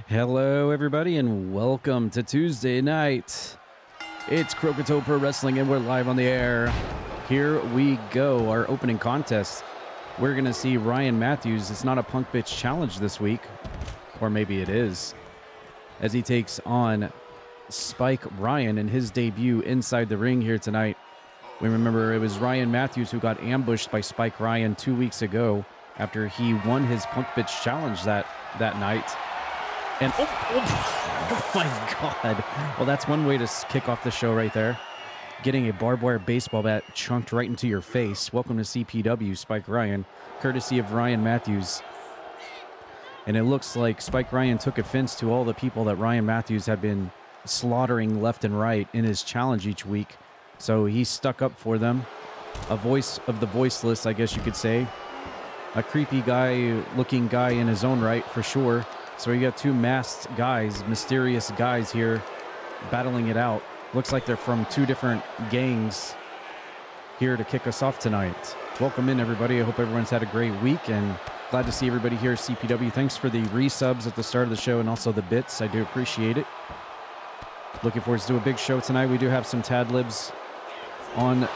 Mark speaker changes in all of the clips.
Speaker 1: Hello, everybody, and welcome to Tuesday night. It's Croakitoad Pro Wrestling, and we're live on the air. Here we go, our opening contest. We're going to see Ryan Matthews. It's not a Punk Bitch Challenge this week, or maybe it is, as he takes on Spike Ryan in his debut inside the ring here tonight. We remember it was Ryan Matthews who got ambushed by Spike Ryan 2 weeks ago after he won his Punk Bitch Challenge that night. And oh my God. Well, that's one way to kick off the show right there. Getting a barbed wire baseball bat chunked right into your face. Welcome to CPW, Spike Ryan, courtesy of Ryan Matthews. And it looks like Spike Ryan took offense to all the people that Ryan Matthews had been slaughtering left and right in his challenge each week. So he stuck up for them. A voice of the voiceless, I guess you could say. A creepy looking guy in his own right, for sure. So you got two masked guys, mysterious guys here, battling it out. Looks like they're from two different gangs here to kick us off tonight. Welcome in, everybody. I hope everyone's had a great week, and glad to see everybody here at CPW. Thanks for the resubs at the start of the show and also the bits. I do appreciate it. Looking forward to a big show tonight. We do have some Tad Libs on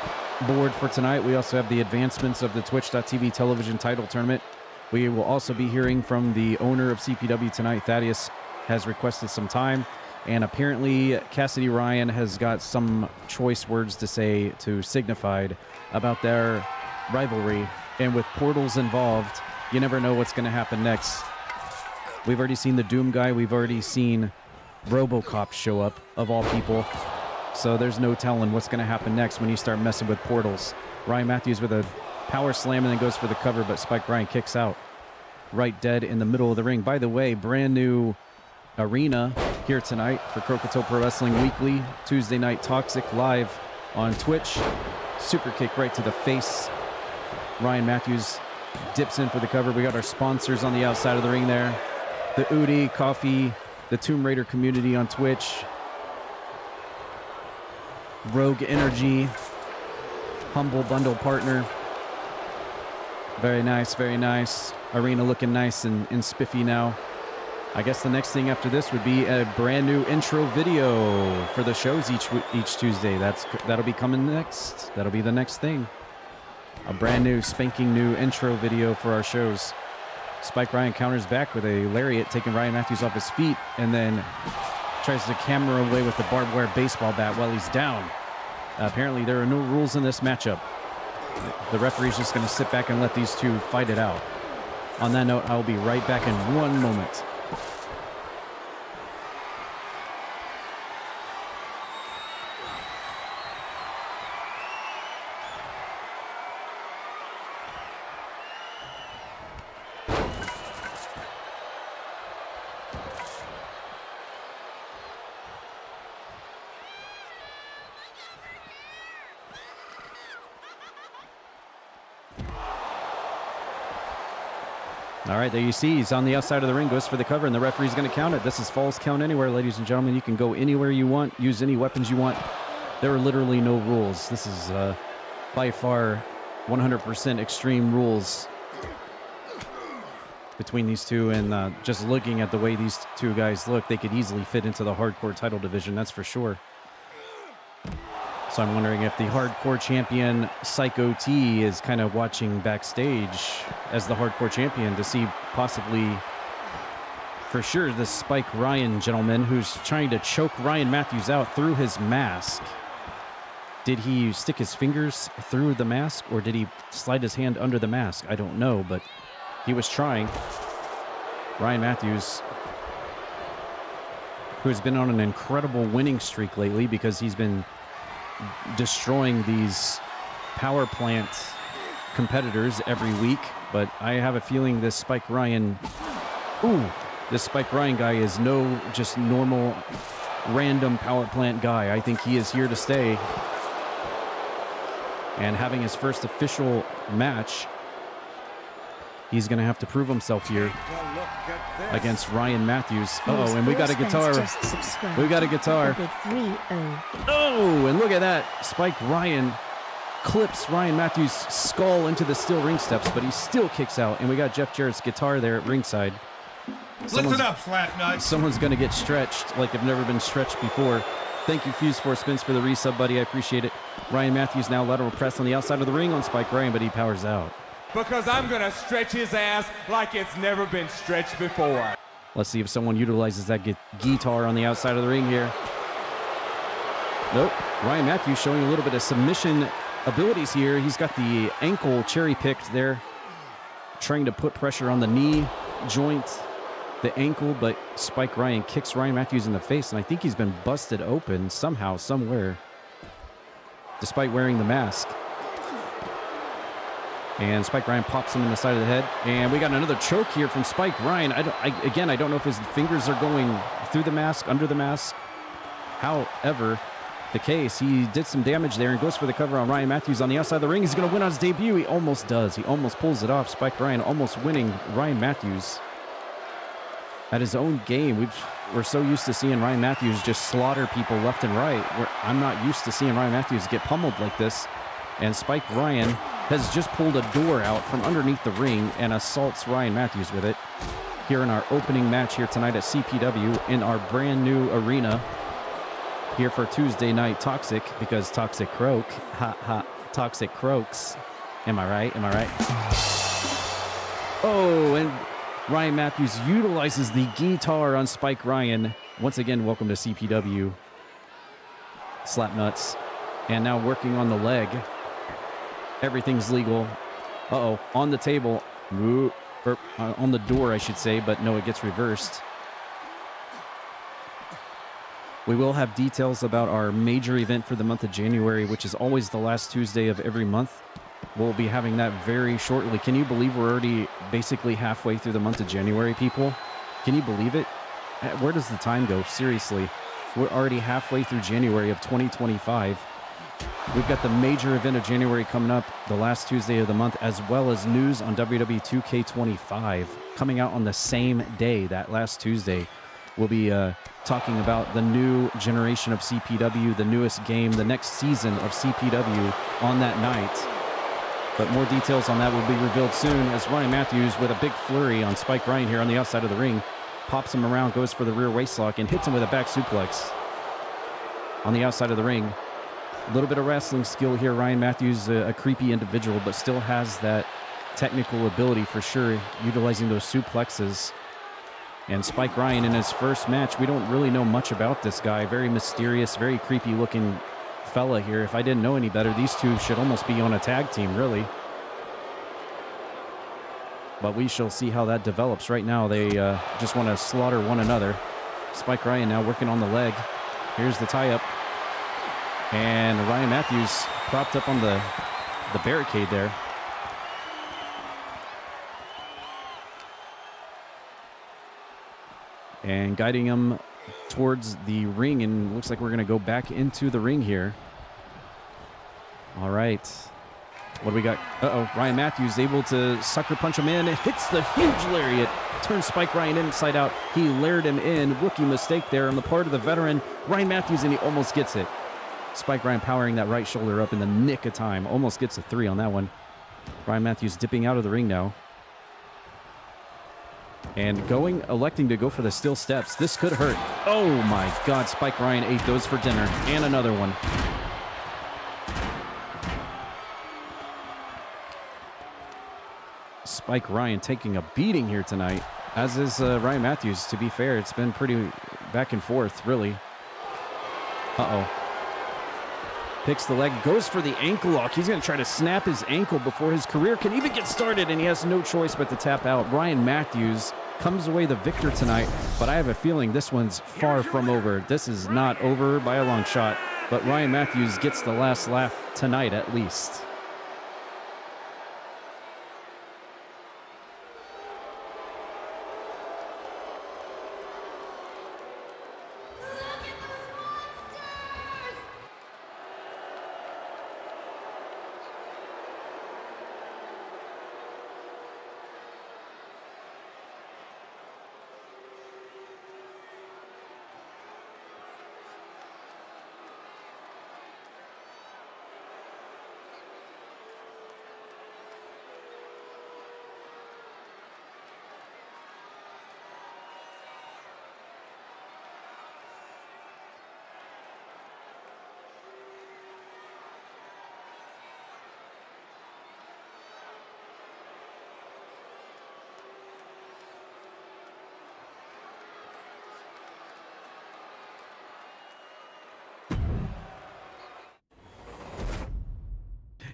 Speaker 1: board for tonight. We also have the advancements of the Twitch.tv television title tournament. We will also be hearing from the owner of CPW tonight. Thaddius has requested some time, and apparently Cassidy Ryan has got some choice words to say to Signified about their rivalry. And with portals involved, you never know what's going to happen next. We've already seen the Doom guy. We've already seen RoboCop show up, of all people. So there's no telling what's going to happen next when you start messing with portals. Ryan Matthews with a power slam and then goes for the cover, but Spike Ryan kicks out right dead in the middle of the ring. By the way, brand new arena here tonight for Croakitoad Pro Wrestling Weekly. Tuesday Night Toxic live on Twitch. Super kick right to the face. Ryan Matthews dips in for the cover. We got our sponsors on the outside of the ring there. The Udi Coffee, the Tomb Raider community on Twitch. Rogue Energy, Humble Bundle Partner. Very nice, very nice. Arena looking nice and spiffy now. I guess the next thing after this would be a brand new intro video for the shows each Tuesday. That'll be coming next. That'll be the next thing. A brand new, spanking new intro video for our shows. Spike Ryan counters back with a lariat, taking Ryan Matthews off his feet, and then tries to camera away with the barbed wire baseball bat while he's down. Apparently there are no rules in this matchup. The referee's just going to sit back and let these two fight it out. On that note, I'll be right back in one moment. All right, there you see, he's on the outside of the ring, goes for the cover, and the referee's going to count it. This is Falls Count Anywhere, ladies and gentlemen. You can go anywhere you want, use any weapons you want. There are literally no rules. This is by far 100% extreme rules between these two, and just looking at the way these two guys look, they could easily fit into the hardcore title division, that's for sure. So I'm wondering if the hardcore champion Psycho T is kind of watching backstage as the hardcore champion to see possibly, for sure, this Spike Ryan gentleman who's trying to choke Ryan Matthews out through his mask. Did he stick his fingers through the mask, or did he slide his hand under the mask? I don't know, but he was trying. Ryan Matthews, who has been on an incredible winning streak lately because he's been destroying these power plant competitors every week, but I have a feeling this Spike Ryan guy is no just normal random power plant guy. I think he is here to stay, and having his first official match, he's gonna have to prove himself here against Ryan Matthews. Uh-oh, and we got a guitar. We got a guitar. Oh, and look at that. Spike Ryan clips Ryan Matthews' skull into the steel ring steps, but he still kicks out. And we got Jeff Jarrett's guitar there at ringside.
Speaker 2: Listen up, slapnuts.
Speaker 1: Someone's going to get stretched like I've never been stretched before. Thank you, Fuse Force Spins, for the resub, buddy. I appreciate it. Ryan Matthews now lateral press on the outside of the ring on Spike Ryan, but he powers out.
Speaker 3: Because I'm going to stretch his ass like it's never been stretched before.
Speaker 1: Let's see if someone utilizes that guitar on the outside of the ring here. Nope. Ryan Matthews showing a little bit of submission abilities here. He's got the ankle cherry-picked there, trying to put pressure on the knee joint, the ankle, but Spike Ryan kicks Ryan Matthews in the face, and I think he's been busted open somehow, somewhere, despite wearing the mask. And Spike Ryan pops him in the side of the head, and we got another choke here from Spike Ryan. Again, I don't know if his fingers are going through the mask, under the mask. However, the case, he did some damage there and goes for the cover on Ryan Matthews on the outside of the ring. He's going to win on his debut. He almost does. He almost pulls it off. Spike Ryan almost winning Ryan Matthews at his own game. We're so used to seeing Ryan Matthews just slaughter people left and right. I'm not used to seeing Ryan Matthews get pummeled like this. And Spike Ryan has just pulled a door out from underneath the ring and assaults Ryan Matthews with it here in our opening match here tonight at CPW in our brand new arena here for Tuesday Night Toxic, because Toxic Croak, Toxic Croaks. Am I right? Am I right? Oh, and Ryan Matthews utilizes the guitar on Spike Ryan. Once again, welcome to CPW. Slapnuts. And now working on the leg. Everything's legal. Uh-oh, on the table. Or on the door, I should say, but no, it gets reversed. We will have details about our major event for the month of January, which is always the last Tuesday of every month. We'll be having that very shortly. Can you believe we're already basically halfway through the month of January, people? Can you believe it? Where does the time go? Seriously. We're already halfway through January of 2025. We've got the major event of January coming up the last Tuesday of the month, as well as news on WWE 2K25 coming out on the same day, that last Tuesday. We'll be talking about the new generation of CPW, the newest game, the next season of CPW on that night. But more details on that will be revealed soon, as Ryan Matthews, with a big flurry on Spike Ryan here on the outside of the ring, pops him around, goes for the rear waistlock, and hits him with a back suplex on the outside of the ring. A little bit of wrestling skill here. Ryan Matthews, a creepy individual, but still has that technical ability for sure, utilizing those suplexes. And Spike Ryan in his first match, we don't really know much about this guy. Very mysterious, very creepy looking fella here. If I didn't know any better, these two should almost be on a tag team, really. But we shall see how that develops. Right now, they just want to slaughter one another. Spike Ryan now working on the leg. Here's the tie-up. And Ryan Matthews propped up on the barricade there. And guiding him towards the ring, and looks like we're going to go back into the ring here. All right. What do we got? Uh-oh. Ryan Matthews able to sucker punch him in. It hits the huge lariat. Turns Spike Ryan inside out. He layered him in. Rookie mistake there on the part of the veteran Ryan Matthews, and he almost gets it. Spike Ryan powering that right shoulder up in the nick of time. Almost gets a 3 on that one. Ryan Matthews dipping out of the ring now. And electing to go for the steel steps. This could hurt. Oh my God, Spike Ryan ate those for dinner. And another one. Spike Ryan taking a beating here tonight, as is Ryan Matthews. To be fair, it's been pretty back and forth, really. Uh-oh. Picks the leg, goes for the ankle lock. He's going to try to snap his ankle before his career can even get started, and he has no choice but to tap out. Ryan Matthews comes away the victor tonight, but I have a feeling this one's far from over. This is not over by a long shot, but Ryan Matthews gets the last laugh tonight at least.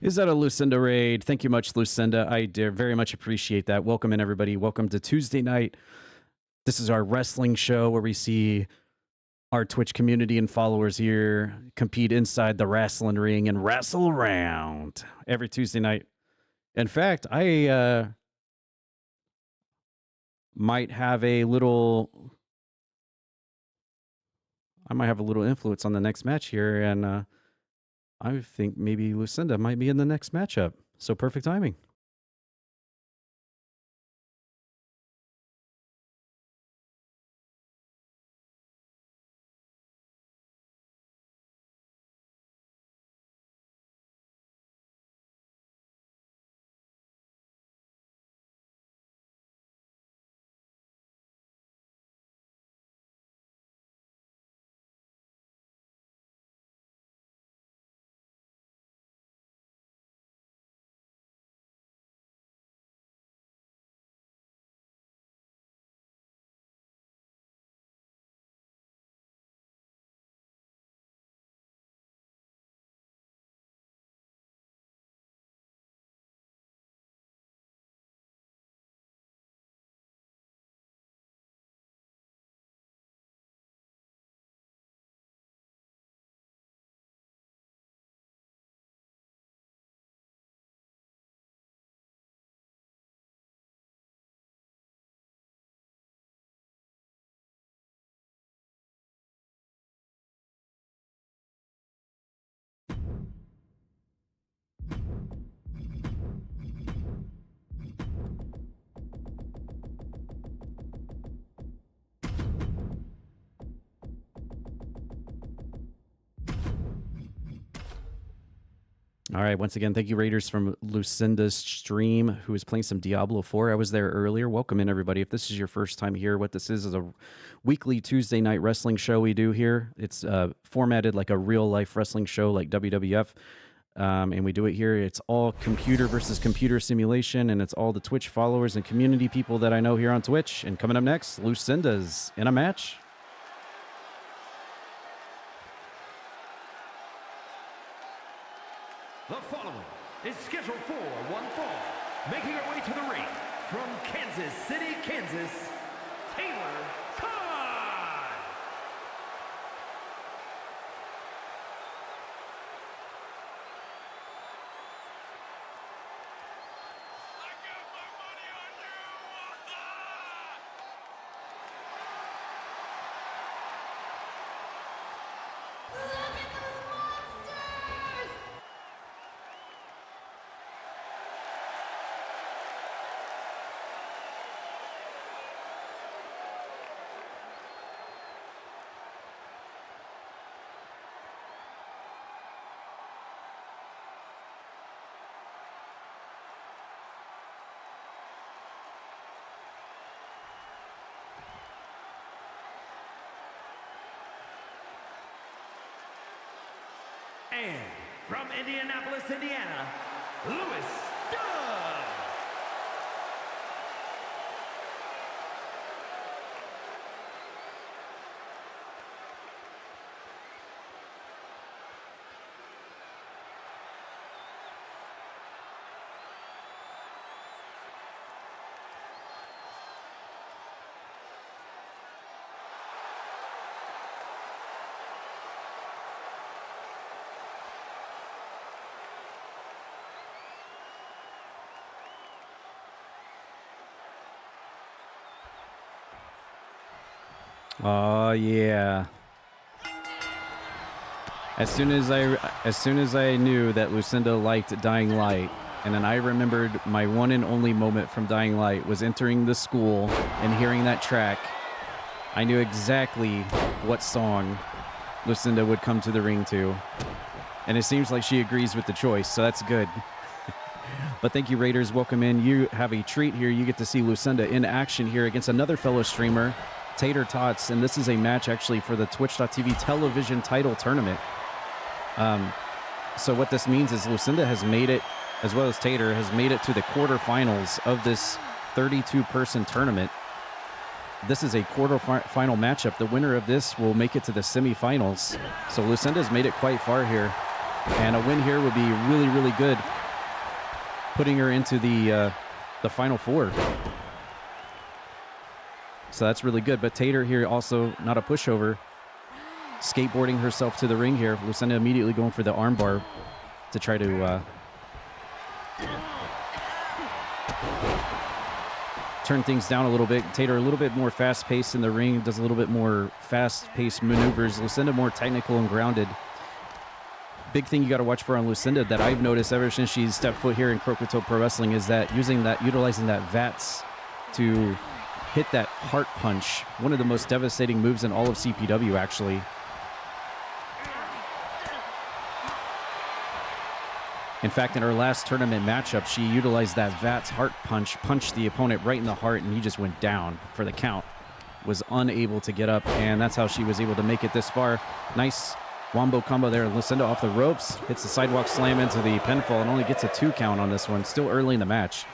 Speaker 1: Is that a Lucinda raid? Thank you much, Lucinda. I very much appreciate that. Welcome in, everybody. Welcome to Tuesday night. This is our wrestling show where we see our Twitch community and followers here compete inside the wrestling ring and wrestle around every Tuesday night. In fact, I might have a little influence on the next match here, and I think maybe Lucinda might be in the next matchup. So perfect timing. All right, once again, thank you, Raiders, from Lucinda's stream, who is playing some Diablo 4. I was there earlier. Welcome in, everybody. If this is your first time here, what this is a weekly Tuesday night wrestling show we do here. It's formatted like a real-life wrestling show like WWF, and we do it here. It's all computer versus computer simulation, and it's all the Twitch followers and community people that I know here on Twitch. And coming up next, Lucinda's in a match.
Speaker 2: The following is scheduled for one fall, making her way to the ring from Kansas City, Kansas, Taylor Todd.
Speaker 3: I got my money on you!
Speaker 4: Look at those monsters!
Speaker 2: And from Indianapolis, Indiana, Louis Dunn.
Speaker 1: Oh yeah. As soon as I knew that Lucinda liked Dying Light, and then I remembered my one and only moment from Dying Light was entering the school and hearing that track, I knew exactly what song Lucinda would come to the ring to. And it seems like she agrees with the choice, so that's good. But thank you, Raiders. Welcome in. You have a treat here. You get to see Lucinda in action here against another fellow streamer, Tater Tots, and this is a match actually for the Twitch.tv television title tournament. So what this means is Lucinda has made it, as well as Tater, has made it to the quarterfinals of this 32-person tournament. This is a quarterfinal matchup. The winner of this will make it to the semifinals. So Lucinda's made it quite far here. And a win here would be really, really good, putting her into the Final Four. So that's really good. But Tater here also not a pushover. Skateboarding herself to the ring here. Lucinda immediately going for the armbar to try to turn things down a little bit. Tater a little bit more fast-paced in the ring, does a little bit more fast-paced maneuvers. Lucinda more technical and grounded. Big thing you got to watch for on Lucinda that I've noticed ever since she's stepped foot here in Croakitoad Pro Wrestling is that utilizing that VATS to hit that heart punch. One of the most devastating moves in all of CPW, actually. In fact, in her last tournament matchup, she utilized that VATS heart punch, punched the opponent right in the heart, and he just went down for the count. Was unable to get up, and that's how she was able to make it this far. Nice wombo combo there. Lucinda off the ropes, hits the sidewalk slam into the pinfall, and only gets a 2 count on this one. Still early in the match.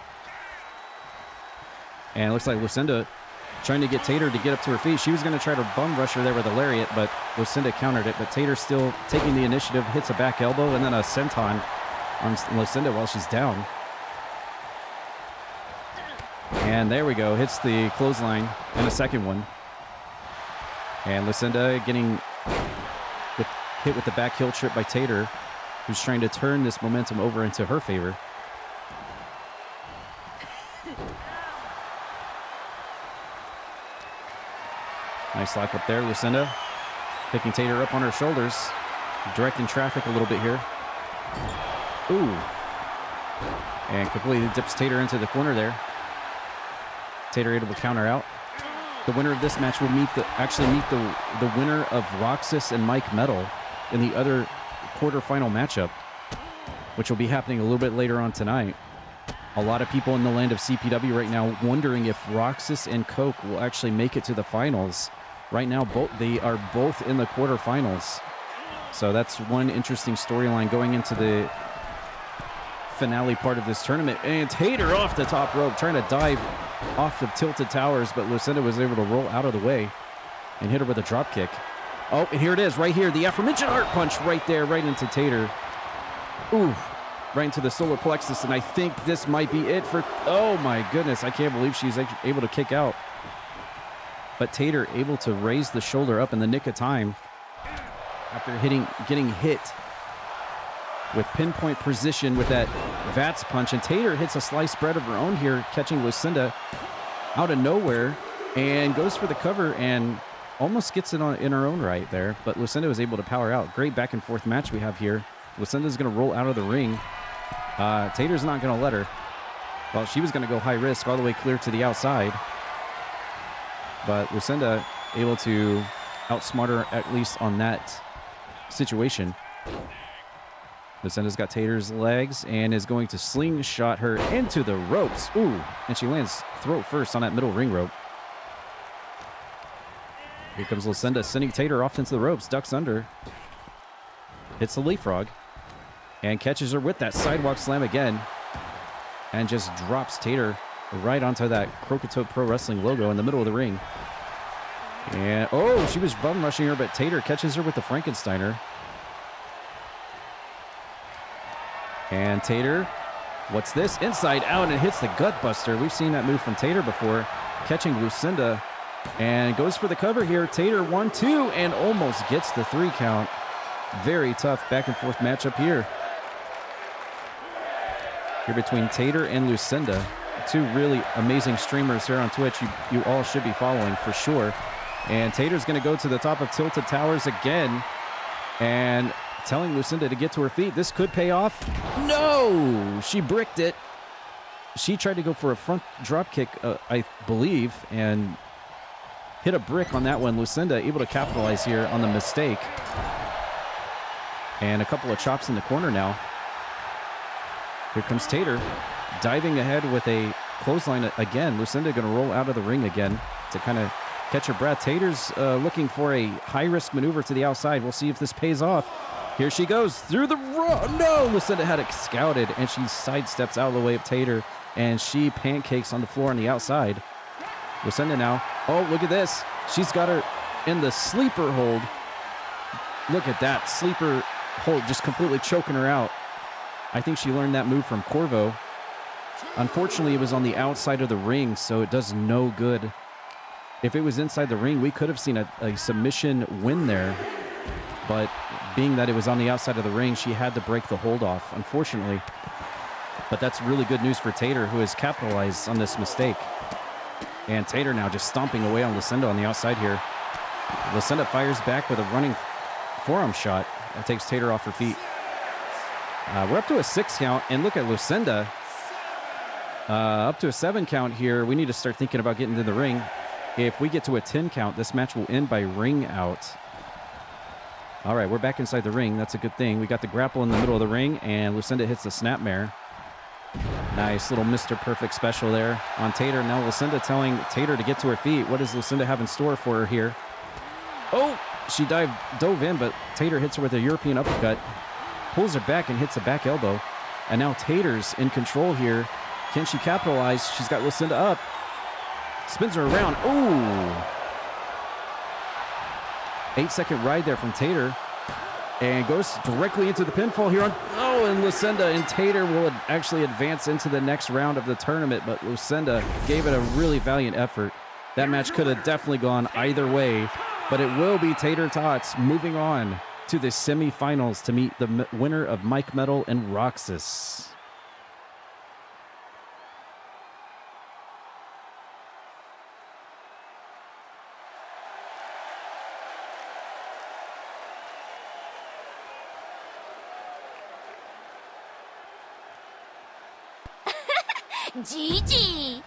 Speaker 1: And it looks like Lucinda trying to get Tater to get up to her feet. She was going to try to bum rush her there with a lariat, but Lucinda countered it. But Tater still taking the initiative, hits a back elbow, and then a senton on Lucinda while she's down. And there we go. Hits the clothesline and a second one. And Lucinda getting hit with the back heel trip by Tater, who's trying to turn this momentum over into her favor. Nice lock up there. Lucinda picking Tater up on her shoulders, directing traffic a little bit here. Ooh. And completely dips Tater into the corner there. Tater able to counter out. The winner of this match will actually meet the winner of Roxas and Mike Metal in the other quarterfinal matchup, which will be happening a little bit later on tonight. A lot of people in the land of CPW right now wondering if Roxas and Coke will actually make it to the finals. Right now, they are both in the quarterfinals. So that's one interesting storyline going into the finale part of this tournament. And Tater off the top rope, trying to dive off the tilted towers, but Lucinda was able to roll out of the way and hit her with a drop kick. Oh, and here it is, right here. The aforementioned heart punch right there, right into Tater. Ooh, right into the solar plexus, and I think this might be it for... Oh, my goodness. I can't believe she's able to kick out. But Tater able to raise the shoulder up in the nick of time after getting hit with pinpoint precision with that VATS punch. And Tater hits a slice spread of her own here, catching Lucinda out of nowhere and goes for the cover and almost gets it in her own right there. But Lucinda was able to power out. Great back and forth match we have here. Lucinda's going to roll out of the ring. Tater's not going to let her. Well, she was going to go high risk all the way clear to the outside. But Lucinda able to outsmart her at least on that situation. Lucinda's got Tater's legs and is going to slingshot her into the ropes. Ooh, and she lands throat first on that middle ring rope. Here comes Lucinda, sending Tater off into the ropes, ducks under, hits the leapfrog, and catches her with that sidewalk slam again, and just drops Tater right onto that Croakitoad Pro Wrestling logo in the middle of the ring. And, oh, she was bum rushing her, but Tater catches her with the Frankensteiner. And Tater, what's this? Inside out, and hits the gut buster. We've seen that move from Tater before, catching Lucinda, and goes for the cover here. Tater 1-2 and almost gets the 3 count. Very tough back and forth matchup here. Here between Tater and Lucinda. 2 really amazing streamers here on Twitch. You all should be following for sure. And Tater's going to go to the top of Tilted Towers again. And telling Lucinda to get to her feet. This could pay off. No! She bricked it. She tried to go for a front drop kick, I believe, and hit a brick on that one. Lucinda able to capitalize here on the mistake. And a couple of chops in the corner now. Here comes Tater, diving ahead with a clothesline again. Lucinda going to roll out of the ring again to kind of catch her breath. Tater's looking for a high-risk maneuver to the outside. We'll see if this pays off. Here she goes through the no! Lucinda had it scouted, and she sidesteps out of the way of Tater, and she pancakes on the floor on the outside. Lucinda now. Oh, look at this. She's got her in the sleeper hold. Look at that. Sleeper just completely choking her out. I think she learned that move from Corvo. Unfortunately, it was on the outside of the ring, so it does no good. If it was inside the ring, we could have seen a submission win there. But being that it was on the outside of the ring, she had to break the hold off, unfortunately. But that's really good news for Tater, who has capitalized on this mistake. And Tater now just stomping away on Lucinda on the outside here. Lucinda fires back with a running forearm shot. That takes Tater off her feet. We're up to a 6 count, and look at Lucinda. Up to a 7 count here. We need to start thinking about getting to the ring. If we get to a 10 count, this match will end by ring out. All right, we're back inside the ring. That's a good thing. We got the grapple in the middle of the ring, and Lucinda hits the snapmare. Nice little Mr. Perfect special there on Tater. Now Lucinda telling Tater to get to her feet. What does Lucinda have in store for her here? Oh, she dove in, but Tater hits her with a European uppercut. Pulls her back and hits a back elbow. And now Tater's in control here. Can she capitalize? She's got Lucinda up. Spins her around. Ooh. 8-second ride there from Tater. And goes directly into the pinfall here on... Oh, and Lucinda and Tater will actually advance into the next round of the tournament. But Lucinda gave it a really valiant effort. That match could have definitely gone either way. But it will be Tater Tots moving on to the semifinals to meet the winner of Mike Metal and Roxas.
Speaker 4: Gigi!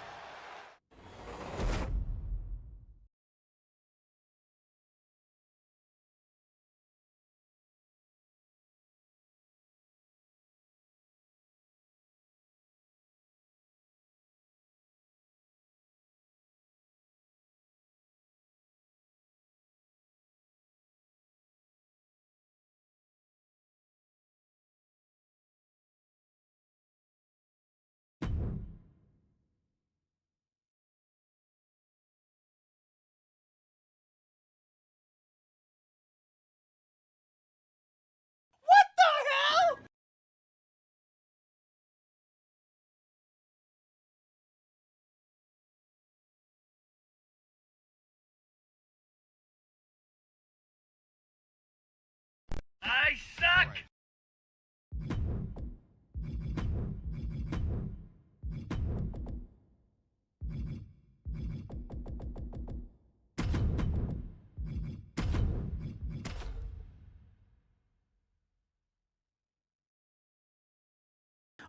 Speaker 2: I suck!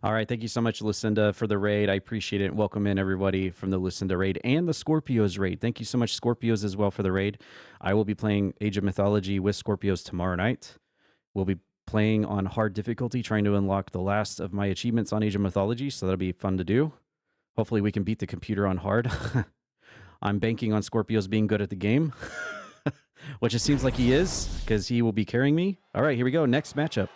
Speaker 1: All right, thank you so much, Lucinda, for the raid. I appreciate it. Welcome in, everybody, from the Lucinda raid and the Scorpios raid. Thank you so much, Scorpios, as well, for the raid. I will be playing Age of Mythology with Scorpios tomorrow night. We'll be playing on hard difficulty, trying to unlock the last of my achievements on Age of Mythology, so that'll be fun to do. Hopefully, we can beat the computer on hard. I'm banking on Scorpios being good at the game, which it seems like he is, because he will be carrying me. All right, here we go. Next matchup.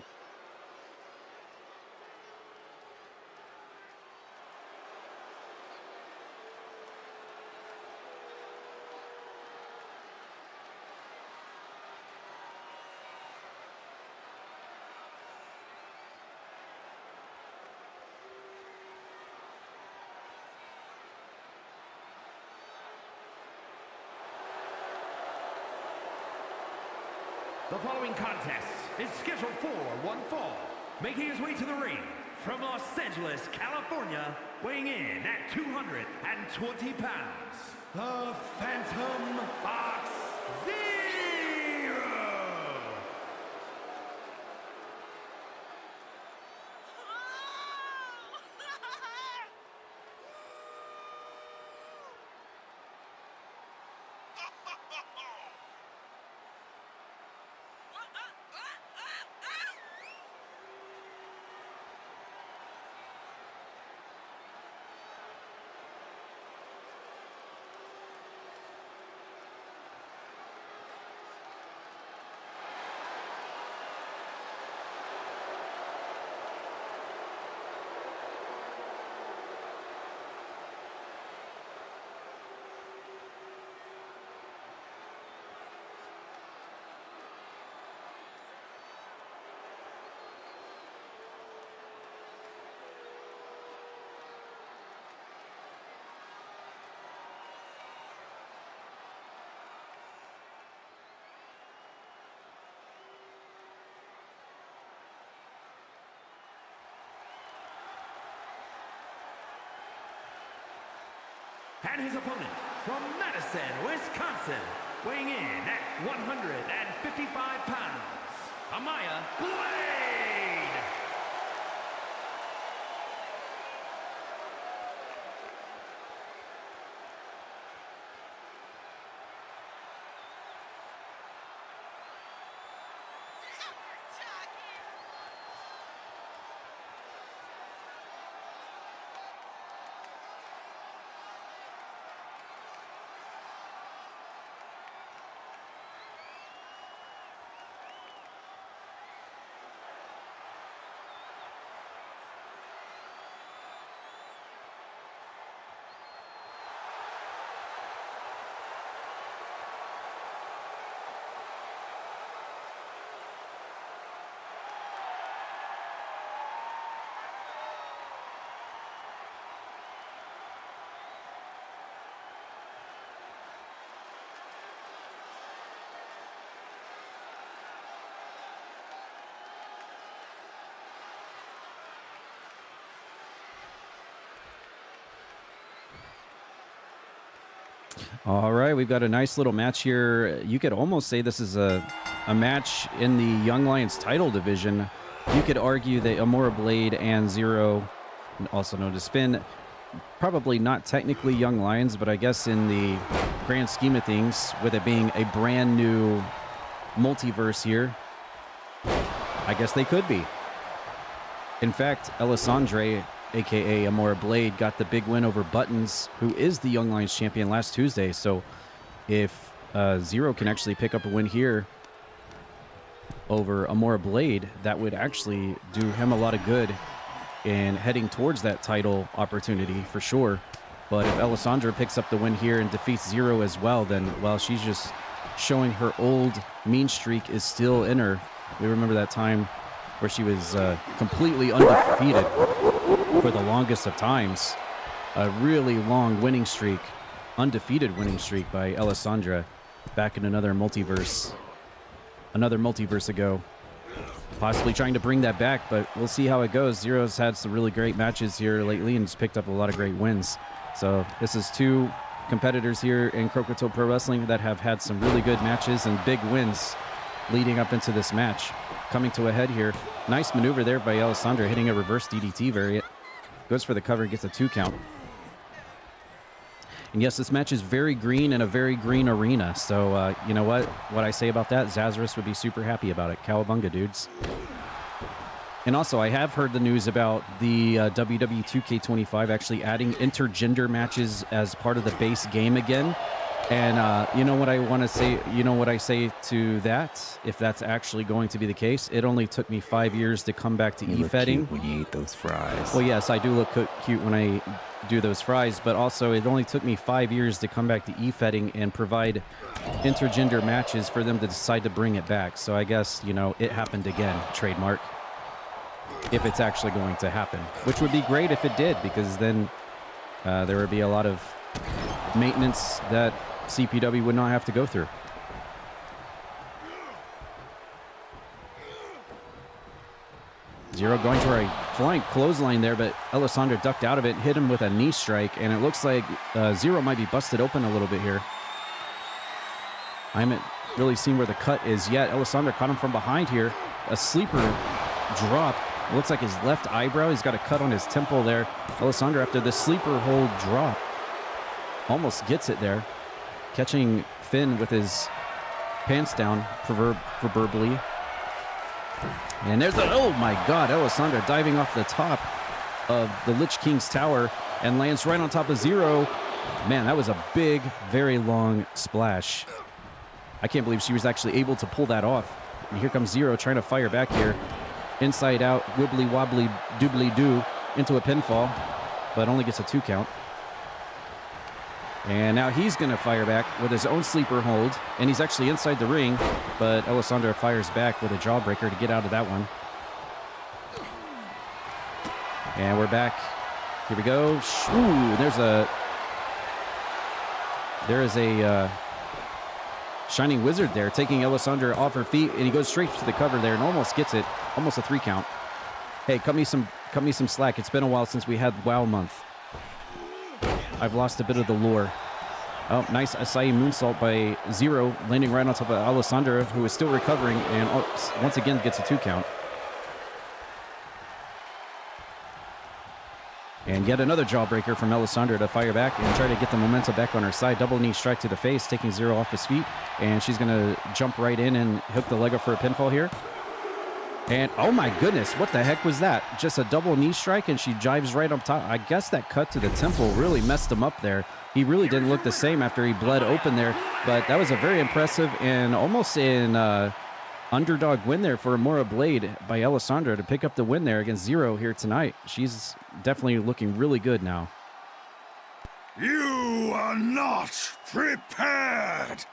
Speaker 2: The following contest is scheduled for one fall. Making his way to the ring from Los Angeles, California, weighing in at 220 pounds, the Phantom Fox Zero! And his opponent from Madison, Wisconsin, weighing in at 155 pounds, Amaya Blade.
Speaker 1: All right, we've got a nice little match here. You could almost say this is a match in the Young Lions title division. You could argue that Amora Blade and Zero, also known as Finn, probably not technically Young Lions, but I guess in the grand scheme of things, with it being a brand new multiverse here, I guess they could be. In fact, Alessandre, a.k.a. Amora Blade, got the big win over Buttons, who is the Young Lions champion, last Tuesday. So if Zero can actually pick up a win here over Amora Blade, that would actually do him a lot of good in heading towards that title opportunity for sure. But if Alessandra picks up the win here and defeats Zero as well, then, well, she's just showing her old mean streak is still in her. We remember that time where she was completely undefeated for the longest of times. A really long winning streak, undefeated winning streak by Alessandra back in another multiverse ago. Possibly trying to bring that back, but we'll see how it goes. Zero's had some really great matches here lately and has picked up a lot of great wins. So this is two competitors here in Croakitoad Pro Wrestling that have had some really good matches and big wins leading up into this match. Coming to a head here. Nice maneuver there by Alessandra, hitting a reverse DDT variant. Goes for the cover, gets a 2 count. And yes, this match is very green in a very green arena. So, you know what I say about that? Zazarus would be super happy about it. Cowabunga, dudes. And also, I have heard the news about the WWE 2K25 actually adding intergender matches as part of the base game again. And you know what I want to say? You know what I say to that? If that's actually going to be the case, it only took me 5 years to come back to e-fetting.
Speaker 5: When you eat those fries.
Speaker 1: Well, yes, I do look cute when I do those fries, but also it only took me 5 years to come back to e-fetting and provide intergender matches for them to decide to bring it back. So I guess, you know, it happened again, trademark, if it's actually going to happen, which would be great if it did, because then there would be a lot of maintenance that CPW would not have to go through. Zero going for a flying clothesline there, but Alessandra ducked out of it, hit him with a knee strike, and it looks like Zero might be busted open a little bit here. I haven't really seen where the cut is yet. Alessandra caught him from behind here. A sleeper drop. It looks like his left eyebrow. He's got a cut on his temple there. Alessandra, after the sleeper hold drop, almost gets it there. Catching Finn with his pants down, proverbially. And there's the, oh my God, Alessandra diving off the top of the Lich King's tower and lands right on top of Zero. Man, that was a big, very long splash. I can't believe she was actually able to pull that off. And here comes Zero trying to fire back here. Inside out, wibbly wobbly doobly doo into a pinfall, but only gets a 2 count. And now he's going to fire back with his own sleeper hold, and he's actually inside the ring, but Alessandra fires back with a jawbreaker to get out of that one. And we're back. Here we go. Ooh, there is a Shining Wizard there, taking Alessandra off her feet, and he goes straight to the cover there and almost gets it. Almost a 3 count. Hey, cut me some slack. It's been a while since we had WoW month. I've lost a bit of the lure. Oh, nice Acai moonsault by Zero, landing right on top of Alessandra, who is still recovering, and once again gets a 2 count. And yet another jawbreaker from Alessandra to fire back and try to get the momentum back on her side. Double knee strike to the face, taking Zero off his feet. And she's going to jump right in and hook the leg up for a pinfall here. And oh my goodness, what the heck was that? Just a double knee strike and she jives right on top. I guess that cut to the temple really messed him up there. He really didn't look the same after he bled open there. But that was a very impressive and almost an underdog win there for Amora Blade by Alessandra to pick up the win there against Zero here tonight. She's definitely looking really good now.
Speaker 5: You are not prepared!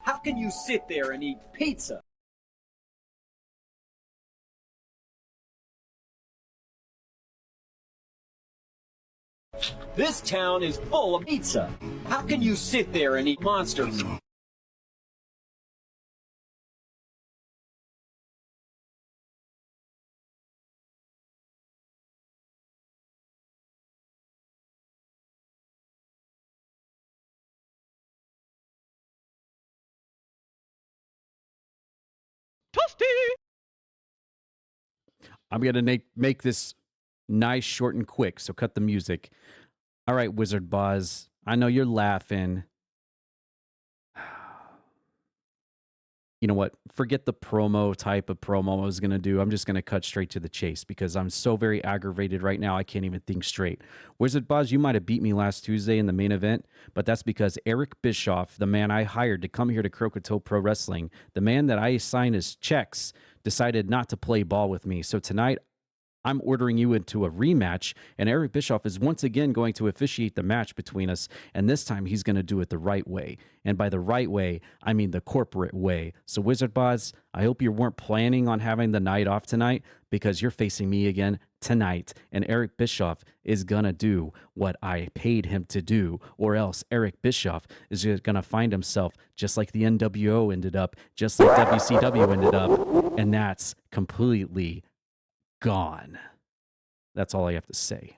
Speaker 6: How can you sit there and eat pizza? This town is full of pizza. How can you sit there and eat monsters?
Speaker 1: I'm going to make this nice, short, and quick, so cut the music. All right, Wizardboz, I know you're laughing. You know what? Forget the promo type of promo I was going to do. I'm just going to cut straight to the chase because I'm so very aggravated right now, I can't even think straight. Wizardboz, you might have beat me last Tuesday in the main event, but that's because Eric Bischoff, the man I hired to come here to Croakitoad Pro Wrestling, the man that I assigned his checks, decided not to play ball with me. So tonight, I'm ordering you into a rematch, and Eric Bischoff is once again going to officiate the match between us, and this time he's going to do it the right way. And by the right way, I mean the corporate way. So Wizardboz, I hope you weren't planning on having the night off tonight because you're facing me again tonight, and Eric Bischoff is going to do what I paid him to do, or else Eric Bischoff is going to find himself just like the NWO ended up, just like WCW ended up, and that's completely gone. That's all I have to say.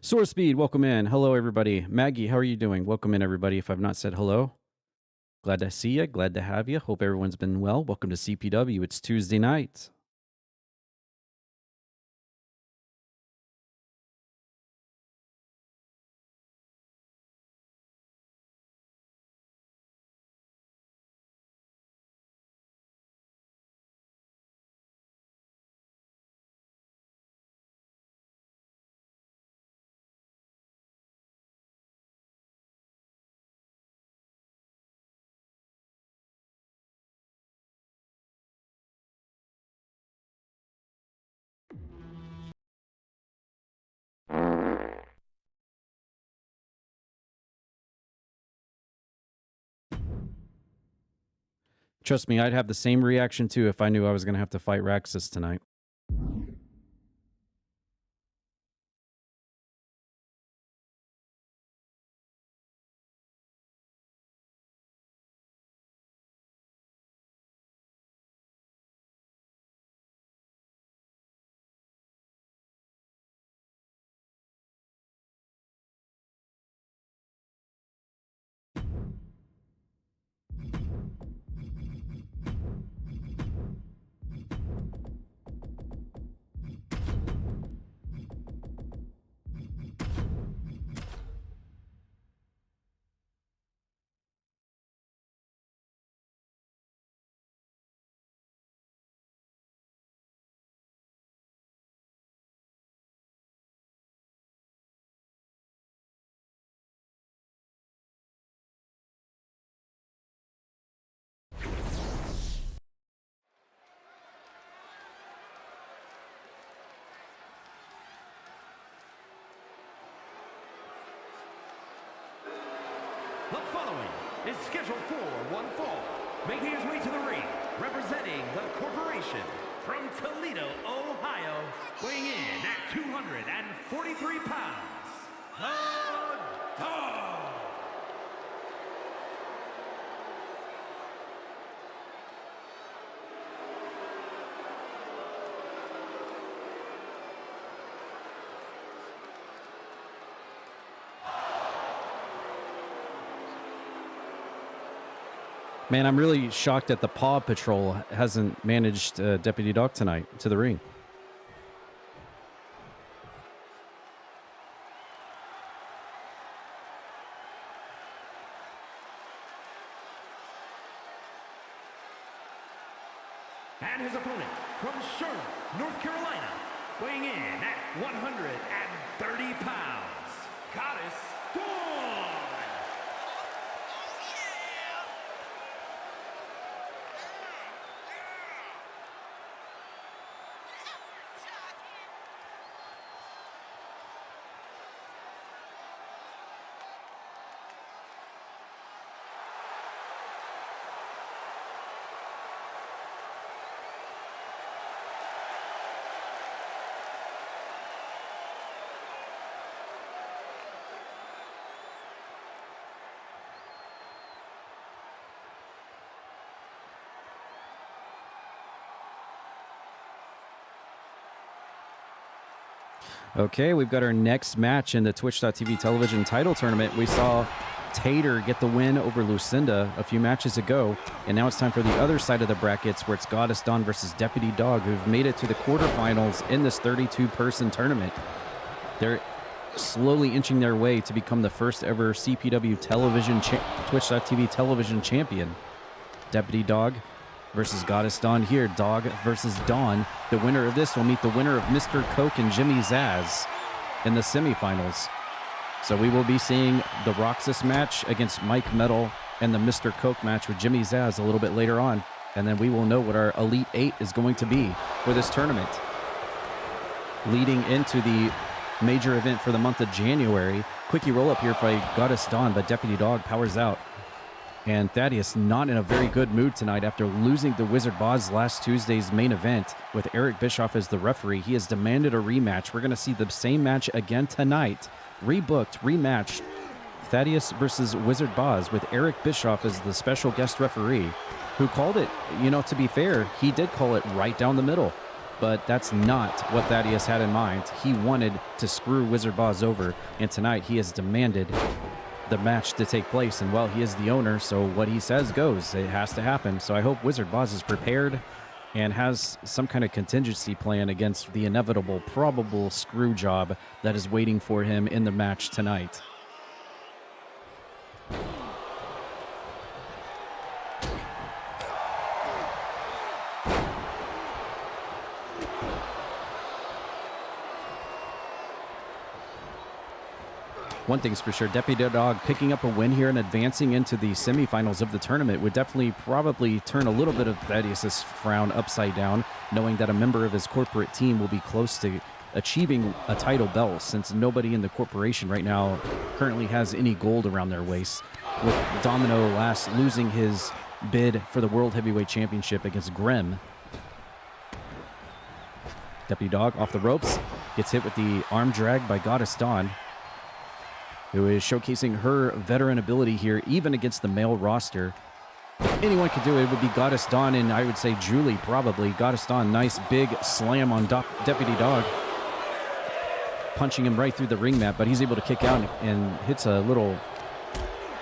Speaker 1: Source Speed, welcome in. Hello, everybody. Maggie, how are you doing? Welcome in, everybody. If I've not said hello, glad to see you. Glad to have you. Hope everyone's been well. Welcome to CPW. It's Tuesday night. Trust me, I'd have the same reaction too if I knew I was going to have to fight Raxus tonight.
Speaker 2: The following is scheduled for one fall, making his way to the ring, representing the corporation from Toledo, Ohio, weighing in at 243 pounds, the Dog.
Speaker 1: Man, I'm really shocked that the Paw Patrol hasn't managed Deputy Dog tonight to the ring.
Speaker 2: And his opponent from Charlotte, North Carolina, weighing in at 130 pounds, Goddess Dawn.
Speaker 1: Okay, we've got our next match in the Twitch.tv television title tournament. We saw Tater get the win over Lucinda a few matches ago, and now it's time for the other side of the brackets where it's Goddess Dawn versus Deputy Dog, who've made it to the quarterfinals in this 32-person tournament. They're slowly inching their way to become the first ever CPW television Twitch.tv television champion. Deputy Dog versus Goddess Dawn here. Dog versus Dawn. The winner of this will meet the winner of Mr. Coke and Jimmy Zaz in the semifinals. So we will be seeing the Roxas match against Mike Metal and the Mr. Coke match with Jimmy Zaz a little bit later on. And then we will know what our Elite 8 is going to be for this tournament. Leading into the major event for the month of January. Quickie roll up here by Goddess Dawn, but Deputy Dog powers out. And Thaddius not in a very good mood tonight after losing to Wizardboz last Tuesday's main event with Eric Bischoff as the referee. He has demanded a rematch. We're going to see the same match again tonight. Rebooked, rematched. Thaddius versus Wizardboz with Eric Bischoff as the special guest referee, who called it, you know, to be fair, he did call it right down the middle. but that's not what Thaddius had in mind. He wanted to screw Wizardboz over, and tonight he has demanded the match to take place. And well, he is the owner, so what he says goes. It has to happen. So I hope Wizardboz is prepared and has some kind of contingency plan against the inevitable, probable screw job that is waiting for him in the match tonight. One thing's for sure, Deputy Dog picking up a win here and advancing into the semifinals of the tournament would definitely probably turn a little bit of Thaddius' frown upside down, knowing that a member of his corporate team will be close to achieving a title belt, since nobody in the corporation right now currently has any gold around their waist, with Domino last losing his bid for the World Heavyweight Championship against Grem. Deputy Dog off the ropes, gets hit with the arm drag by Goddess Dawn, who is showcasing her veteran ability here, even against the male roster. If anyone could do it, it would be Goddess Dawn, and I would say Julie probably. Goddess Dawn, nice big slam on Deputy Dog, punching him right through the ring mat, but he's able to kick out and hits a little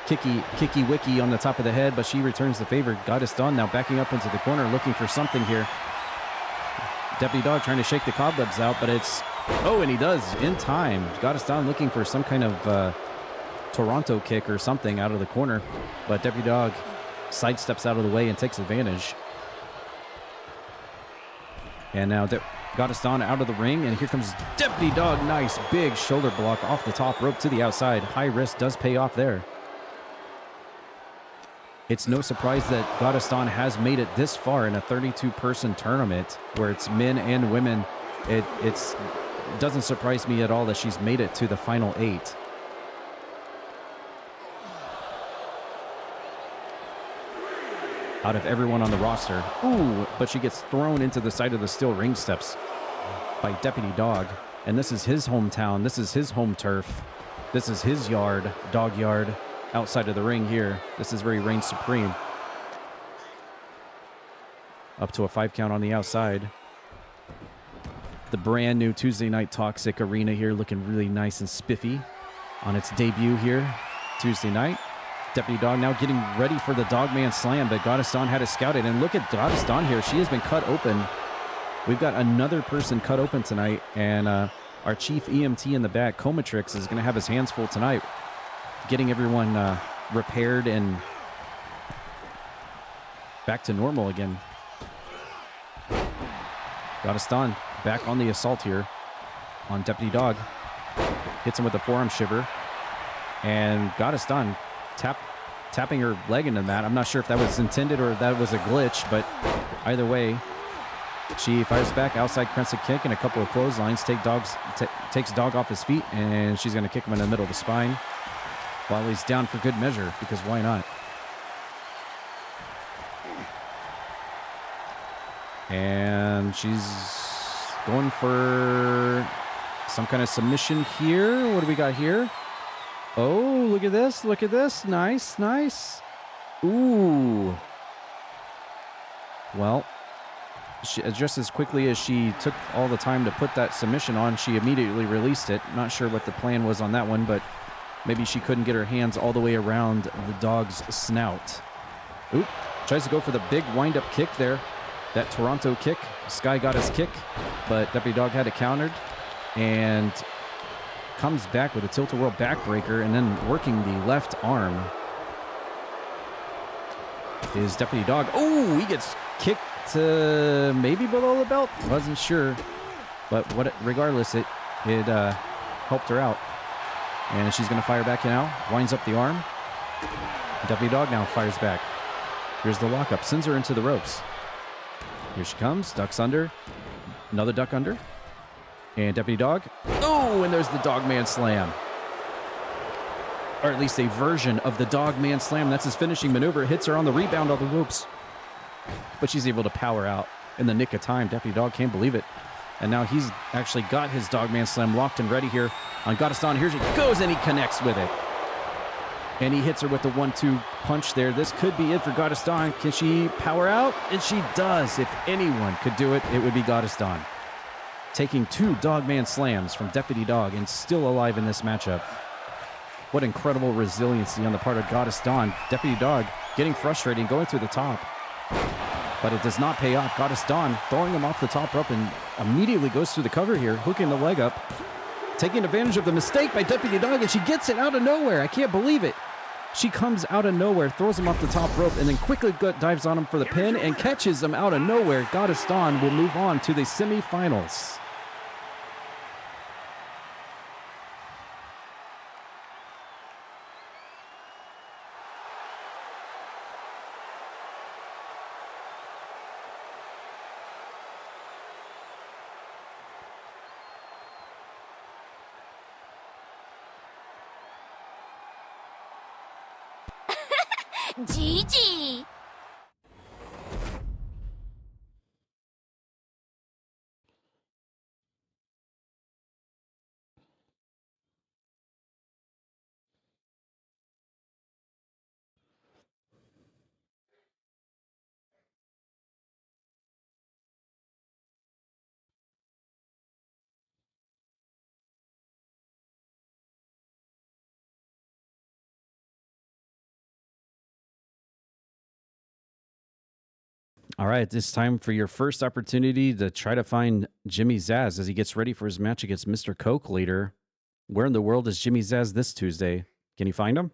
Speaker 1: kicky wicky on the top of the head, but she returns the favor. Goddess Dawn now backing up into the corner, looking for something here. Deputy Dog trying to shake the cobwebs out, but it's... Oh, and he does, in time. Goddess Dawn looking for some kind of Toronto kick or something out of the corner, but Deputy Dog sidesteps out of the way and takes advantage. And now Goddess Dawn out of the ring, and here comes Deputy Dog. Nice big shoulder block off the top rope to the outside. High risk does pay off there. It's no surprise that Goddess Dawn has made it this far in a 32-person tournament where it's men and women. It doesn't surprise me at all that she's made it to the final 8. Out of everyone on the roster. Ooh, but she gets thrown into the side of the steel ring steps by Deputy Dog. And this is his hometown. This is his home turf. This is his yard, dog yard, outside of the ring here. This is where he reigns supreme. Up to a 5 count on the outside. The brand new Tuesday Night Toxic Arena here, looking really nice and spiffy on its debut here Tuesday night. Deputy Dog now getting ready for the Dogman Slam, but Goddess Dawn had it scouted. And look at Goddess Dawn here. She has been cut open. We've got another person cut open tonight, and our chief EMT in the back, Comatrix, is going to have his hands full tonight, getting everyone repaired and back to normal again. Goddess Dawn back on the assault here on Deputy Dog. Hits him with a forearm shiver. And Goddess Dawn tapping her leg into the mat. I'm not sure if that was intended or if that was a glitch, but either way, she fires back, outside crescent kick and a couple of clotheslines. Takes Dog off his feet, and she's going to kick him in the middle of the spine while he's down for good measure, because why not? And she's going for some kind of submission here. What do we got here? Oh, look at this. Look at this. Nice, nice. Ooh. Well, just as quickly as she took all the time to put that submission on, she immediately released it. Not sure what the plan was on that one, but maybe she couldn't get her hands all the way around the dog's snout. Oop. Tries to go for the big wind-up kick there. That Toronto kick, Sky Goddess kick, but Deputy Dog had it countered and comes back with a tilt-a-whirl backbreaker, and then working the left arm is Deputy Dog. Oh, he gets kicked to maybe below the belt. Wasn't sure, but regardless, it helped her out. And she's going to fire back now. Winds up the arm. Deputy Dog now fires back. Here's the lockup. Sends her into the ropes. Here she comes. Ducks under. Another duck under. And Deputy Dog. Oh, and there's the Dogman Slam. Or at least a version of the Dogman Slam. That's his finishing maneuver. Hits her on the rebound on the ropes. But she's able to power out in the nick of time. Deputy Dog can't believe it. And now he's actually got his Dogman Slam locked and ready here on Goddess Dawn. Here she goes, and he connects with it. And he hits her with the 1-2 punch there. This could be it for Goddess Dawn. Can she power out? And she does. If anyone could do it, it would be Goddess Dawn. Taking 2 Dogman slams from Deputy Dog and still alive in this matchup. What incredible resiliency on the part of Goddess Dawn. Deputy Dog getting frustrated and going through the top. But it does not pay off. Goddess Dawn throwing him off the top rope and immediately goes through the cover here, hooking the leg up. Taking advantage of the mistake by Deputy Dog, and she gets it out of nowhere. I can't believe it. She comes out of nowhere, throws him off the top rope, and then quickly dives on him for the pin and catches him out of nowhere. Goddess Dawn will move on to the semifinals.
Speaker 4: Gigi!
Speaker 1: All right, it's time for your first opportunity to try to find Jimmy Zaz as he gets ready for his match against Mr. Coke later. Where in the world is Jimmy Zaz this Tuesday? Can you find him?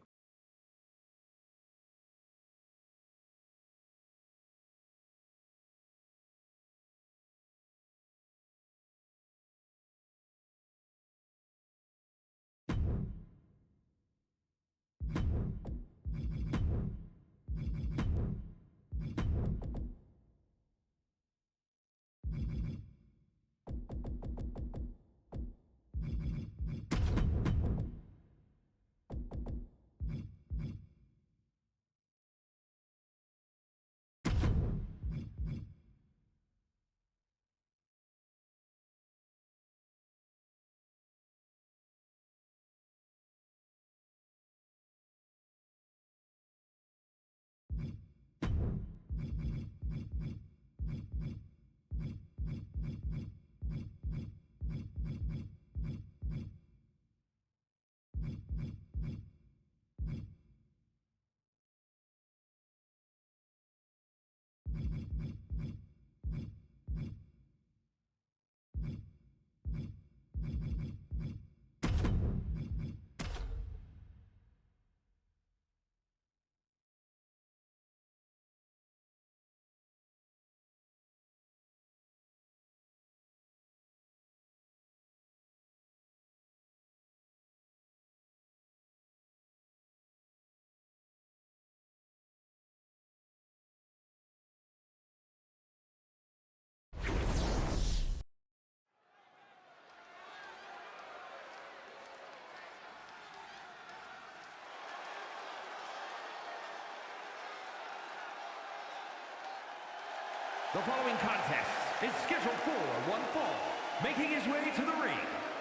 Speaker 2: The following contest is scheduled for one fall, making his way to the ring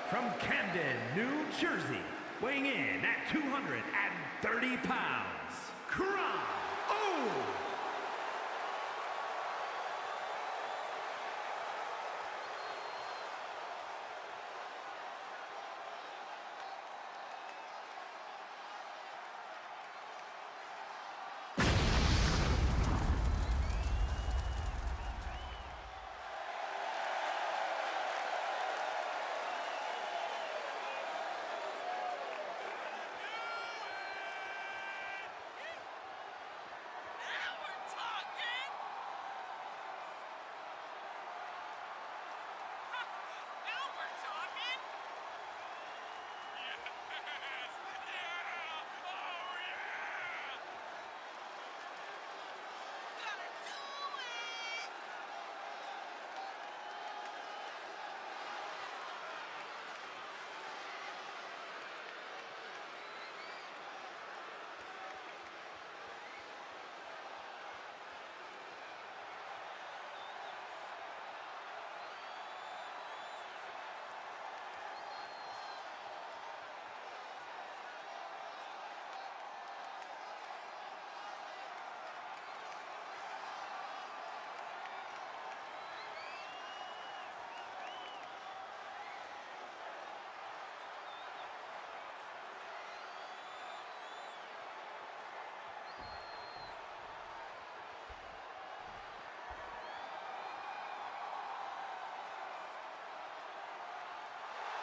Speaker 2: from Camden, New Jersey, weighing in at 230 pounds, Croakitoad.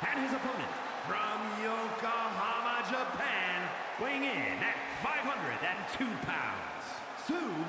Speaker 2: And his opponent from Yokohama, Japan, weighing in at 502 pounds, Sumo.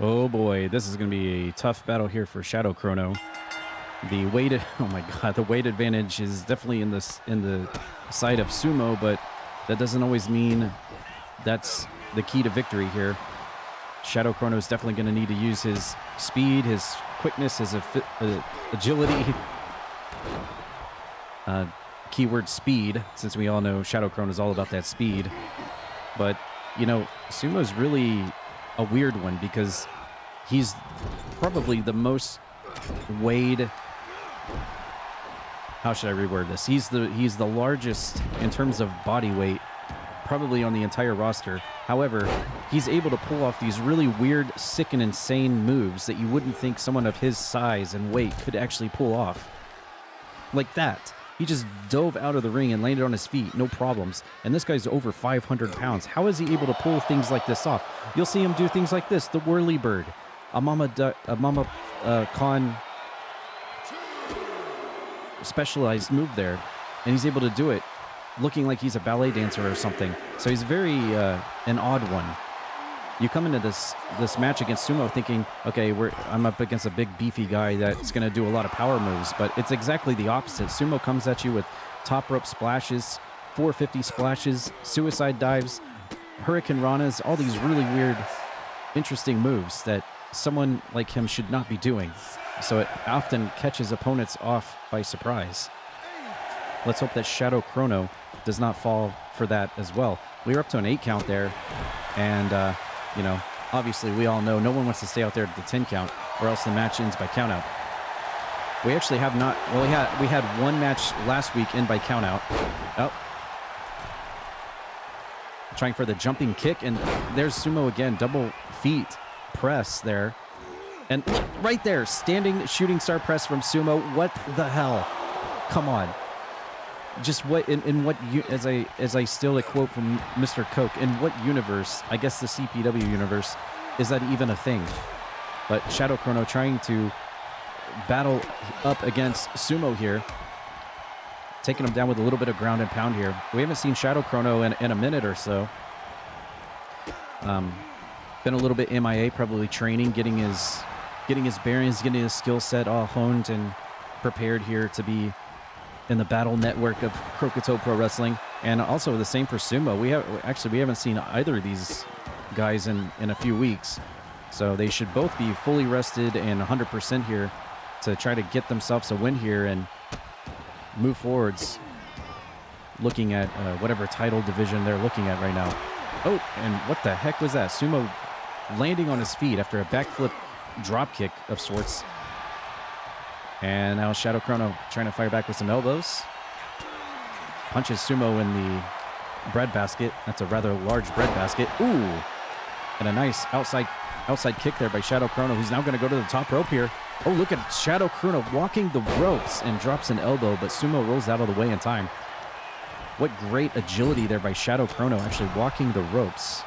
Speaker 1: Oh boy, this is going to be a tough battle here for Shadow Chrono. The weight, oh my god, the weight advantage is definitely in the side of Sumo, but that doesn't always mean that's the key to victory here. Shadow Chrono is definitely going to need to use his speed, his quickness, his agility. Keyword speed, since we all know Shadow Chrono is all about that speed. But, you know, Sumo's really a weird one because he's probably the most weighed. How should I reword this? He's the largest in terms of body weight, probably on the entire roster. However, he's able to pull off these really weird, sick, and insane moves that you wouldn't think someone of his size and weight could actually pull off. Like that. He just dove out of the ring and landed on his feet, no problems. And this guy's over 500 pounds. How is he able to pull things like this off? You'll see him do things like this, the whirly bird, a Mama Khan specialized move there, and he's able to do it looking like he's a ballet dancer or something. So he's very an odd one. You come into this match against Sumo thinking, okay, I'm up against a big beefy guy that's going to do a lot of power moves, but it's exactly the opposite. Sumo comes at you with top rope splashes, 450 splashes, suicide dives, hurricane ranas, all these really weird, interesting moves that someone like him should not be doing. So it often catches opponents off by surprise. Let's hope that Shadow Chrono does not fall for that as well. We were up to an 8 count there, and you know, obviously we all know no one wants to stay out there at the 10 count or else the match ends by count out. We actually have not, well, we had one match last week end by count out. Oh. Trying for the jumping kick, and there's Sumo again, double feet press there. And right there, standing shooting star press from Sumo. What the hell? Come on. Just what in what as I steal a quote from Mr. Coke, in what universe, I guess the CPW universe, is that even a thing? But Shadow Chrono trying to battle up against Sumo here, taking him down with a little bit of ground and pound here. We haven't seen Shadow Chrono in a minute or so. Been a little bit MIA, probably training, getting his bearings, getting his skill set all honed and prepared here to be in the battle network of Croakitoad Pro Wrestling. And also the same for Sumo. We haven't seen either of these guys in a few weeks. So they should both be fully rested and 100% here to try to get themselves a win here and move forwards, looking at whatever title division they're looking at right now. Oh, and what the heck was that? Sumo landing on his feet after a backflip drop kick of sorts. And now Shadow Chrono trying to fire back with some elbows. Punches Sumo in the bread basket. That's a rather large bread basket. Ooh. And a nice outside kick there by Shadow Chrono, who's now going to go to the top rope here. Oh, look at Shadow Chrono walking the ropes and drops an elbow, but Sumo rolls out of the way in time. What great agility there by Shadow Chrono, actually walking the ropes.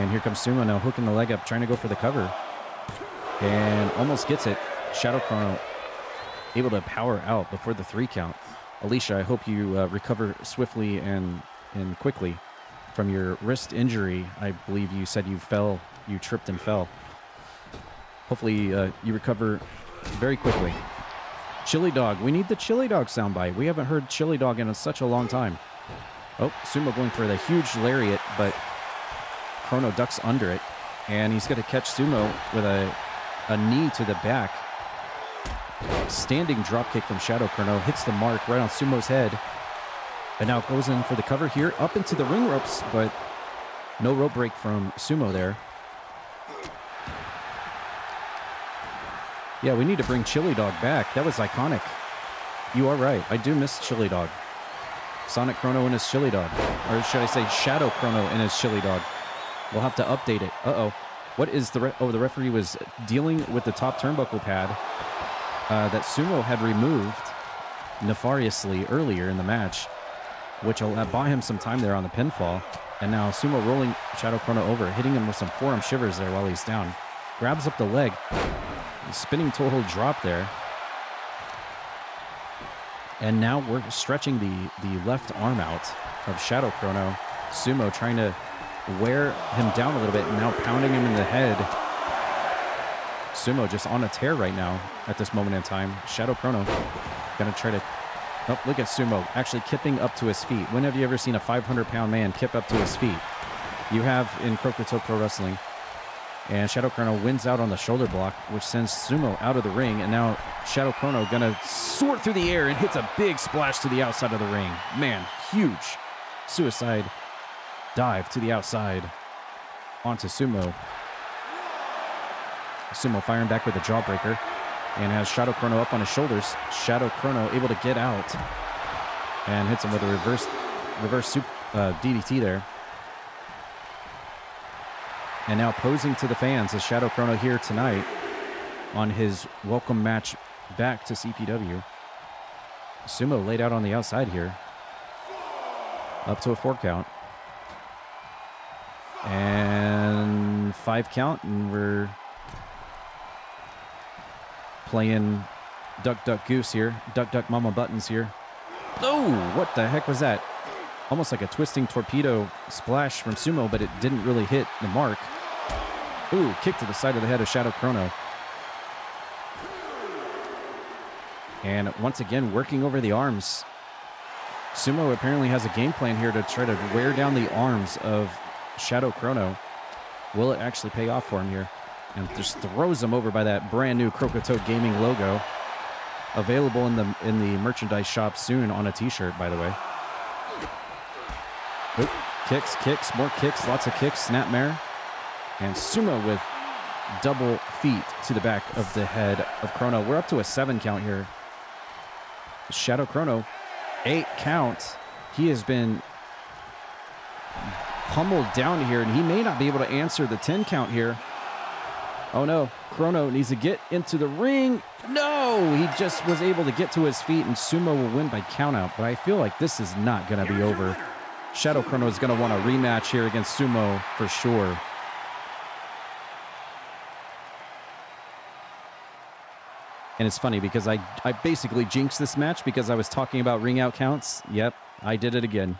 Speaker 1: And here comes Sumo now, hooking the leg up, trying to go for the cover. And almost gets it. Shadow Chrono able to power out before the 3 count. Alicia, I hope you recover swiftly and quickly from your wrist injury. I believe you said you tripped and fell. Hopefully you recover very quickly. Chili Dog. We need the Chili Dog soundbite. We haven't heard Chili Dog in such a long time. Oh, Sumo going for the huge lariat, but Chrono ducks under it. And he's going to catch Sumo with a knee to the back. Standing dropkick from Shadow Chrono. Hits the mark right on Sumo's head. And now goes in for the cover here. Up into the ring ropes, but no rope break from Sumo there. Yeah, we need to bring Chili Dog back. That was iconic. You are right. I do miss Chili Dog. Sonic Chrono and his Chili Dog. Or should I say Shadow Chrono and his Chili Dog. We'll have to update it. Uh-oh. What is the... the referee was dealing with the top turnbuckle pad that Sumo had removed nefariously earlier in the match, which will buy him some time there on the pinfall. And now Sumo rolling Shadow Chrono over, hitting him with some forearm shivers there while he's down. Grabs up the leg. Spinning toe hold drop there. And now we're stretching the left arm out of Shadow Chrono. Sumo trying to wear him down a little bit and now pounding him in the head. Sumo just on a tear right now at this moment in time. Shadow Chrono gonna try to... Oh, look at Sumo actually kipping up to his feet. When have you ever seen a 500-pound man kip up to his feet? You have in Croakitoad Pro Wrestling. And Shadow Chrono wins out on the shoulder block, which sends Sumo out of the ring. And now Shadow Chrono gonna soar through the air and hits a big splash to the outside of the ring. Man, huge suicide dive to the outside onto Sumo. Sumo firing back with a jawbreaker and has Shadow Chrono up on his shoulders. Shadow Chrono able to get out and hits him with a reverse DDT there. And now posing to the fans is Shadow Chrono here tonight on his welcome match back to CPW. Sumo laid out on the outside here. Up to a 4 count. And 5 count, and we're playing Duck Duck Goose here. Duck Duck Mama Buttons here. Oh, what the heck was that? Almost like a twisting torpedo splash from Sumo, but it didn't really hit the mark. Ooh, kick to the side of the head of Shadow Chrono. And once again, working over the arms. Sumo apparently has a game plan here to try to wear down the arms of Shadow Chrono. Will it actually pay off for him here? And just throws him over by that brand new Croakitoad Gaming logo. Available in the merchandise shop soon on a t-shirt, by the way. Oop, kicks, more kicks, lots of kicks, snapmare. And Sumo with double feet to the back of the head of Chrono. We're up to a 7 count here. Shadow Chrono, 8 count. He has been pummeled down here, and he may not be able to answer the 10 count here. Oh no, Chrono needs to get into the ring. No, he just was able to get to his feet, and Sumo will win by countout. But I feel like this is not going to be over. Shadow Chrono is going to want a rematch here against Sumo for sure. And it's funny because I basically jinxed this match because I was talking about ring out counts. Yep, I did it again.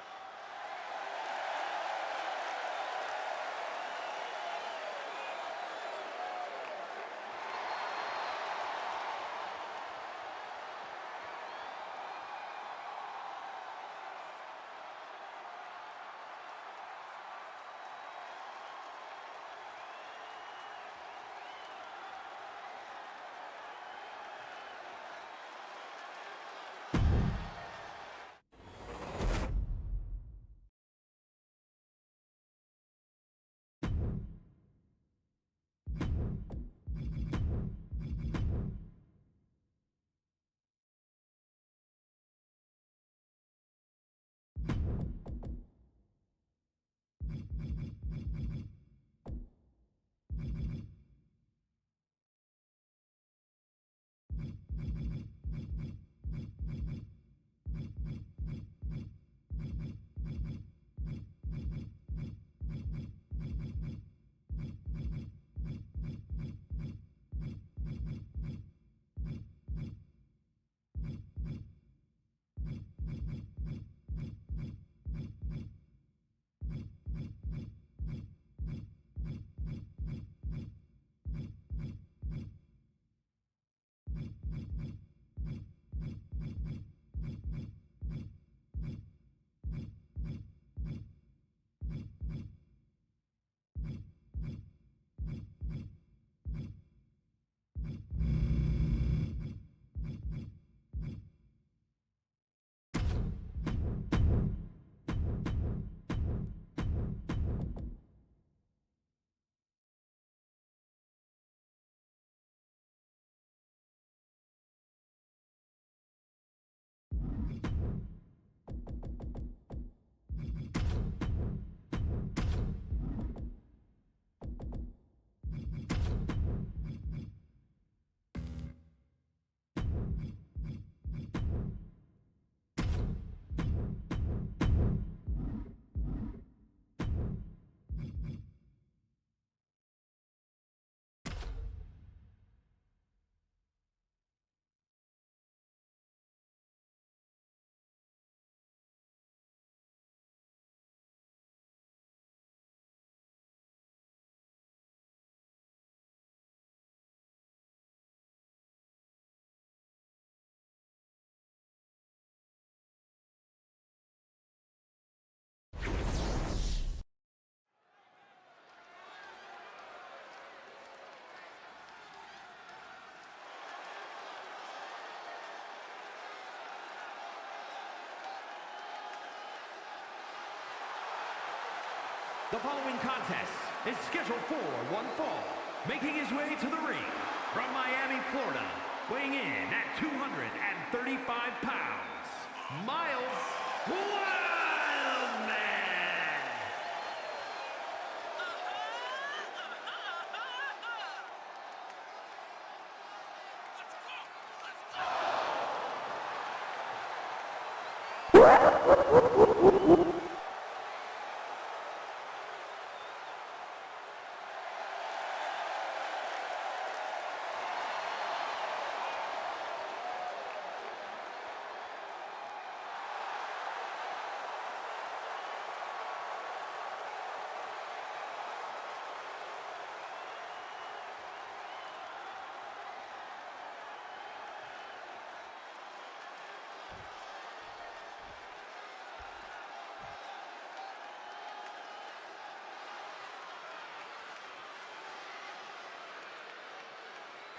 Speaker 2: The following contest is scheduled for one fall, making his way to the ring from Miami, Florida, weighing in at 235 pounds, Miles Wildman.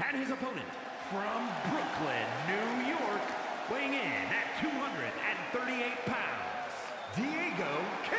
Speaker 2: And his opponent from Brooklyn, New York, weighing in at 238 pounds, Diego King.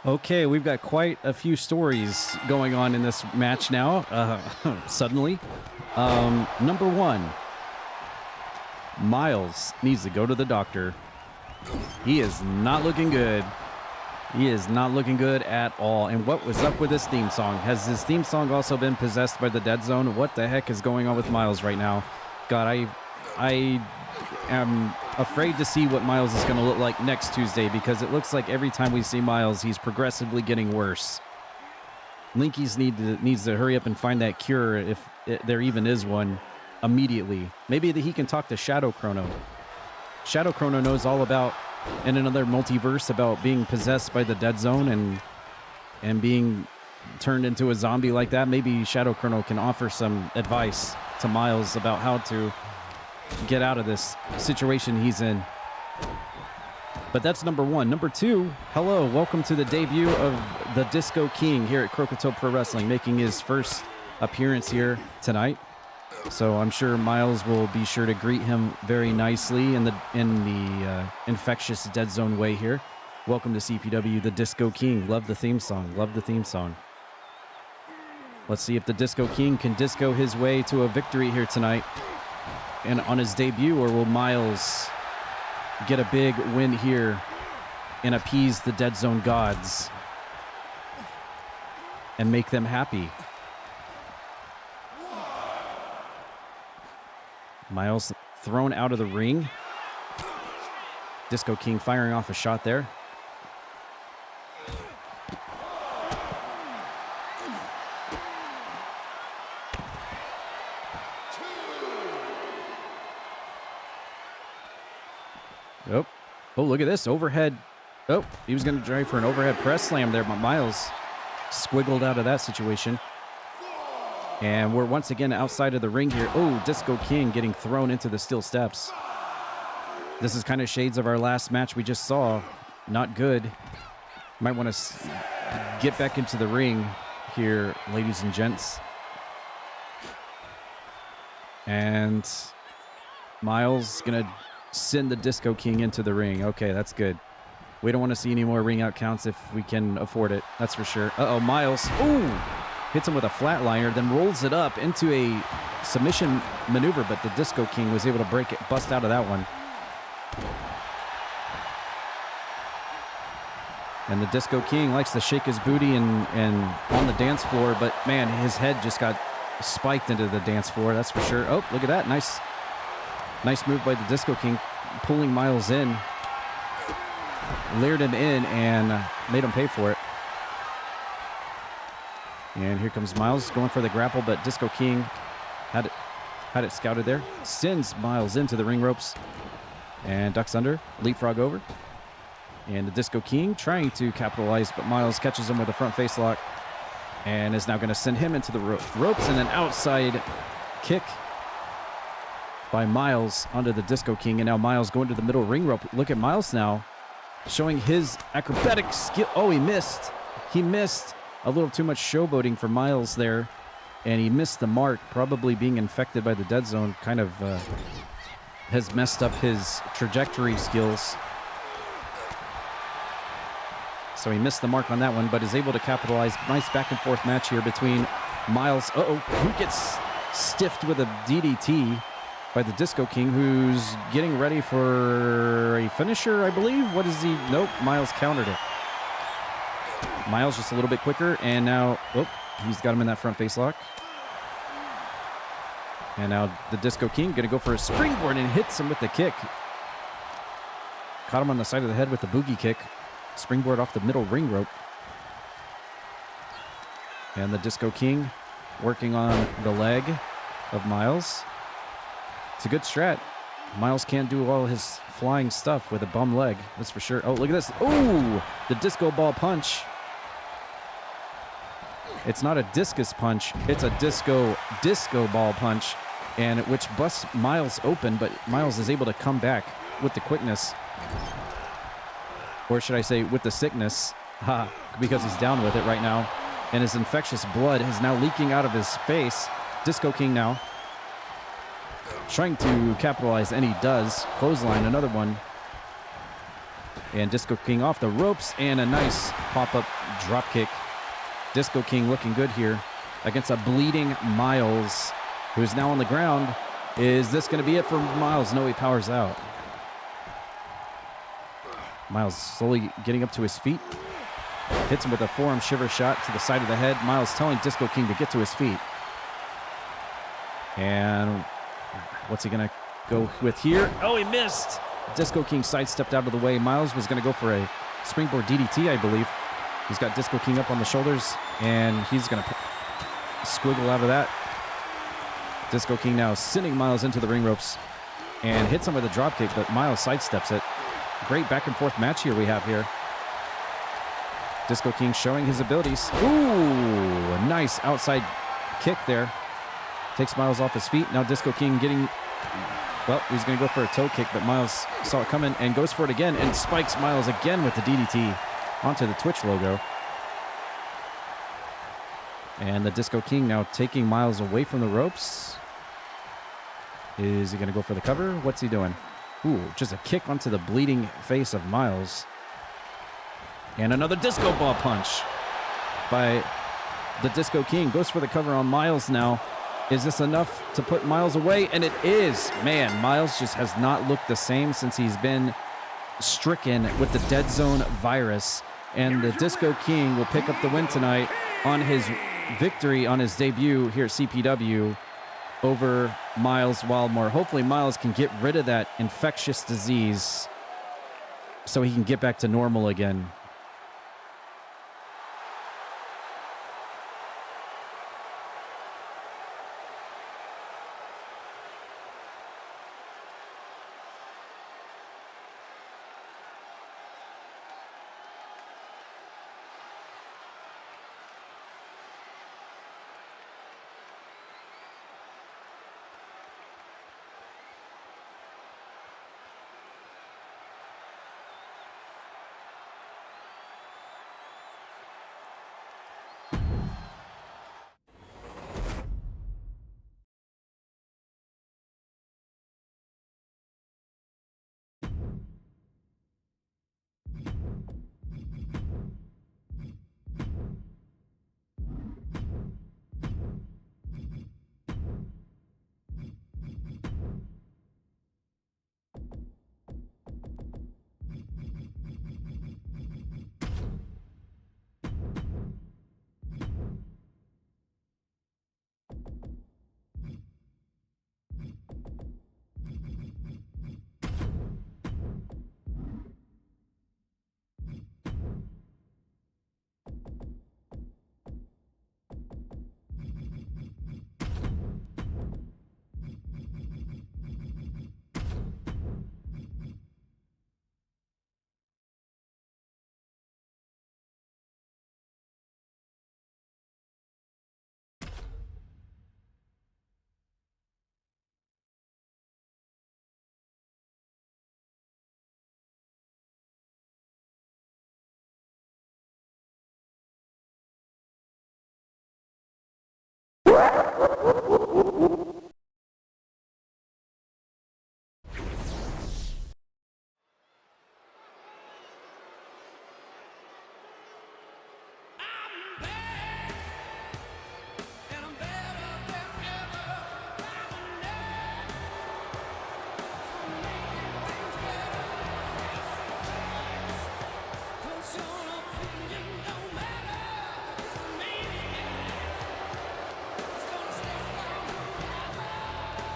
Speaker 1: Okay, we've got quite a few stories going on in this match now, suddenly. Number one, Miles needs to go to the doctor. He is not looking good. He is not looking good at all. And what was up with this theme song? Has his theme song also been possessed by the Dead Zone? What the heck is going on with Miles right now? God, I am afraid to see what Miles is going to look like next Tuesday, because it looks like every time we see Miles, he's progressively getting worse. Linkies needs to hurry up and find that cure, if there even is one, immediately. Maybe that he can talk to Shadow Chrono. Shadow Chrono knows all about, in another multiverse, about being possessed by the Dead Zone and being turned into a zombie like that. Maybe Shadow Chrono can offer some advice to Miles about how to get out of this situation he's in. But that's number one. Number two, hello, welcome to the debut of the Disco King here at Croakitoad Pro Wrestling, making his first appearance here tonight. So I'm sure Miles will be sure to greet him very nicely in the infectious Dead Zone way here. Welcome to CPW, the Disco King. Love the theme song. Love the theme song. Let's see if the Disco King can disco his way to a victory here tonight and on his debut, or will Miles get a big win here and appease the Dead Zone gods and make them happy? Miles thrown out of the ring. Disco King firing off a shot there. Oh, look at this overhead. Oh, he was going to try for an overhead press slam there, but Miles squiggled out of that situation. And we're once again outside of the ring here. Oh, Disco King getting thrown into the steel steps. This is kind of shades of our last match we just saw. Not good. Might want to get back into the ring here, ladies and gents. And Miles going to send the Disco King into the ring. Okay, that's good. We don't want to see any more ring out counts if we can afford it. That's for sure. Uh-oh, Miles. Ooh! hits him with a flatliner, then rolls it up into a submission maneuver, but the Disco King was able to break it, bust out of that one. And the Disco King likes to shake his booty and on the dance floor, but man, his head just got spiked into the dance floor, that's for sure. Oh, look at that. Nice move by the Disco King, pulling Miles in, layered him in, and made him pay for it. And here comes Miles going for the grapple, but Disco King had it scouted there. Sends Miles into the ring ropes and ducks under, leapfrog over. And the Disco King trying to capitalize, but Miles catches him with a front face lock and is now going to send him into the ropes, and an outside kick by Miles onto the Disco King. And now Miles going to the middle ring rope. Look at Miles now showing his acrobatic skill. Oh, he missed. He missed. A little too much showboating for Miles there, and he missed the mark. Probably being infected by the dead zone kind of has messed up his trajectory skills. So he missed the mark on that one, but is able to capitalize. Nice back and forth match here between Miles. Who gets stiffed with a DDT by the Disco King, who's getting ready for a finisher, I believe. What is he? Nope, Miles countered it. Miles just a little bit quicker, and now, he's got him in that front face lock. And now the Disco King going to go for a springboard and hits him with the kick. Caught him on the side of the head with the boogie kick. Springboard off the middle ring rope. And the Disco King working on the leg of Miles. It's a good strat. Miles can't do all his flying stuff with a bum leg, that's for sure. Oh, look at this. Oh, the disco ball punch. It's not a discus punch. It's a disco ball punch, and which busts Miles open, but Miles is able to come back with the quickness. Or should I say with the sickness, because he's down with it right now. And his infectious blood is now leaking out of his face. Disco King now trying to capitalize, and he does. Clothesline, another one. And Disco King off the ropes, and a nice pop-up drop kick. Disco King looking good here against a bleeding Miles, who's now on the ground. Is this going to be it for Miles? No, he powers out. Miles slowly getting up to his feet. Hits him with a forearm shiver shot to the side of the head. Miles telling Disco King to get to his feet. And what's he going to go with here? Oh, he missed. Disco King sidestepped out of the way. Miles was going to go for a springboard DDT, I believe. He's got Disco King up on the shoulders, and he's going to squiggle out of that. Disco King now sending Miles into the ring ropes and hits him with a drop kick, but Miles sidesteps it. Great back and forth match here we have here. Disco King showing his abilities. Ooh, a nice outside kick there. Takes Miles off his feet. Now Disco King getting, well, he's going to go for a toe kick, but Miles saw it coming and goes for it again and spikes Miles again with the DDT onto the Twitch logo. And the Disco King now taking Miles away from the ropes. Is he going to go for the cover? What's he doing? Ooh, just a kick onto the bleeding face of Miles. And another disco ball punch by the Disco King. Goes for the cover on Miles now. Is this enough to put Miles away? And it is. Man, Miles just has not looked the same since he's been stricken with the dead zone virus. And the Disco King will pick up the win tonight on his victory on his debut here at CPW over Miles Wildmore. Hopefully Miles can get rid of that infectious disease so he can get back to normal again.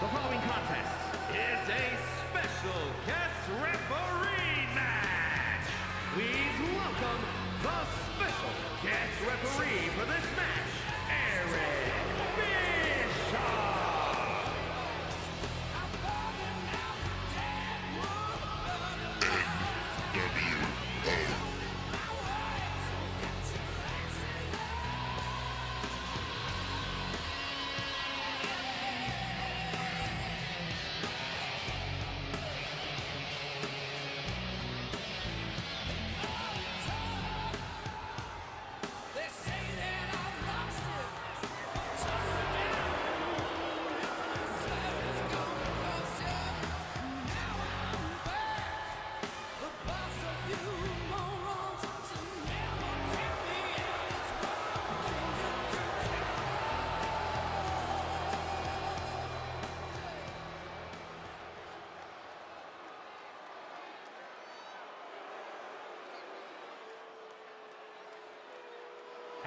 Speaker 2: The following contest is a special guest referee match. Please welcome the special guest referee for this match, Eric Bischoff.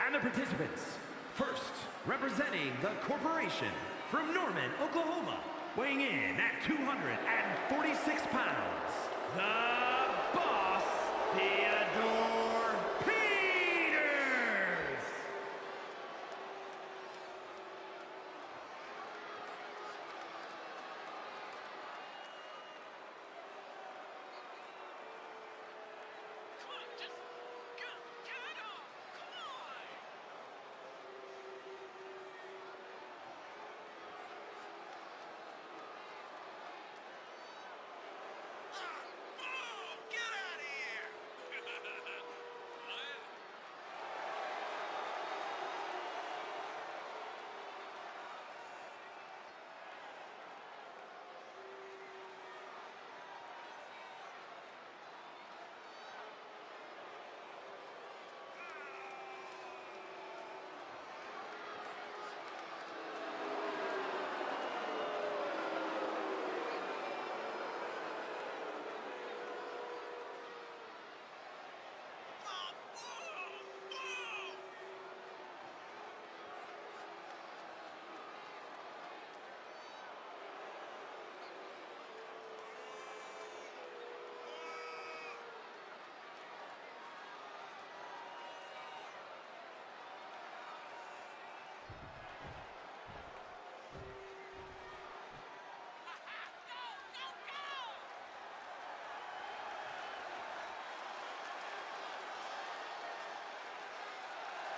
Speaker 2: And the participants, first, representing the corporation from Norman, Oklahoma, weighing in at 246 pounds, the Boss, Theodore Peters.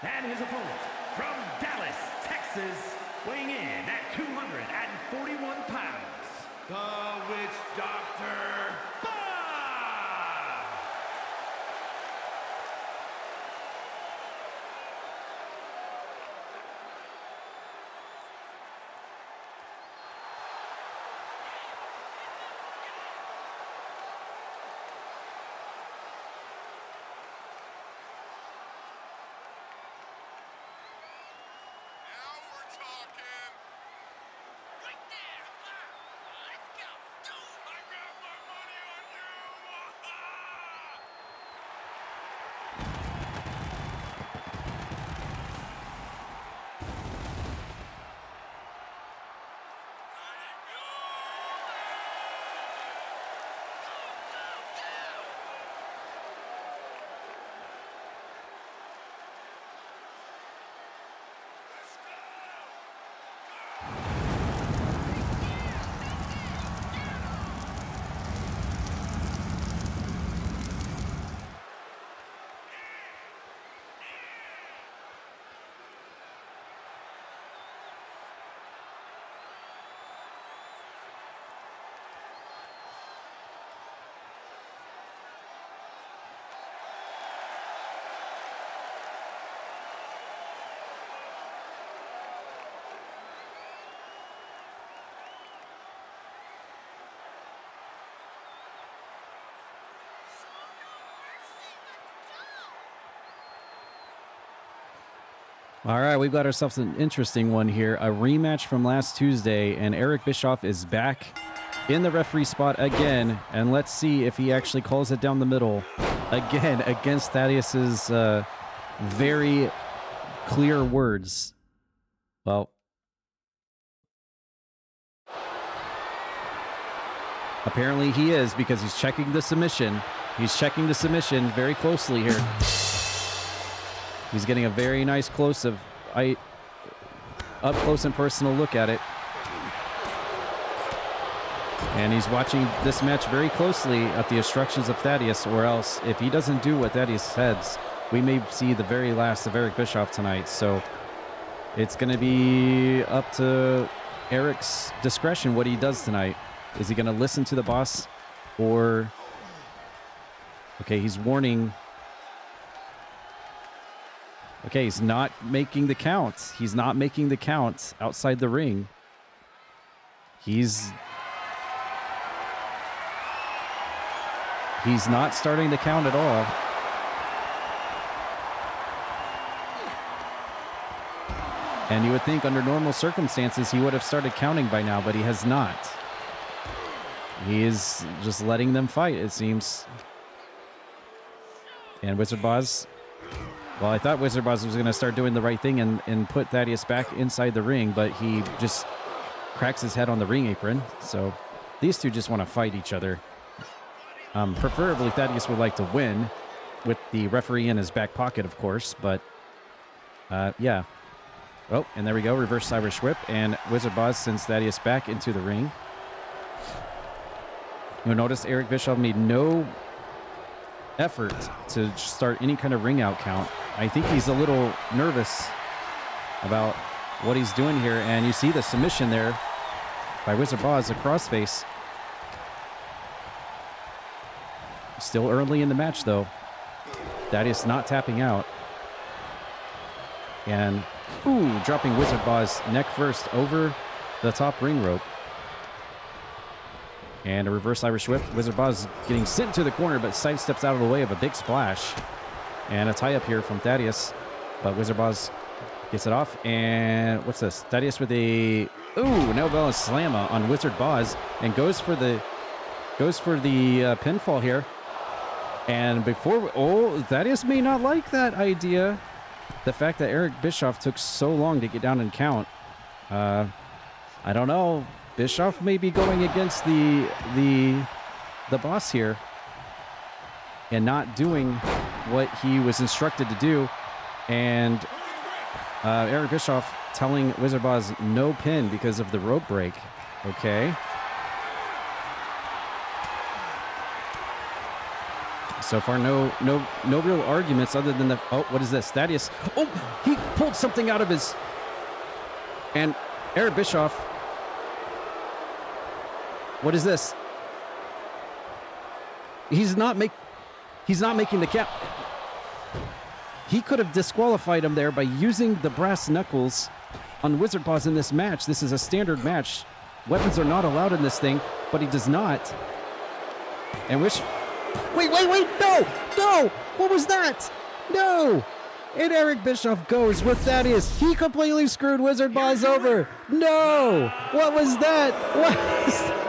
Speaker 2: And his opponent, from Dallas, Texas, weighing in at 241 pounds, the Witch Doctor, Bob!
Speaker 1: All right, we've got ourselves an interesting one here. A rematch from last Tuesday, and Eric Bischoff is back in the referee spot again. And let's see if he actually calls it down the middle again against Thaddius's very clear words. Well, apparently he is, because he's checking the submission. He's checking the submission very closely here. He's getting a very nice up close and personal look at it. And he's watching this match very closely at the instructions of Thaddius, or else if he doesn't do what Thaddius says, we may see the very last of Eric Bischoff tonight. So it's going to be up to Eric's discretion what he does tonight. Is he going to listen to the boss, or... Okay, he's warning... Okay, he's not making the count. He's not making the count outside the ring. He's not starting the count at all. And you would think under normal circumstances he would have started counting by now, but he has not. He is just letting them fight, it seems. And Wizardboz... Well, I thought Wizardboz was going to start doing the right thing and put Thaddius back inside the ring, but he just cracks his head on the ring apron. So these two just want to fight each other. Preferably, Thaddius would like to win with the referee in his back pocket, of course. But, yeah. Oh, and there we go. Reverse Irish whip. And Wizardboz sends Thaddius back into the ring. You'll notice Eric Bischoff made no effort to start any kind of ring out count. I think he's a little nervous about what he's doing here, and you see the submission there by Wizardboz, a crossface. Still early in the match, though. Thaddius not tapping out. And, ooh, dropping Wizardboz neck first over the top ring rope. And a reverse Irish whip. Wizardboz getting sent to the corner, but sidesteps out of the way of a big splash. And a tie-up here from Thaddius. But Wizardboz gets it off. And what's this? Thaddius with a... Ooh, no bell and slammer on Wizardboz. And goes for the pinfall here. And before... Oh, Thaddius may not like that idea. The fact that Eric Bischoff took so long to get down and count. I don't know. Bischoff may be going against the boss here and not doing what he was instructed to do. And Eric Bischoff telling Wizardboz no pin because of the rope break. Okay. So far, no real arguments other than the... Oh, what is this? Thaddius. Oh, he pulled something out of his... And Eric Bischoff... What is this? He's not making the count. He could have disqualified him there by using the brass knuckles on Wizardboz in this match. This is a standard match. Weapons are not allowed in this thing, but he does not. And wish... Wait, no! What was that? No! And Eric Bischoff goes with Thaddius. He completely screwed Wizardboz over. No! What was that? What was...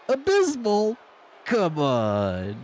Speaker 1: Abysmal? Come on.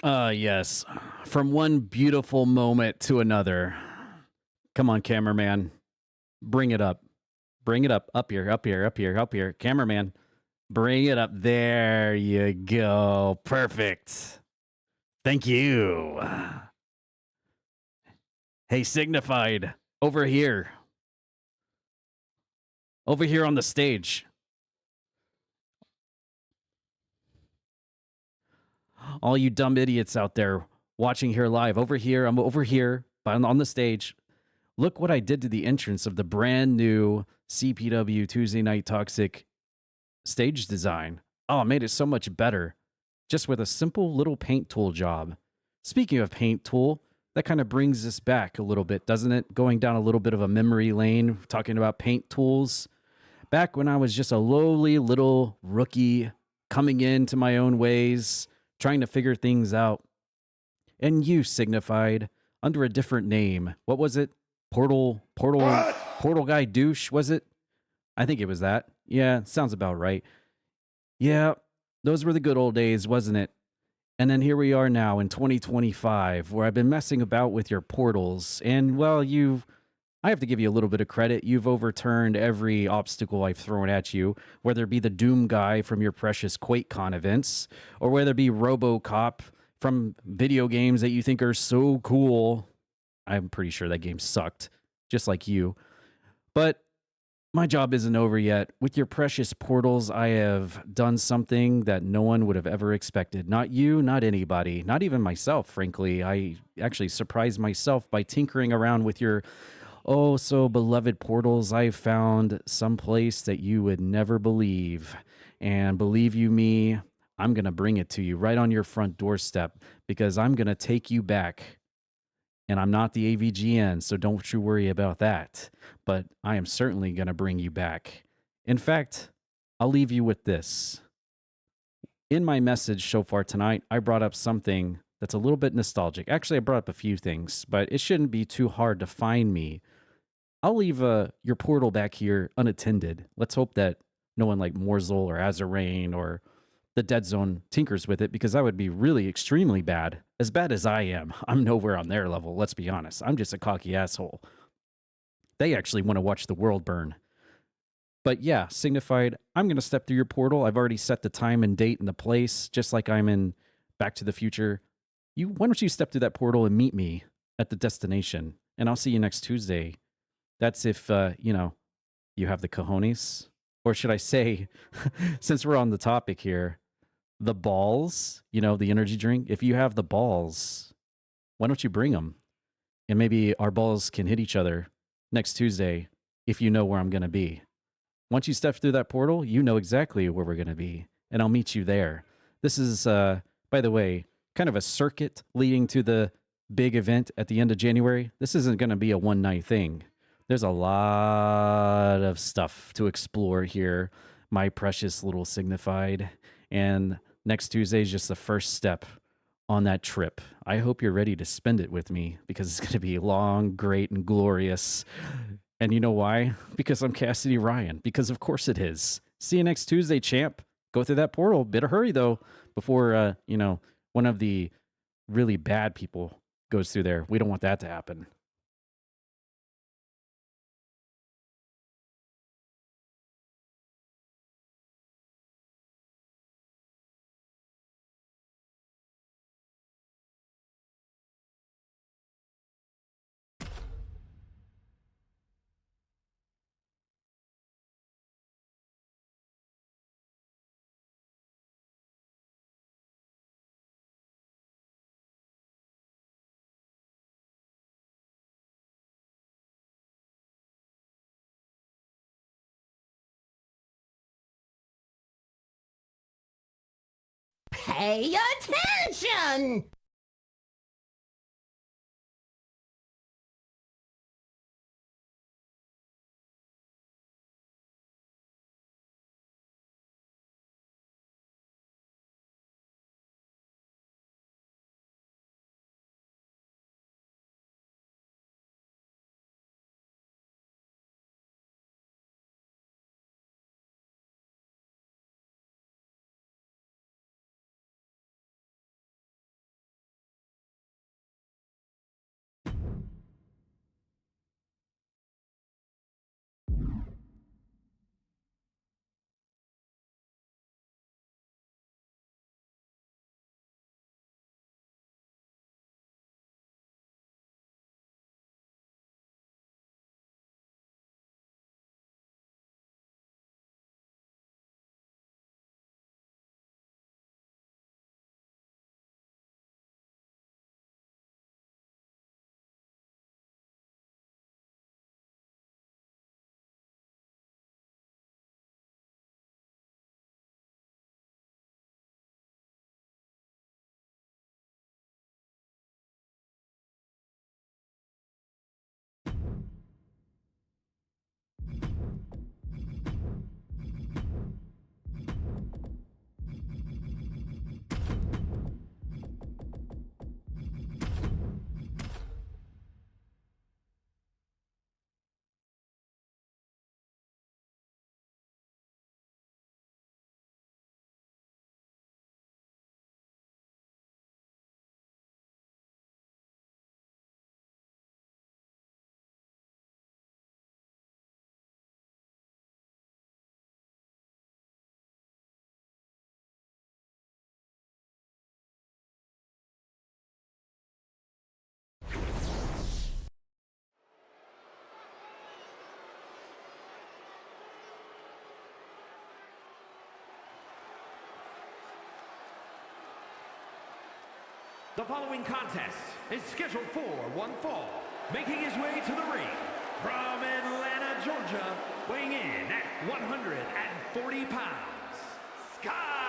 Speaker 1: Yes. From one beautiful moment to another. Come on, cameraman. Bring it up. Bring it up. Up here, up here, up here, up here. Cameraman. Bring it up. There you go. Perfect. Thank you. Hey, Signified. Over here. Over here on the stage. All you dumb idiots out there watching here live. Over here. I'm over here on the stage. Look what I did to the entrance of the brand new CPW Tuesday Night Toxic stage design. Oh, I made it so much better just with a simple little paint tool job. Speaking of paint tool, that kind of brings us back a little bit, doesn't it? Going down a little bit of a memory lane, talking about paint tools. Back when I was just a lowly little rookie coming into my own ways, trying to figure things out. And you signified under a different name. What was it? Portal guy douche, was it? I think it was that. Yeah, sounds about right. Yeah, those were the good old days, wasn't it? And then here we are now in 2025, where I've been messing about with your portals. And, well, I have to give you a little bit of credit. You've overturned every obstacle I've thrown at you, whether it be the Doom guy from your precious QuakeCon events, or whether it be RoboCop from video games that you think are so cool. I'm pretty sure that game sucked, just like you. But my job isn't over yet. With your precious portals, I have done something that no one would have ever expected. Not you, not anybody, not even myself, frankly. I actually surprised myself by tinkering around with your oh so beloved portals. I found some place that you would never believe. And believe you me, I'm going to bring it to you right on your front doorstep because I'm going to take you back. And I'm not the AVGN, so don't you worry about that. But I am certainly going to bring you back. In fact, I'll leave you with this. In my message so far tonight, I brought up something that's a little bit nostalgic. Actually, I brought up a few things, but it shouldn't be too hard to find me. I'll leave your portal back here unattended. Let's hope that no one like Morzel or Azarain or the Dead Zone tinkers with it, because that would be really extremely bad. As bad as I am, I'm nowhere on their level, let's be honest. I'm just a cocky asshole. They actually want to watch the world burn. But yeah, Signified, I'm going to step through your portal. I've already set the time and date and the place, just like I'm in Back to the Future. Why don't you step through that portal and meet me at the destination, and I'll see you next Tuesday. That's if, you have the cojones. Or should I say, since we're on the topic here, the balls, the energy drink, if you have the balls, why don't you bring them? And maybe our balls can hit each other next Tuesday if you know where I'm going to be. Once you step through that portal, you know exactly where we're going to be, and I'll meet you there. This is, by the way, kind of a circuit leading to the big event at the end of January. This isn't going to be a one-night thing. There's a lot of stuff to explore here, my precious little Signified. And next Tuesday is just the first step on that trip. I hope you're ready to spend it with me because it's going to be long, great, and glorious. And you know why? Because I'm Cassidy Ryan. Because of course it is. See you next Tuesday, champ. Go through that portal. Bit of hurry, though, before, one of the really bad people goes through there. We don't want that to happen.
Speaker 4: Pay attention!
Speaker 2: The following contest is scheduled for one fall. Making his way to the ring from Atlanta, Georgia, weighing in at 140 pounds, Sky!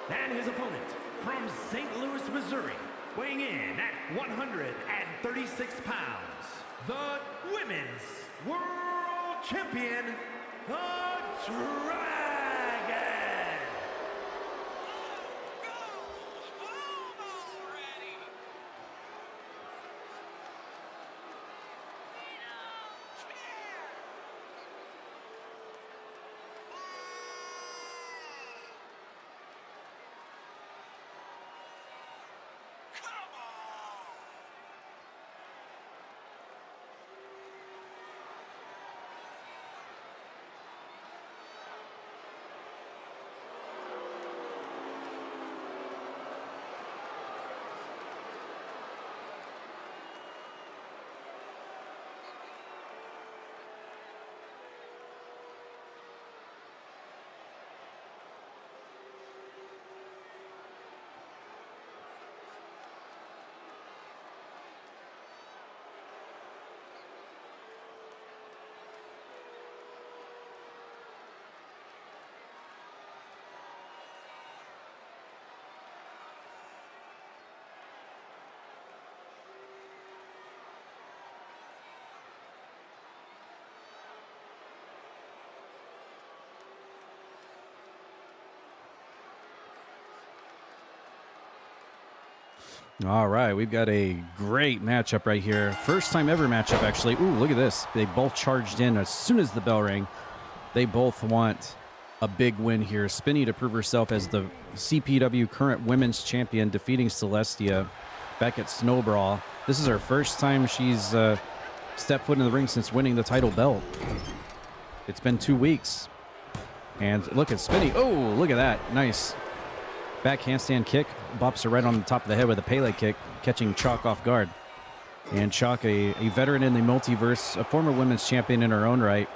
Speaker 2: And his opponent from St. Louis, Missouri, weighing in at 136 pounds, the Women's World Champion, the Dragon!
Speaker 1: All right, we've got a great matchup right here. First time ever matchup, actually. Ooh, look at this. They both charged in as soon as the bell rang. They both want a big win here. Spinny to prove herself as the CPW current women's champion, defeating Celestia back at Snow Brawl. This is her first time she's stepped foot in the ring since winning the title belt. It's been 2 weeks. And look at Spinny. Oh, look at that. Nice. Back handstand kick, bops her right on the top of the head with a Pele kick, catching Chalk off guard. And Chalk, a veteran in the multiverse, a former women's champion in her own right.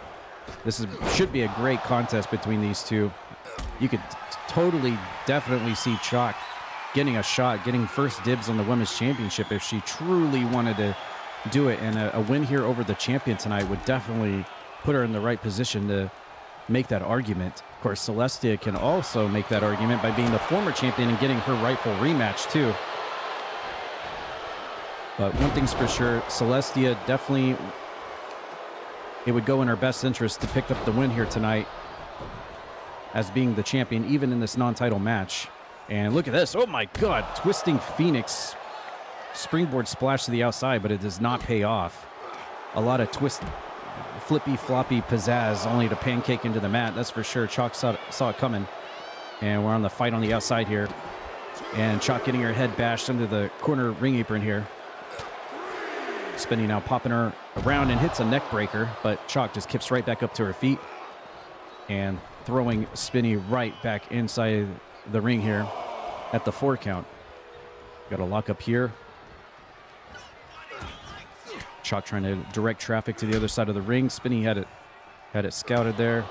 Speaker 1: This should be a great contest between these two. You could totally, definitely see Chalk getting a shot, getting first dibs on the women's championship if she truly wanted to do it. And a win here over the champion tonight would definitely put her in the right position to make that argument. Of course, Celestia can also make that argument by being the former champion and getting her rightful rematch too. But one thing's for sure, Celestia definitely, it would go in her best interest to pick up the win here tonight as being the champion, even in this non-title match. And look at this. Oh my God. Twisting Phoenix springboard splash to the outside, but it does not pay off. A lot of flippy floppy pizzazz only to pancake into the mat. That's for sure. Chalk saw it coming. And we're on the fight on the outside here. And Chalk getting her head bashed under the corner ring apron here. Spinny now popping her around and hits a neck breaker, but Chalk just kips right back up to her feet and throwing Spinny right back inside the ring here at the 4 count. Got a lock up here. Chalk trying to direct traffic to the other side of the ring. Spinny had it scouted there.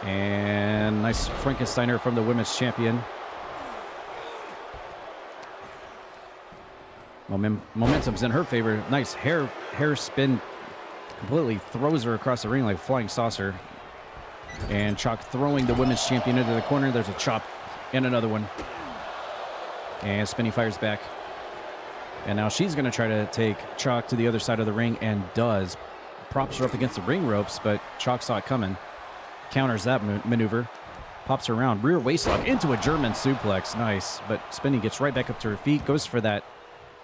Speaker 1: And nice Frankensteiner from the women's champion. Momentum's in her favor. Nice hair spin. Completely throws her across the ring like a flying saucer. And Chalk throwing the women's champion into the corner. There's a chop and another one. And Spinny fires back. And now she's going to try to take Chalk to the other side of the ring, and does. Props her up against the ring ropes, but Chalk saw it coming. Counters that maneuver. Pops her around. Rear waistlock into a German suplex. Nice. But Spinny gets right back up to her feet. Goes for that.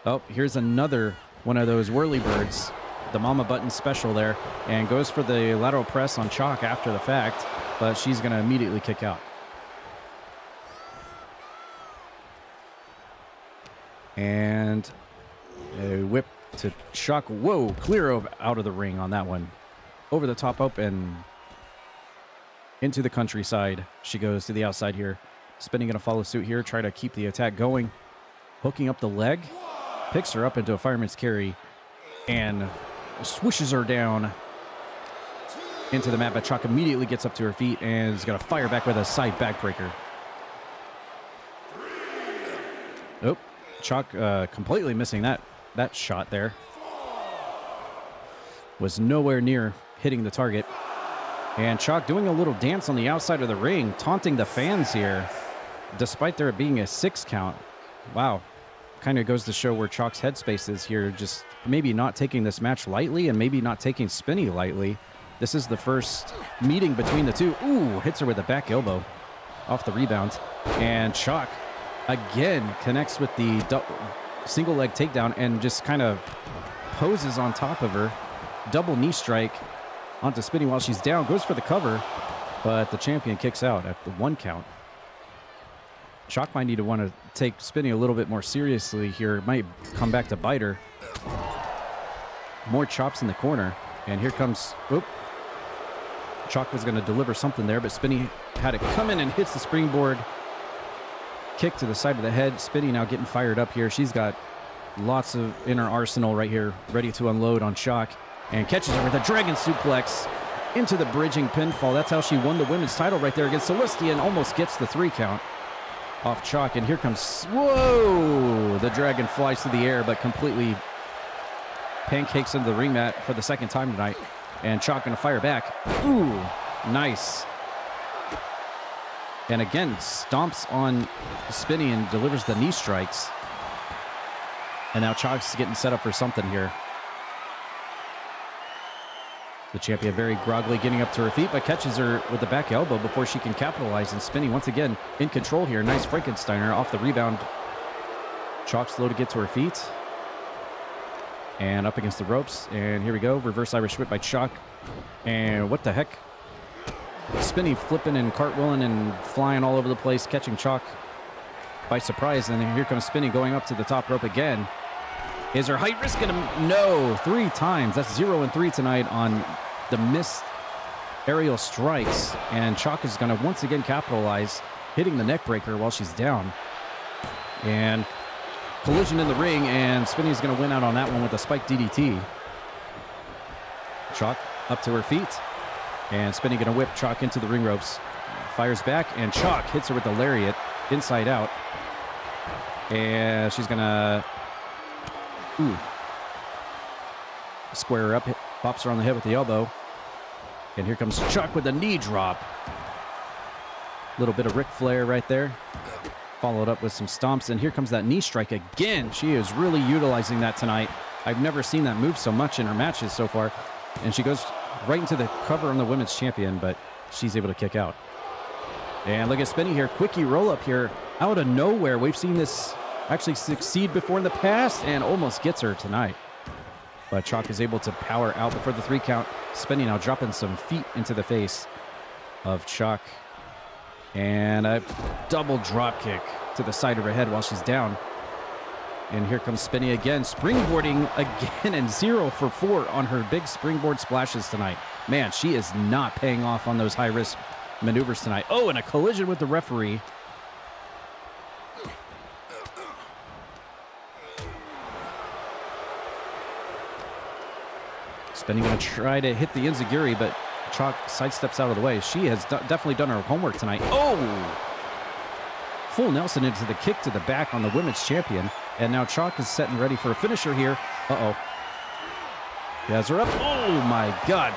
Speaker 1: Oh, here's another one of those whirly birds. The mama button special there. And goes for the lateral press on Chalk after the fact. But she's going to immediately kick out. And a whip to Chalk. Whoa, clear out of the ring on that one. Over the top up and into the countryside. She goes to the outside here. Spinny going to follow suit here. Try to keep the attack going. Hooking up the leg. Picks her up into a fireman's carry. And swooshes her down into the mat. But Chalk immediately gets up to her feet and is going to fire back with a side backbreaker. Oh, Chalk completely missing that shot there. Was nowhere near hitting the target. And Chalk doing a little dance on the outside of the ring, taunting the fans here, despite there being a 6 count. Wow. Kind of goes to show where Chalk's headspace is here, just maybe not taking this match lightly and maybe not taking Spinny lightly. This is the first meeting between the two. Ooh, hits her with a back elbow off the rebound. And Chalk again connects with the single leg takedown and just kind of poses on top of her. Double knee strike onto Spinny while she's down. Goes for the cover, but the champion kicks out at the 1 count. Chalk might need to want to take Spinny a little bit more seriously here. Might come back to bite her. More chops in the corner. And here comes... Oop. Chalk was going to deliver something there, but Spinny had it come in and hits the springboard. Kick to the side of the head. Spinny now getting fired up here. She's got lots of in her arsenal right here, ready to unload on Chalk. And catches her with a dragon suplex into the bridging pinfall. That's how she won the women's title right there against Celestia, and almost gets the 3 count off Chalk. And here comes, whoa! The dragon flies through the air, but completely pancakes into the ring mat for the 2nd time tonight. And Chalk gonna fire back. Ooh, nice. And again, stomps on Spinny and delivers the knee strikes. And now Chalk's getting set up for something here. The champion very groggily getting up to her feet, but catches her with the back elbow before she can capitalize. And Spinny once again in control here. Nice Frankensteiner off the rebound. Chalk slow to get to her feet. And up against the ropes. And here we go. Reverse Irish whip by Chalk. And what the heck? Spinny flipping and cartwheeling and flying all over the place, catching Chalk by surprise. And then here comes Spinny going up to the top rope again. Is her height risk going to... No, 3 times. That's 0 and 3 tonight on the missed aerial strikes. And Chalk is going to once again capitalize, hitting the neck breaker while she's down. And collision in the ring, and Spinny's going to win out on that one with a spiked DDT. Chalk up to her feet. And Spinny going to whip Chalk into the ring ropes. Fires back, and Chalk hits her with the lariat inside out. And she's going to... Ooh. Square her up, pops her on the head with the elbow. And here comes Chalk with a knee drop. Little bit of Ric Flair right there. Followed up with some stomps. And here comes that knee strike again. She is really utilizing that tonight. I've never seen that move so much in her matches so far. And she goes right into the cover on the women's champion, but she's able to kick out. And look at Spinny here. Quickie roll up here out of nowhere. We've seen this actually succeed before in the past and almost gets her tonight. But Chalk is able to power out before the 3 count. Spinny now dropping some feet into the face of Chalk. And a double drop kick to the side of her head while she's down. And here comes Spinny again, springboarding again, and 0 for 4 on her big springboard splashes tonight. Man, she is not paying off on those high-risk maneuvers tonight. Oh, and a collision with the referee. Spinny going to try to hit the enziguri, but Chalk sidesteps out of the way. She has definitely done her homework tonight. Oh! full Nelson into the kick to the back on the women's champion. And now Chalk is set and ready for a finisher here. Uh-oh. He has her up. Oh, my God.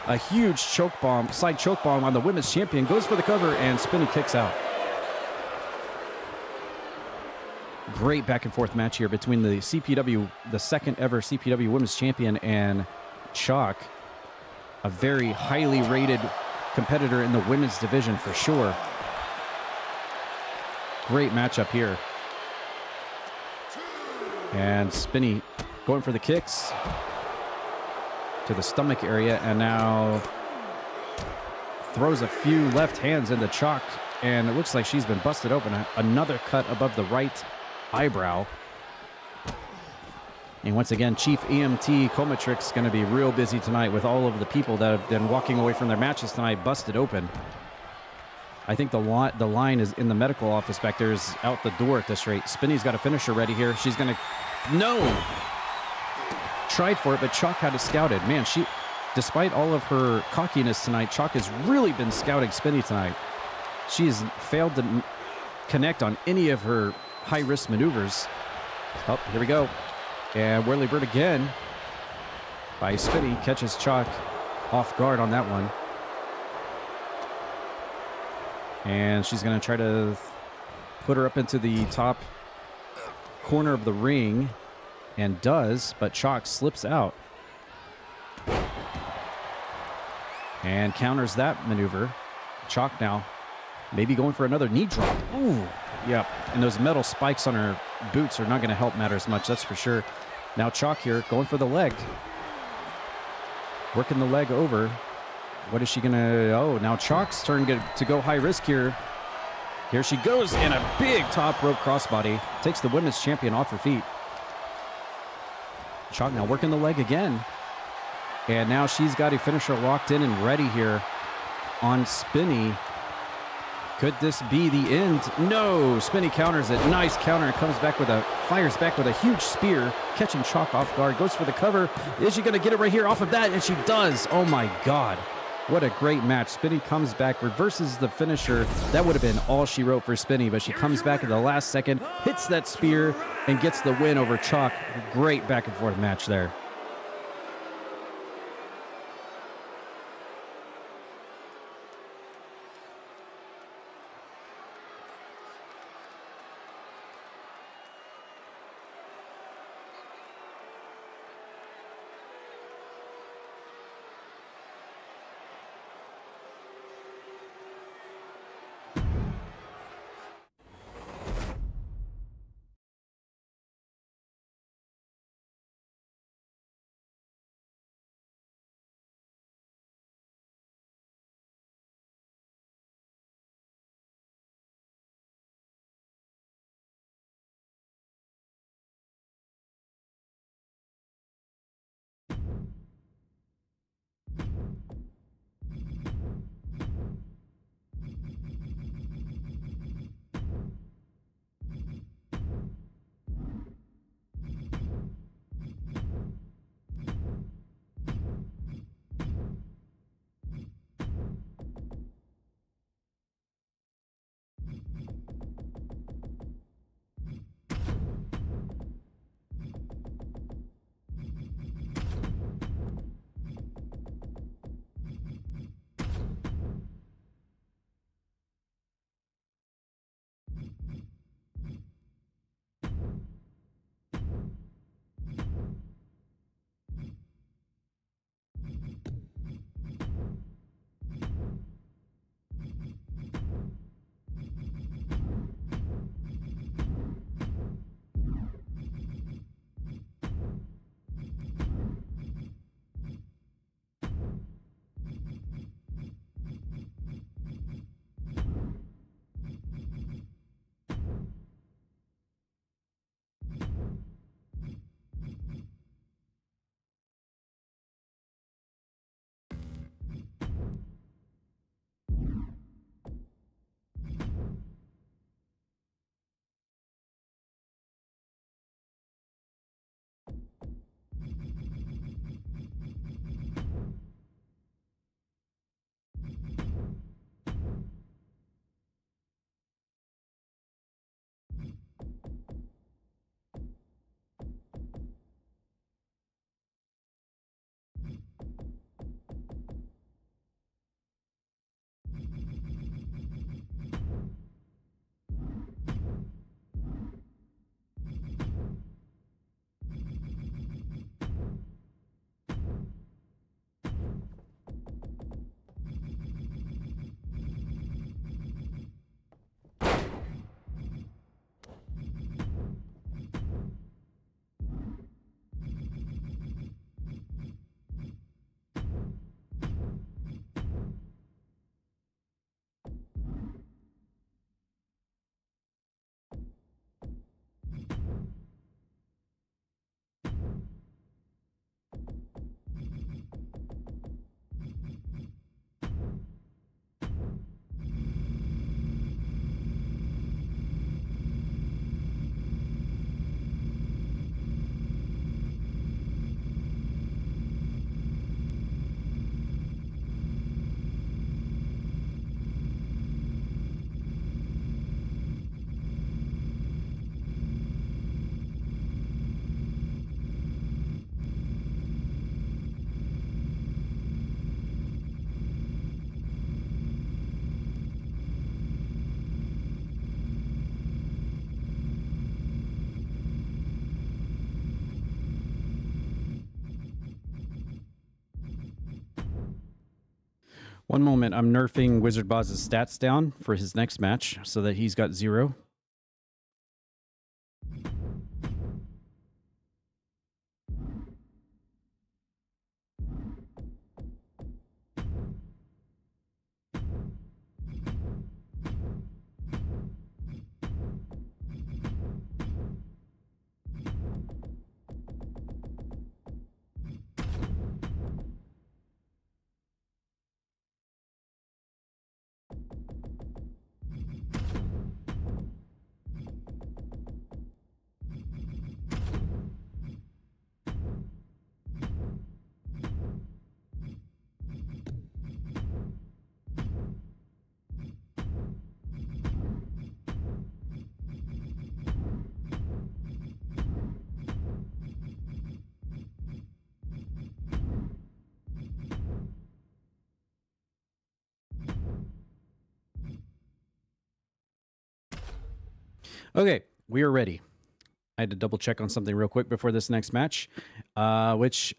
Speaker 1: A huge choke bomb, side choke bomb on the women's champion. Goes for the cover, and Spinny kicks out. Great back and forth match here between the CPW, the second ever CPW women's champion, and Chalk. A very highly rated competitor in the women's division for sure. Great matchup here. And Spinny going for the kicks to the stomach area, and now throws a few left hands into Chalk, and it looks like she's been busted open. Another cut above the right eyebrow. And once again, Chief EMT Comatrix going to be real busy tonight with all of the people that have been walking away from their matches tonight busted open. I think the line is in the medical office back there is out the door at this rate. Spinny's got a finisher ready here. She's going to... No! Tried for it, but Chalk had it scouted. Man, despite all of her cockiness tonight, Chalk has really been scouting Spinny tonight. She has failed to connect on any of her high-risk maneuvers. Oh, here we go. And Whirly Bird again by Spinny catches Chalk off guard on that one. And she's going to try to put her up into the top corner of the ring, and does, but Chalk slips out and counters that maneuver. Chalk now maybe going for another knee drop. Ooh, yep. And those metal spikes on her boots are not going to help matters much, that's for sure. Now Chalk here going for the leg. Working the leg over. What is she going to... Oh, now Chalk's turn to go high risk here. Here she goes, and a big top rope crossbody. Takes the women's champion off her feet. Chalk now working the leg again. And now she's got a finisher locked in and ready here on Spinny. Could this be the end? No, Spinny counters it. Nice counter, and fires back with a huge spear, catching Chalk off guard. Goes for the cover. Is she going to get it right here off of that? And she does. Oh my God. What a great match. Spinny comes back, reverses the finisher. That would have been all she wrote for Spinny, but she comes back at the last second, hits that spear, and gets the win over Chalk. Great back and forth match there. One moment, I'm nerfing Wizardboz's stats down for his next match so that he's got 0. Okay, we are ready. I had to double check on something real quick before this next match, which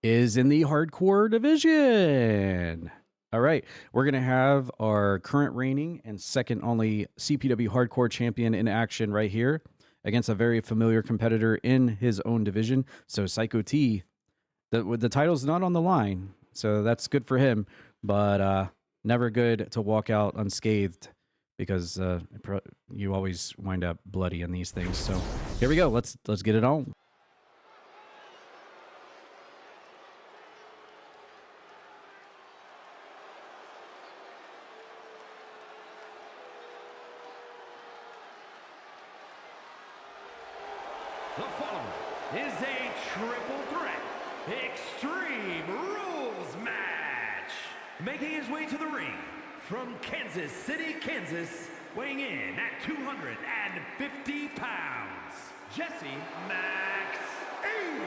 Speaker 1: is in the hardcore division. All right, we're going to have our current reigning and second only CPW hardcore champion in action right here against a very familiar competitor in his own division. So Psycho T, the title's not on the line, so that's good for him, but never good to walk out unscathed, because you always wind up bloody in these things. So here we go. Let's get it on.
Speaker 2: The following is a triple threat Extreme Rules match. Making his way to the ring from Kansas City, Kansas, weighing in at 250 pounds, Jesse Max E.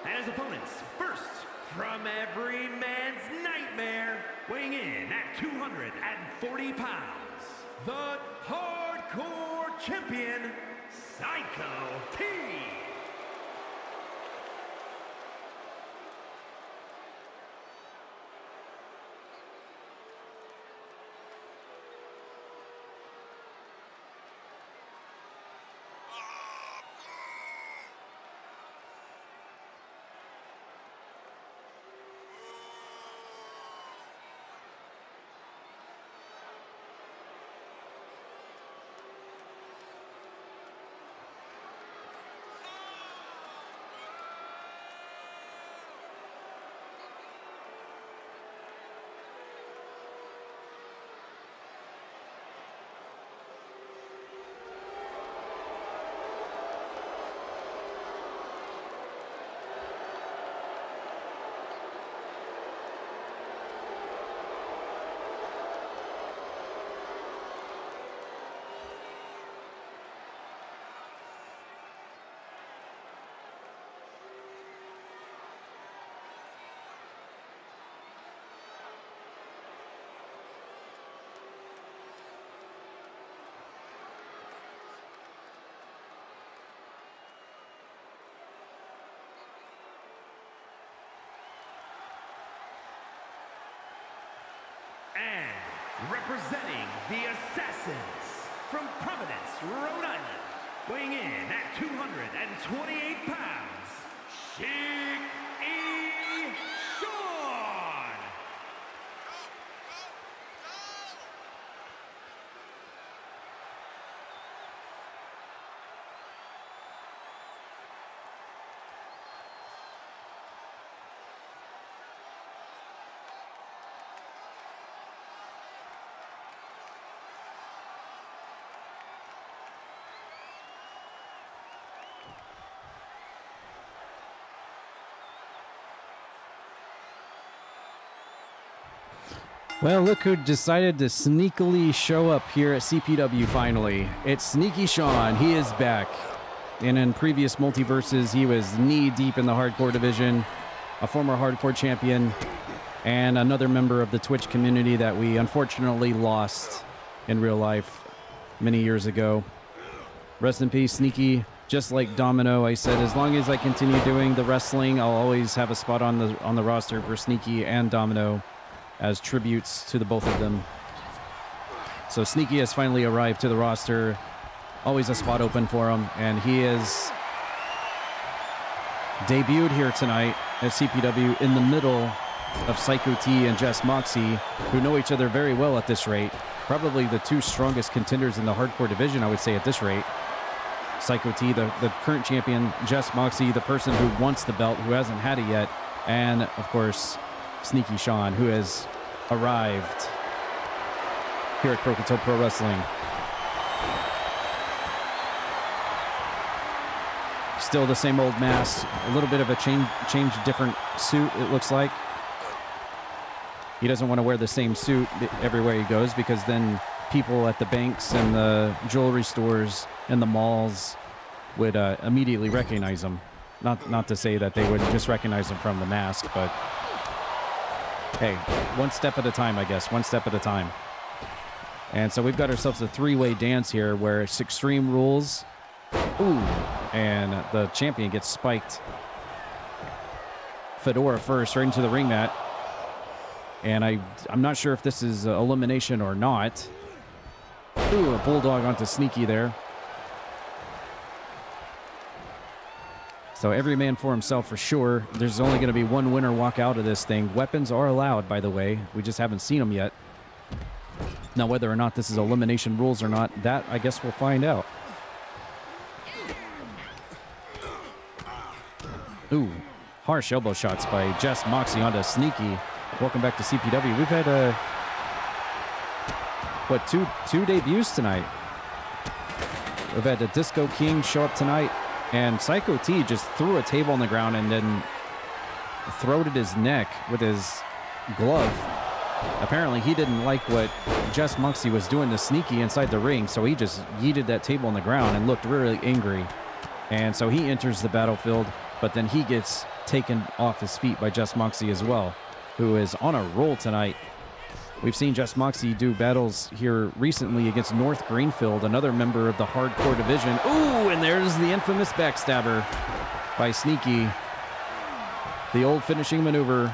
Speaker 2: And his opponents, first From every man's nightmare, weighing in at 240 pounds, the Hardcore Champion, Psycho T. And representing the Assassins from Providence, Rhode Island, weighing in at 228 pounds, Shawn.
Speaker 1: Well, look who decided to sneakily show up here at CPW finally. It's Sneaky Shawn. He is back. And in previous multiverses, he was knee-deep in the hardcore division, a former hardcore champion, and another member of the Twitch community that we unfortunately lost in real life many years ago. Rest in peace, Sneaky. Just like Domino, I said, as long as I continue doing the wrestling, I'll always have a spot on the roster for Sneaky and Domino, as tributes to the both of them. So Sneaky has finally arrived to the roster. Always a spot open for him, and he is debuted here tonight at CPW in the middle of Psycho T and Jess Moxie, who know each other very well at this rate. Probably the two strongest contenders in the hardcore division, I would say, at this rate. Psycho T, the current champion, Jess Moxie, the person who wants the belt, who hasn't had it yet, and, of course, Sneaky Shawn, who has arrived here at Croakitoad Pro Wrestling. Still the same old mask, a little bit of a change different suit, it looks like. He doesn't want to wear the same suit everywhere he goes, because then people at the banks and the jewelry stores and the malls would immediately recognize him. Not to say that they would just recognize him from the mask, but hey, one step at a time, I guess. One step at a time. And so we've got ourselves a three-way dance here where it's Extreme Rules. Ooh, and the champion gets spiked. Fedora first, right into the ring mat. And I'm not sure if this is elimination or not. Ooh, a bulldog onto Sneaky there. So every man for himself for sure. There's only going to be one winner walk out of this thing. Weapons are allowed, by the way. We just haven't seen them yet. Now, whether or not this is elimination rules or not, that I guess we'll find out. Ooh, harsh elbow shots by Jess Moxie onto Sneaky. Welcome back to CPW. We've had, two debuts tonight. We've had the Disco King show up tonight, and Psycho T just threw a table on the ground and then throated his neck with his glove. Apparently, he didn't like what Jess Moxie was doing to Sneaky inside the ring, so he just yeeted that table on the ground and looked really angry. And so he enters the battlefield, but then he gets taken off his feet by Just Moxie as well, who is on a roll tonight. We've seen Just Moxie do battles here recently against North Greenfield, another member of the hardcore division. Ooh, and there's the infamous backstabber by Sneaky. The old finishing maneuver,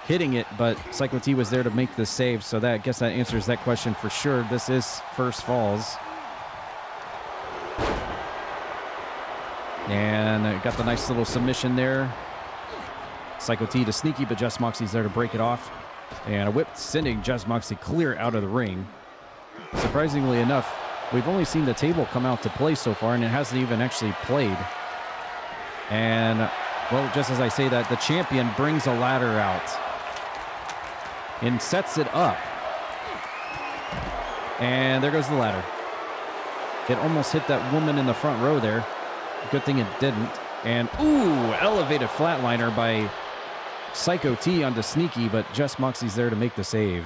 Speaker 1: hitting it, but Psycho T was there to make the save, so I guess that answers that question for sure. This is first falls. And got the nice little submission there. Psycho T to Sneaky, but Just Moxie's there to break it off. And a whip sending Just Moxie clear out of the ring. Surprisingly enough, we've only seen the table come out to play so far, and it hasn't even actually played. And, well, just as I say that, the champion brings a ladder out and sets it up. And there goes the ladder. It almost hit that woman in the front row there. Good thing it didn't. And, ooh, elevated flatliner by Psycho T onto Sneaky, but Just Moxie's there to make the save.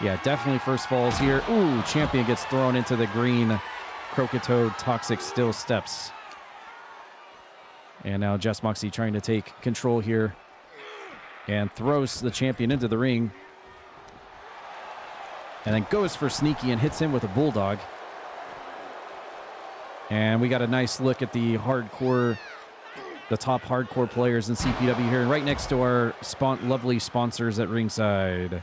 Speaker 1: Yeah, definitely first falls here. Ooh, champion gets thrown into the green Croakitoad Toxic Still Steps. And now Just Moxie trying to take control here and throws the champion into the ring. And then goes for Sneaky and hits him with a bulldog. And we got a nice look at the top hardcore players in CPW here, and right next to our lovely sponsors at ringside.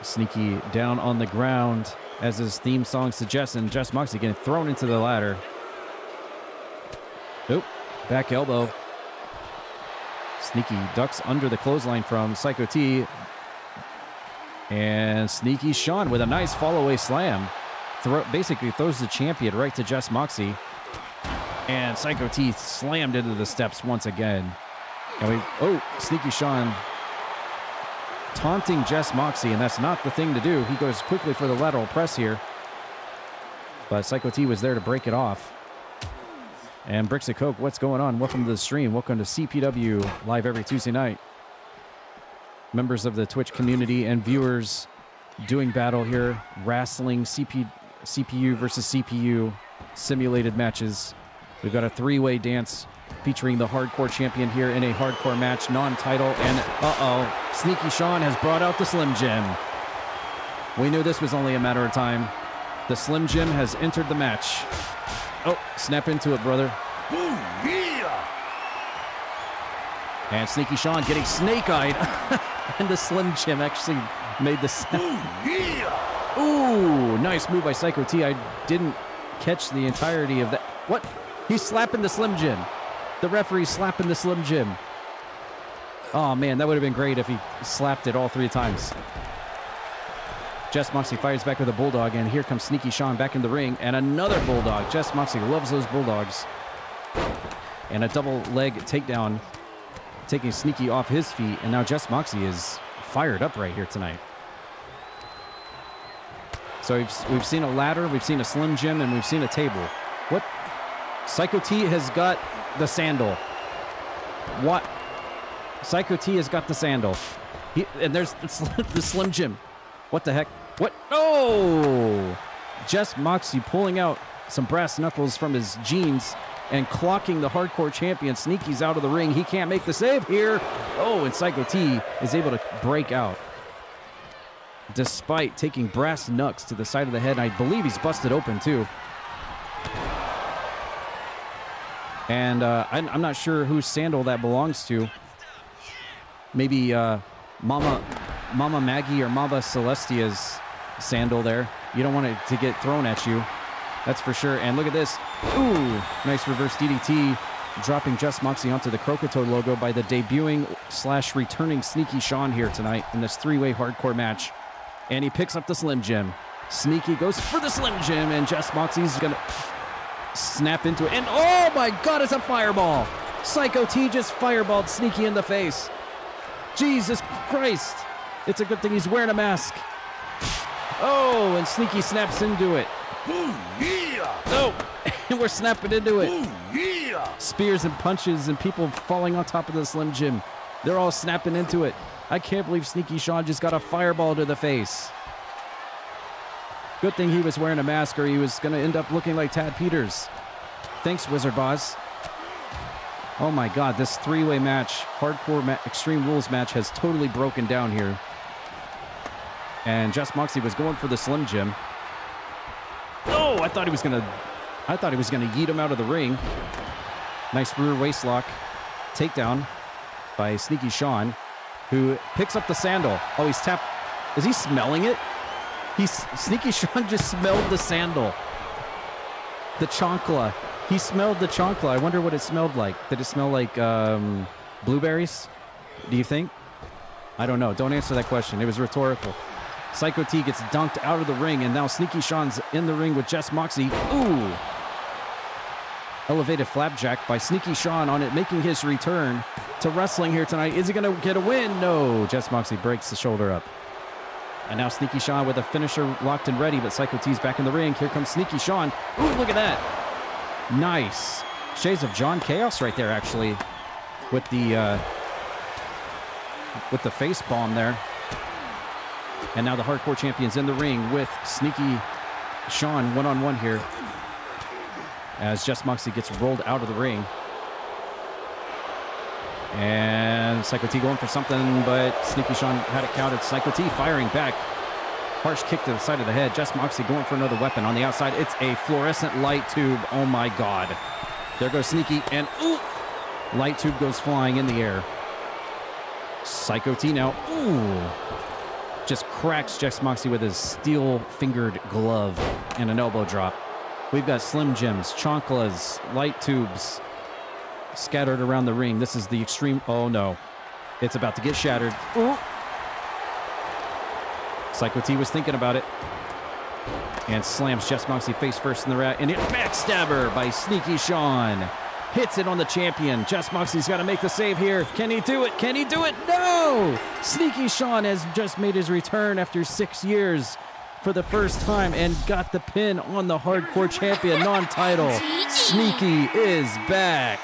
Speaker 1: Sneaky down on the ground, as his theme song suggests, and Just Moxie getting thrown into the ladder. Nope, back elbow. Sneaky ducks under the clothesline from Psycho T. And Sneaky Shawn with a nice fall-away slam. Basically throws the champion right to Just Moxie. And Psycho T slammed into the steps once again. And Sneaky Shawn taunting Just Moxie, and that's not the thing to do. He goes quickly for the lateral press here. But Psycho T was there to break it off. And Bricks of Coke, what's going on? Welcome to the stream. Welcome to CPW, live every Tuesday night. Members of the Twitch community and viewers doing battle here. Wrestling, CPU versus CPU simulated matches. We've got a three-way dance featuring the hardcore champion here in a hardcore match, non-title. And Sneaky Shawn has brought out the Slim Jim. We knew this was only a matter of time. The Slim Jim has entered the match. Oh, snap into it, brother.
Speaker 5: Ooh, yeah.
Speaker 1: And Sneaky Shawn getting snake-eyed. And the Slim Jim actually made the sound.
Speaker 5: Ooh, yeah.
Speaker 1: Ooh, nice move by Psycho T. I didn't catch the entirety of that. What? He's slapping the Slim Jim. The referee's slapping the Slim Jim. Oh, man, that would have been great if he slapped it all three times. Just Moxie fires back with a bulldog, and here comes Sneaky Shawn back in the ring, and another bulldog. Just Moxie loves those bulldogs. And a double leg takedown, taking Sneaky off his feet, and now Just Moxie is fired up right here tonight. So we've seen a ladder, we've seen a Slim Jim, and we've seen a table. What? Psycho T has got the sandal. What? Psycho T has got the sandal. And there's the Slim Jim. What the heck? What? Oh! Just Moxie pulling out some brass knuckles from his jeans and clocking the hardcore champion. Sneaky's out of the ring. He can't make the save here. Oh, and Psycho T is able to break out, despite taking brass knucks to the side of the head. And I believe he's busted open, too. And I'm not sure whose sandal that belongs to. Maybe Mama Maggie or Mama Celestia's sandal there. You don't want it to get thrown at you. That's for sure. And look at this. Ooh, nice reverse DDT. Dropping Just Moxie onto the Croakitoad logo by the debuting/returning Sneaky Shawn here tonight in this three-way hardcore match. And he picks up the Slim Jim. Sneaky goes for the Slim Jim, and Just Moxie's going to snap into it. And oh my God, it's a fireball. Psycho T just fireballed Sneaky in the face. Jesus Christ. It's a good thing he's wearing a mask. Oh, and Sneaky snaps into it.
Speaker 5: Ooh, yeah.
Speaker 1: Oh, and we're snapping into it.
Speaker 5: Ooh, yeah.
Speaker 1: Spears and punches and people falling on top of the Slim Jim. They're all snapping into it. I can't believe Sneaky Shawn just got a fireball to the face. Good thing he was wearing a mask or he was going to end up looking like Tad Peters. Thanks, Wizardboz. Oh my God, this three-way match, hardcore Extreme Rules match has totally broken down here. And Jess Moxley was going for the Slim Jim. Oh, I thought he was gonna yeet him out of the ring. Nice rear waist lock. Takedown by Sneaky Shawn, who picks up the sandal. Oh, he's tapped. Is he smelling it? Sneaky Shawn just smelled the sandal. The chancla. He smelled the chancla. I wonder what it smelled like. Did it smell like blueberries? Do you think? I don't know. Don't answer that question. It was rhetorical. Psycho T gets dunked out of the ring, and now Sneaky Shawn's in the ring with Jess Moxley. Ooh! Elevated flapjack by Sneaky Shawn on it, making his return to wrestling here tonight. Is he going to get a win? No. Jess Moxley breaks the shoulder up. And now Sneaky Shawn with a finisher locked and ready, but Psycho T's back in the ring. Here comes Sneaky Shawn. Ooh, look at that. Nice. Shades of John Chaos right there, actually, with the face bomb there. And now the Hardcore Champion's in the ring with Sneaky Shawn one-on-one here as Jess Moxley gets rolled out of the ring. And Psycho T going for something, but Sneaky Shawn had it counted. Psycho T firing back. Harsh kick to the side of the head. Jess Moxley going for another weapon on the outside. It's a fluorescent light tube. Oh my God. There goes Sneaky, and ooh! Light tube goes flying in the air. Psycho T now, ooh! Just cracks Jess Moxley with his steel-fingered glove and an elbow drop. We've got Slim Jims, chanclas, light tubes scattered around the ring. This is the extreme. Oh no. It's about to get shattered. Ooh. Psycho T was thinking about it. And slams Jess Moxley face first in the rack. And it backstabber by Sneaky Shawn. Hits it on the champion. Jess Moxley's got to make the save here. Can he do it? Can he do it? No! Sneaky Shawn has just made his return after 6 years for the first time and got the pin on the Hardcore Champion non-title. Sneaky is back.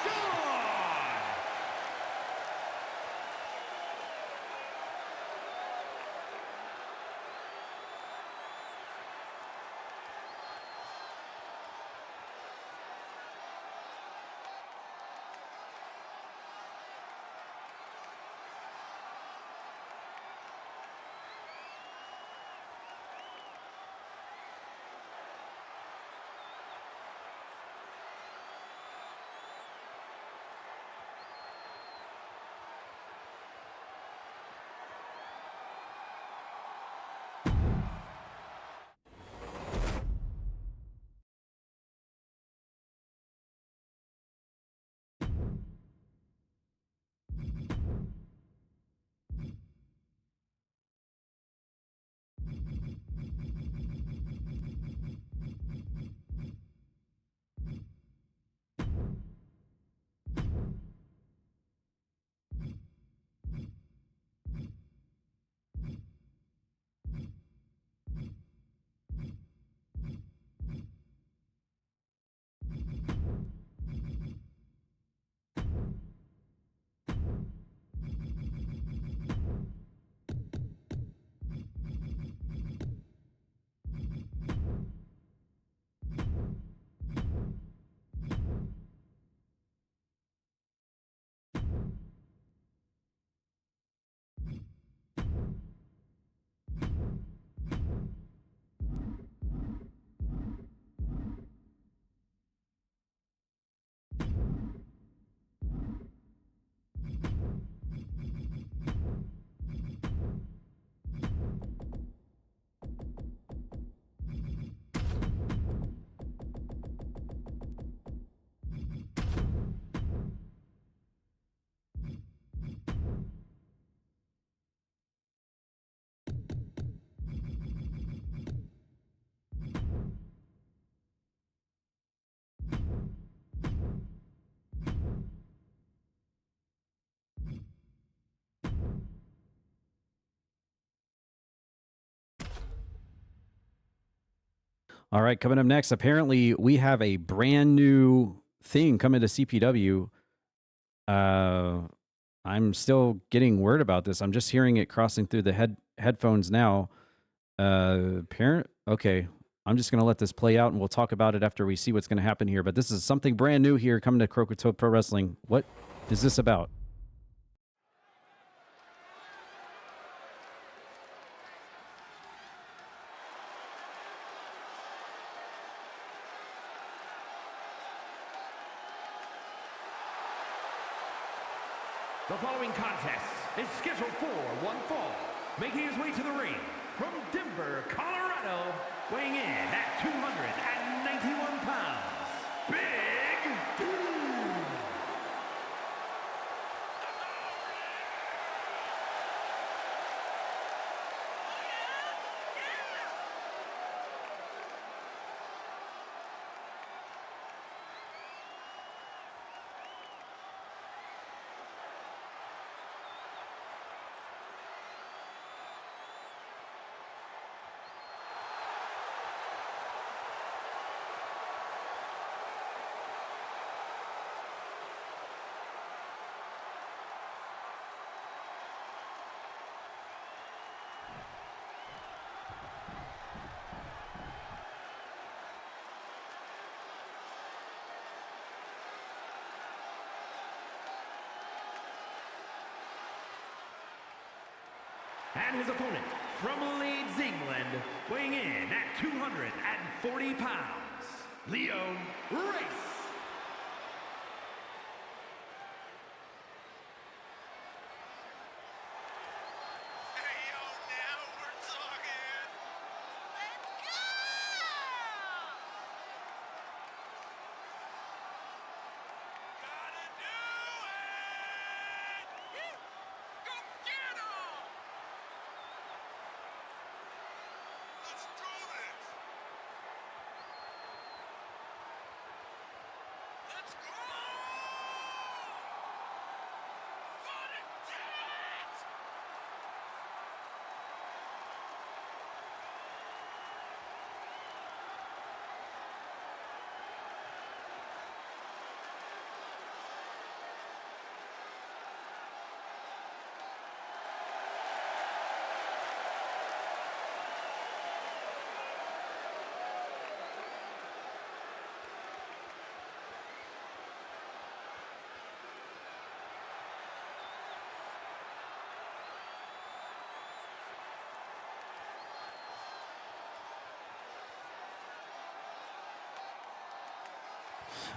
Speaker 1: All right, coming up next, apparently we have a brand new thing coming to CPW. I'm still getting word about this. I'm just hearing it crossing through the headphones now. Okay, I'm just going to let this play out, and we'll talk about it after we see what's going to happen here. But this is something brand new here coming to Croakitoad Pro Wrestling. What is this about?
Speaker 2: The following contest is scheduled for one fall. Making his way to the ring from Denver, Colorado, weighing in at 291 pounds, Big D. And his opponent from Leeds, England, weighing in at 240 pounds, Leo Race.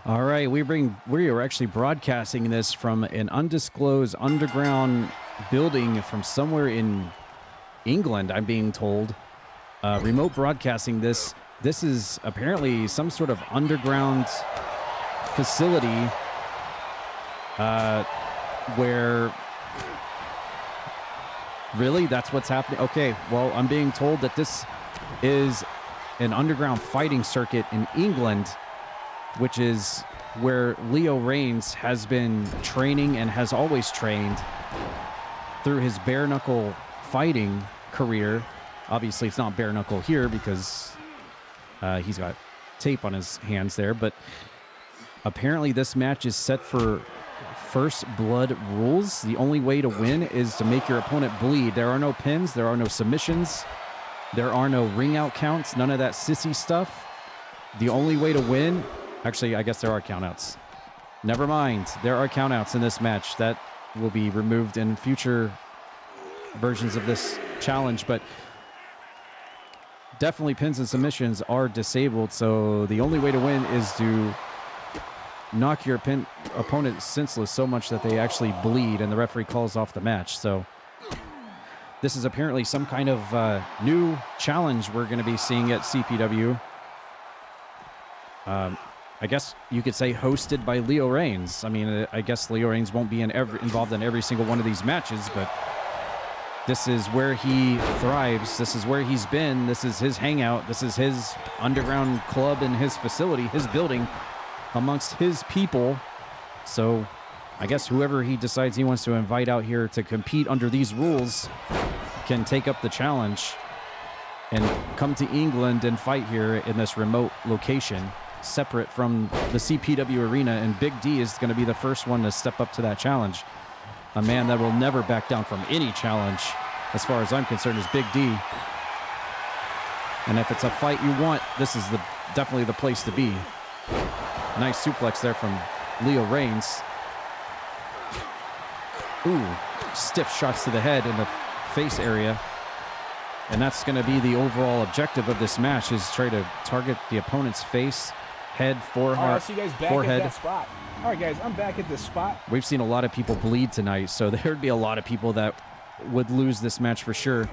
Speaker 1: All right, we are actually broadcasting this from an undisclosed underground building from somewhere in England, I'm being told. Remote broadcasting this. This is apparently some sort of underground facility where... Really? That's what's happening? Okay, well, I'm being told that this is an underground fighting circuit in England, which is where Leo Reigns has been training and has always trained through his bare knuckle fighting career. Obviously, it's not bare knuckle here because he's got tape on his hands there, but apparently this match is set for first blood rules. The only way to win is to make your opponent bleed. There are no pins, there are no submissions, there are no ring out counts, none of that sissy stuff. The only way to win... Actually, I guess there are countouts. Never mind. There are countouts in this match. That will be removed in future versions of this challenge, but definitely pins and submissions are disabled, so the only way to win is to knock your opponent senseless so much that they actually bleed and the referee calls off the match. So this is apparently some kind of new challenge we're going to be seeing at CPW. I guess you could say hosted by Leo Reigns. I mean, I guess Leo Reigns won't be involved in every single one of these matches, but this is where he thrives. This is where he's been. This is his hangout. This is his underground club in his facility, his building, amongst his people. So I guess whoever he decides he wants to invite out here to compete under these rules can take up the challenge and come to England and fight here in this remote location, separate from the CPW arena, and Big D is going to be the first one to step up to that challenge. A man that will never back down from any challenge, as far as I'm concerned, is Big D. And if it's a fight you want, this is definitely the place to be. Nice suplex there from Leo Reigns. Ooh, stiff shots to the head in the face area. And that's going to be the overall objective of this match, is try to target the opponent's face, head, forehead.
Speaker 7: All right, see you guys back at that spot. All right, guys, I'm back at this spot.
Speaker 1: We've seen a lot of people bleed tonight, so there'd be a lot of people that would lose this match for sure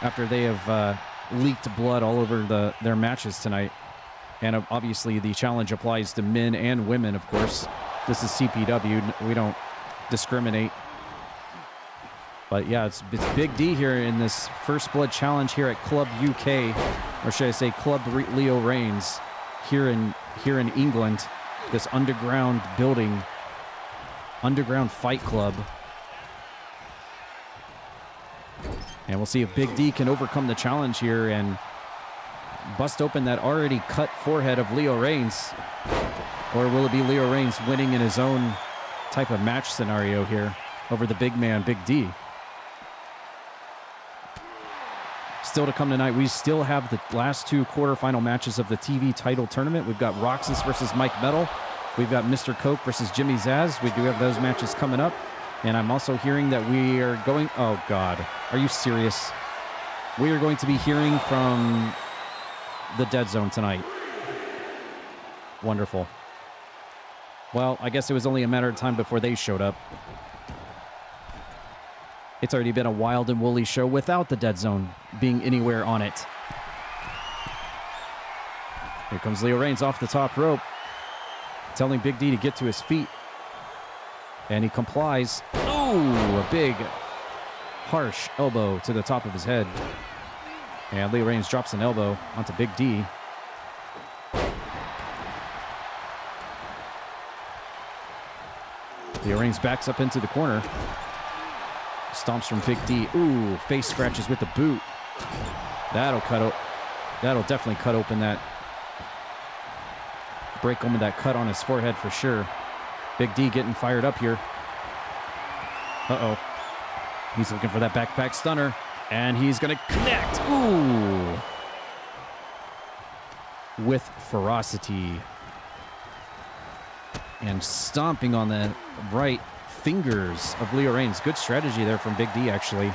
Speaker 1: after they have leaked blood all over their matches tonight. And obviously the challenge applies to men and women, of course. This is CPW. We don't discriminate. But yeah, it's Big D here in this First Blood Challenge here at Club UK, or should I say Club Leo Reigns, here in England. This underground building, underground fight club. And we'll see if Big D can overcome the challenge here and bust open that already cut forehead of Leo Reigns. Or will it be Leo Reigns winning in his own type of match scenario here over the big man, Big D? Still to come tonight, we still have the last two quarterfinal matches of the TV title tournament. We've got Roxas versus Mike Metal. We've got Mr. Coke versus Jimmy Zaz. We do have those matches coming up. And I'm also hearing that we are going... Oh, God. Are you serious? We are going to be hearing from the Dead Zone tonight. Wonderful. Well, I guess it was only a matter of time before they showed up. It's already been a wild and woolly show without the Dead Zone being anywhere on it. Here comes Leo Reigns off the top rope, telling Big D to get to his feet. And he complies. Ooh, a big, harsh elbow to the top of his head. And Leo Reigns drops an elbow onto Big D. Leo Reigns backs up into the corner. Stomps from Big D. Ooh, face scratches with the boot. That'll definitely cut open that. Break open that cut on his forehead for sure. Big D getting fired up here. Uh-oh. He's looking for that backpack stunner. And he's going to connect. Ooh. With ferocity. And stomping on the right fingers of Leo Reigns. Good strategy there from Big D, actually.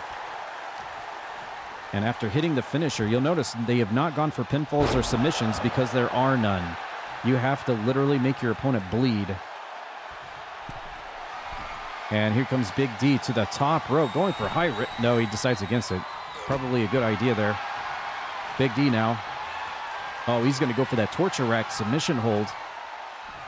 Speaker 1: And after hitting the finisher, you'll notice they have not gone for pinfalls or submissions because there are none. You have to literally make your opponent bleed. And here comes Big D to the top rope, going for high rip. No, he decides against it. Probably a good idea there. Big D now. Oh, he's going to go for that torture rack submission hold.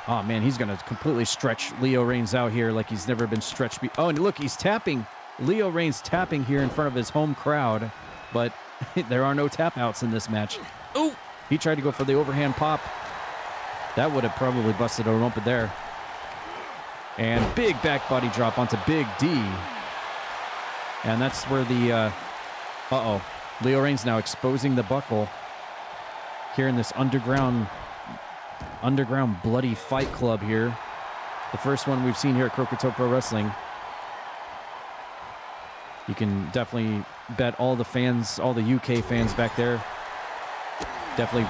Speaker 1: Oh, man, he's going to completely stretch Leo Reigns out here like he's never been stretched. Oh, and look, he's tapping. Leo Reigns tapping here in front of his home crowd. But there are no tap outs in this match. Oh, he tried to go for the overhand pop. That would have probably busted him open there. And big back body drop onto Big D. And that's where the... uh-oh. Leo Reigns now exposing the buckle here in this underground bloody fight club here. The first one we've seen here at Croakitoad Pro Wrestling. You can definitely bet all the fans, all the UK fans back there, definitely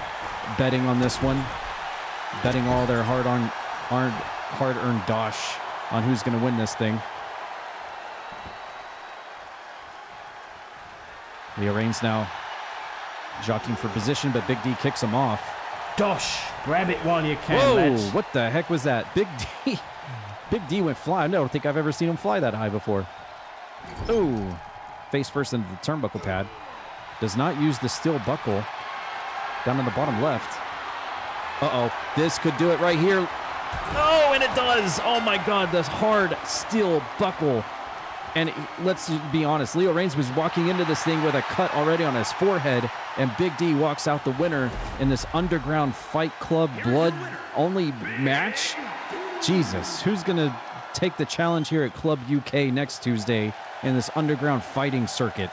Speaker 1: betting on this one. Betting all their hard-earned dosh on who's going to win this thing. Leo Reigns now jockeying for position, but Big D kicks him off.
Speaker 7: Dosh, grab it while you can.
Speaker 1: Whoa,
Speaker 7: lads.
Speaker 1: what the heck was that? Big D went fly. I don't think I've ever seen him fly that high before. Ooh, face first into the turnbuckle pad. Does not use the steel buckle down in the bottom left. Uh-oh, this could do it right here. Oh, and it does. Oh, my God, this hard steel buckle. And let's be honest, Leo Reigns was walking into this thing with a cut already on his forehead, and Big D walks out the winner in this underground fight club blood-only match. Jesus, who's going to take the challenge here at Club UK next Tuesday in this underground fighting circuit?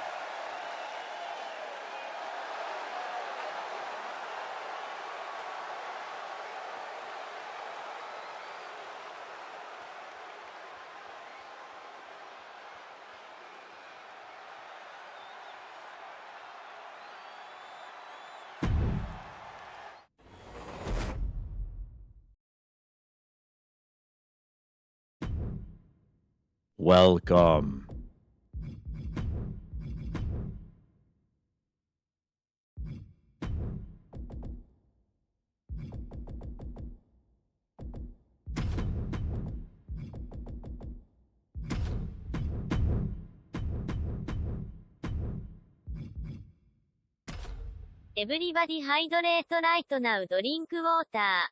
Speaker 1: welcome.
Speaker 8: Everybody hydrate right now. Drink water.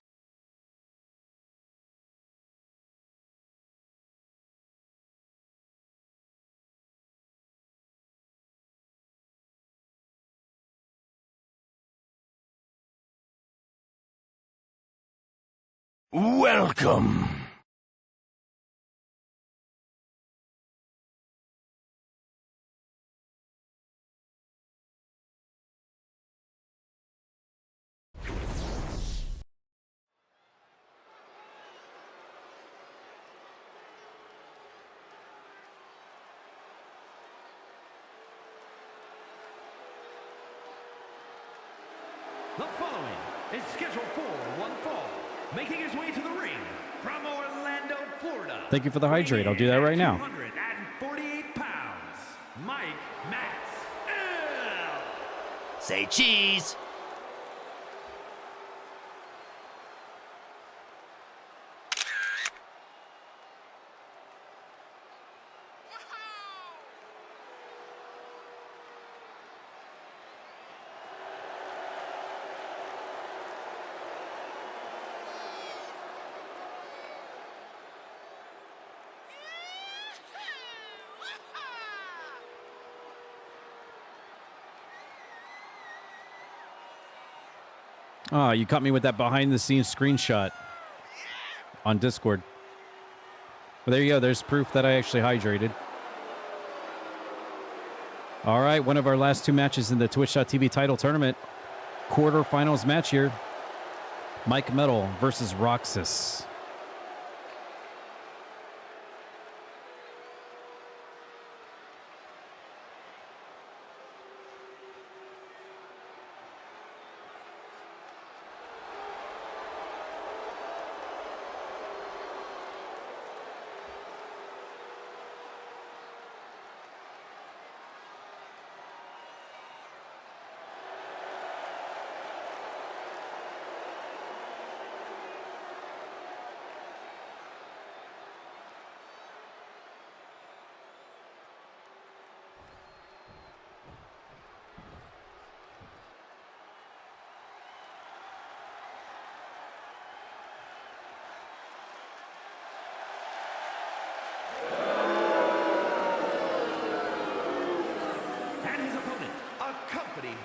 Speaker 5: Welcome.
Speaker 2: The following is scheduled for one fall, making his way to the ring from Orlando, Florida.
Speaker 1: Thank you for the hydrate. I'll do that right now.
Speaker 2: 248 pounds, Mike Max.
Speaker 5: Say cheese.
Speaker 1: Oh, you caught me with that behind-the-scenes screenshot on Discord. Well, there you go. There's proof that I actually hydrated. All right, one of our last two matches in the Twitch.tv title tournament. Quarterfinals match here. Mike Metal versus Roxas.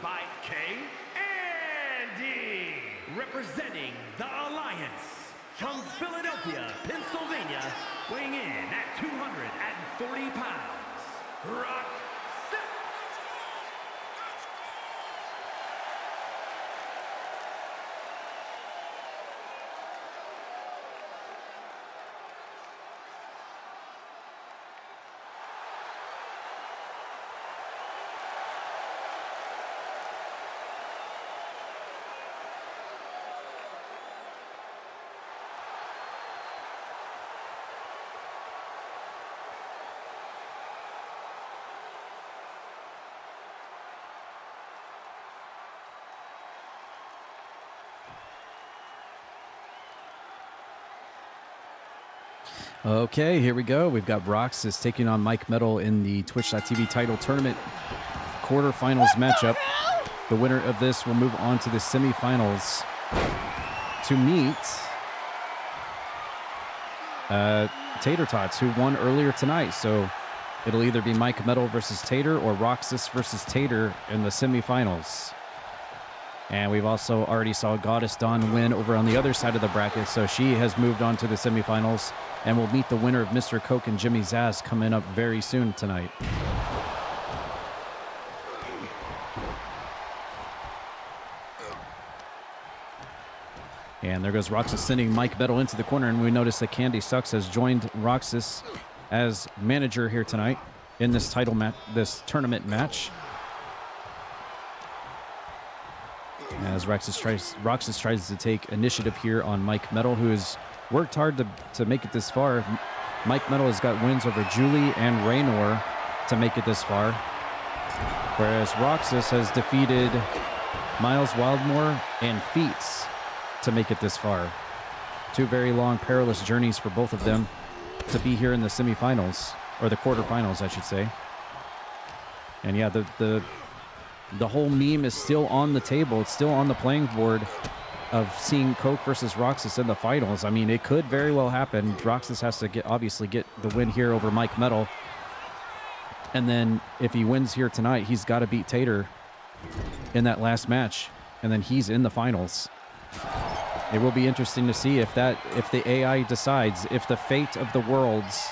Speaker 2: By Andy, representing the Alliance from Philadelphia, Pennsylvania, weighing in at 240 pounds, Rock.
Speaker 1: Okay, here we go. We've got Roxas taking on Mike Metal in the Twitch.tv title tournament quarterfinals matchup. The winner of this will move on to the semifinals to meet Tater Tots, who won earlier tonight. So it'll either be Mike Metal versus Tater or Roxas versus Tater in the semifinals. And we've also already saw Goddess Dawn win over on the other side of the bracket, so she has moved on to the semifinals, and we'll meet the winner of Mr. Coke and Jimmy Zaz coming up very soon tonight. And there goes Roxas sending Mike Metal into the corner, and we notice that Candy Sucks has joined Roxas as manager here tonight in this title match, this tournament match. As Roxas tries to take initiative here on Mike Metal, who has worked hard to make it this far. Mike Metal has got wins over Julie and Raynor to make it this far. Whereas Roxas has defeated Miles Wildmore and Feats to make it this far. 2 very long, perilous journeys for both of them to be here in the semifinals, or the quarterfinals, I should say. And yeah, the whole meme is still on the table. It's still on the playing board of seeing Coke versus Roxas in the finals. I mean, it could very well happen. Roxas has to obviously get the win here over Mike Metal. And then if he wins here tonight, he's got to beat Tater in that last match. And then he's in the finals. It will be interesting to see if the AI decides, if the fate of the worlds,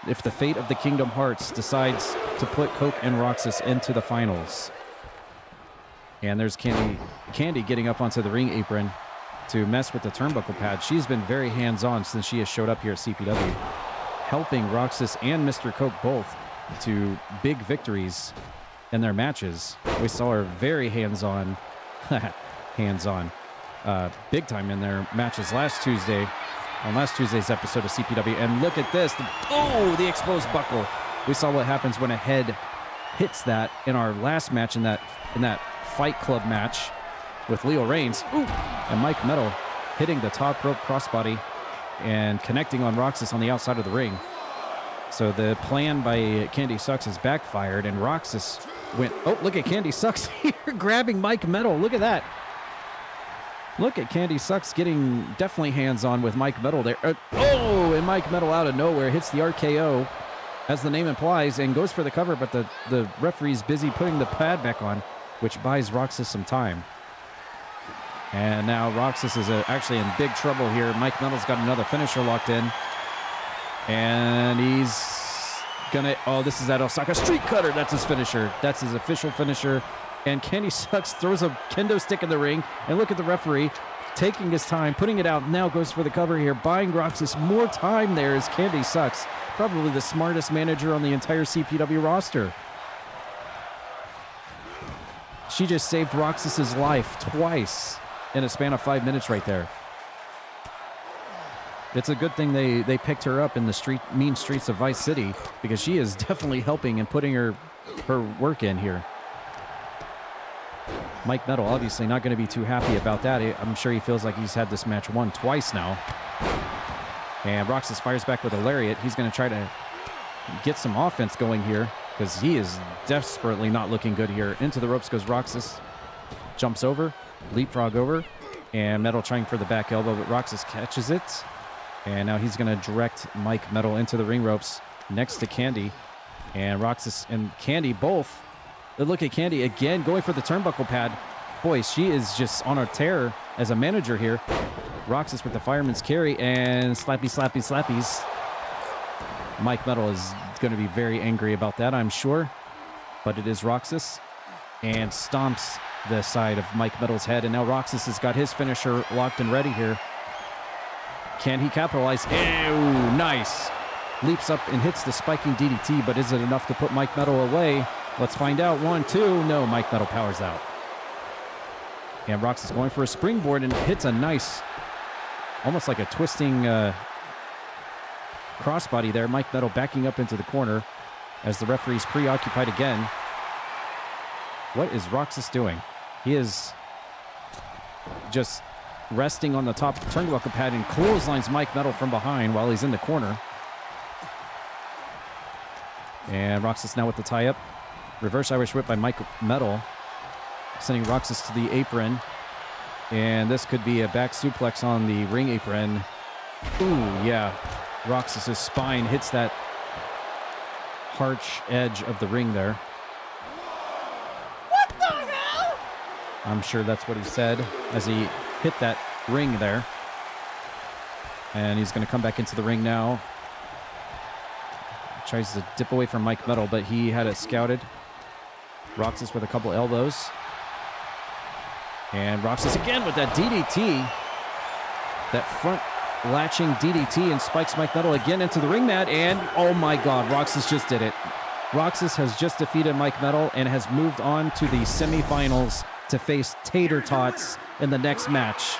Speaker 1: if the fate of the Kingdom Hearts decides to put Coke and Roxas into the finals. And there's Candy getting up onto the ring apron to mess with the turnbuckle pad. She's been very hands-on since she has showed up here at CPW, helping Roxas and Mr. Coke both to big victories in their matches. We saw her very hands-on, big time in their matches last Tuesday, on last Tuesday's episode of CPW. And look at this. The exposed buckle. We saw what happens when a head hits that in our last match in that Fight Club match with Leo Reigns. And Mike Metal hitting the top rope crossbody and connecting on Roxas on the outside of the ring. So the plan by Candy Sucks has backfired, and Roxas went, look at Candy Sucks here grabbing Mike Metal. Look at that. Look at Candy Sucks getting definitely hands-on with Mike Metal there. And Mike Metal out of nowhere hits the RKO, as the name implies, and goes for the cover, but the referee's busy putting the pad back on, which buys Roxas some time. And now Roxas is actually in big trouble here. Mike Metal's got another finisher locked in. And he's gonna, this is that Osaka Street Cutter. That's his finisher. That's his official finisher. And Candy Sucks throws a kendo stick in the ring. And look at the referee taking his time, putting it out. Now goes for the cover here, buying Roxas more time there as Candy Sucks. Probably the smartest manager on the entire CPW roster. She just saved Roxas's life twice in a span of 5 minutes right there. It's a good thing they picked her up in the mean streets of Vice City, because she is definitely helping and putting her work in here. Mike Metal obviously not going to be too happy about that. I'm sure he feels like he's had this match won twice now. And Roxas fires back with a lariat. He's going to try to get some offense going here, because he is desperately not looking good here. Into the ropes goes Roxas. Jumps over, leapfrog over, and Metal trying for the back elbow, but Roxas catches it. And now he's going to direct Mike Metal into the ring ropes next to Candy. And Roxas and Candy both. Look at Candy again going for the turnbuckle pad. Boy, she is just on a tear as a manager here. Roxas with the fireman's carry and slappies. Mike Metal is going to be very angry about that, I'm sure. But it is Roxas. And stomps the side of Mike Metal's head. And now Roxas has got his finisher locked and ready here. Can he capitalize? Ew, nice. Leaps up and hits the spiking DDT, but is it enough to put Mike Metal away? Let's find out. 1, 2. No, Mike Metal powers out. And Roxas going for a springboard and hits a nice, almost like a twisting crossbody there. Mike Metal backing up into the corner as the referee's preoccupied again. What is Roxas doing? He is just resting on the top turnbuckle pad and clotheslines Mike Metal from behind while he's in the corner. And Roxas now with the tie-up. Reverse Irish whip by Mike Metal, sending Roxas to the apron. And this could be a back suplex on the ring apron. Ooh, yeah. Roxas's spine hits that harsh edge of the ring there.
Speaker 4: What the hell?
Speaker 1: I'm sure that's what he said as he hit that ring there. And he's going to come back into the ring now. Tries to dip away from Mike Metal, but he had it scouted. Roxas with a couple elbows. And Roxas again with that DDT. That front latching DDT, and spikes Mike Metal again into the ring mat. And oh my God, Roxas just did it. Roxas has just defeated Mike Metal and has moved on to the semifinals to face Tater Tots in the next match.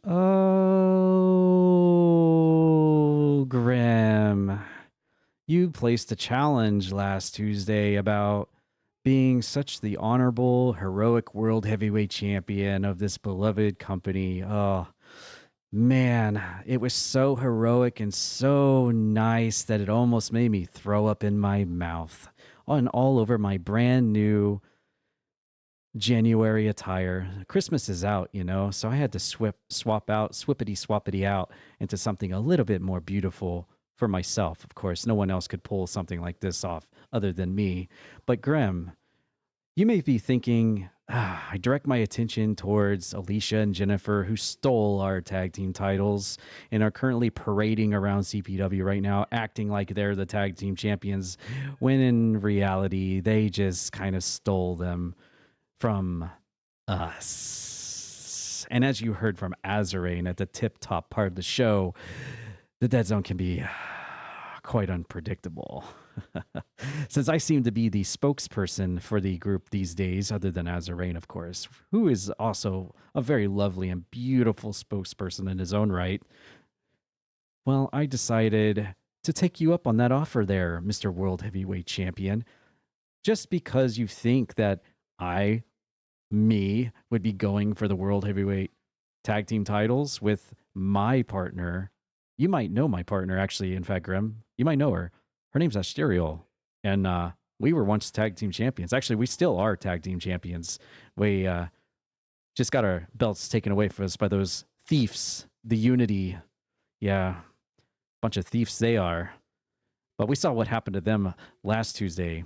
Speaker 1: Oh, Grem. You placed a challenge last Tuesday about being such the honorable, heroic world heavyweight champion of this beloved company. Oh, man, it was so heroic and so nice that it almost made me throw up in my mouth and all over my brand new January attire. Christmas is out, so I had to swappity out into something a little bit more beautiful for myself. Of course, no one else could pull something like this off other than me. But Grem, you may be thinking, I direct my attention towards Alicia and Jennifer, who stole our tag team titles and are currently parading around CPW right now, acting like they're the tag team champions, when in reality, they just kind of stole them from us. And as you heard from Azarane at the tip-top part of the show, the Dead Zone can be quite unpredictable. Since I seem to be the spokesperson for the group these days, other than Azarane, of course, who is also a very lovely and beautiful spokesperson in his own right, well, I decided to take you up on that offer there, Mr. World Heavyweight Champion, just because you think that me would be going for the World Heavyweight Tag Team titles with my partner. You might know my partner, actually, in fact, Grem. You might know her. Her name's Ashterial. And we were once tag team champions. Actually, we still are tag team champions. We just got our belts taken away from us by those thieves, the Unity. Yeah, bunch of thieves they are. But we saw what happened to them last Tuesday.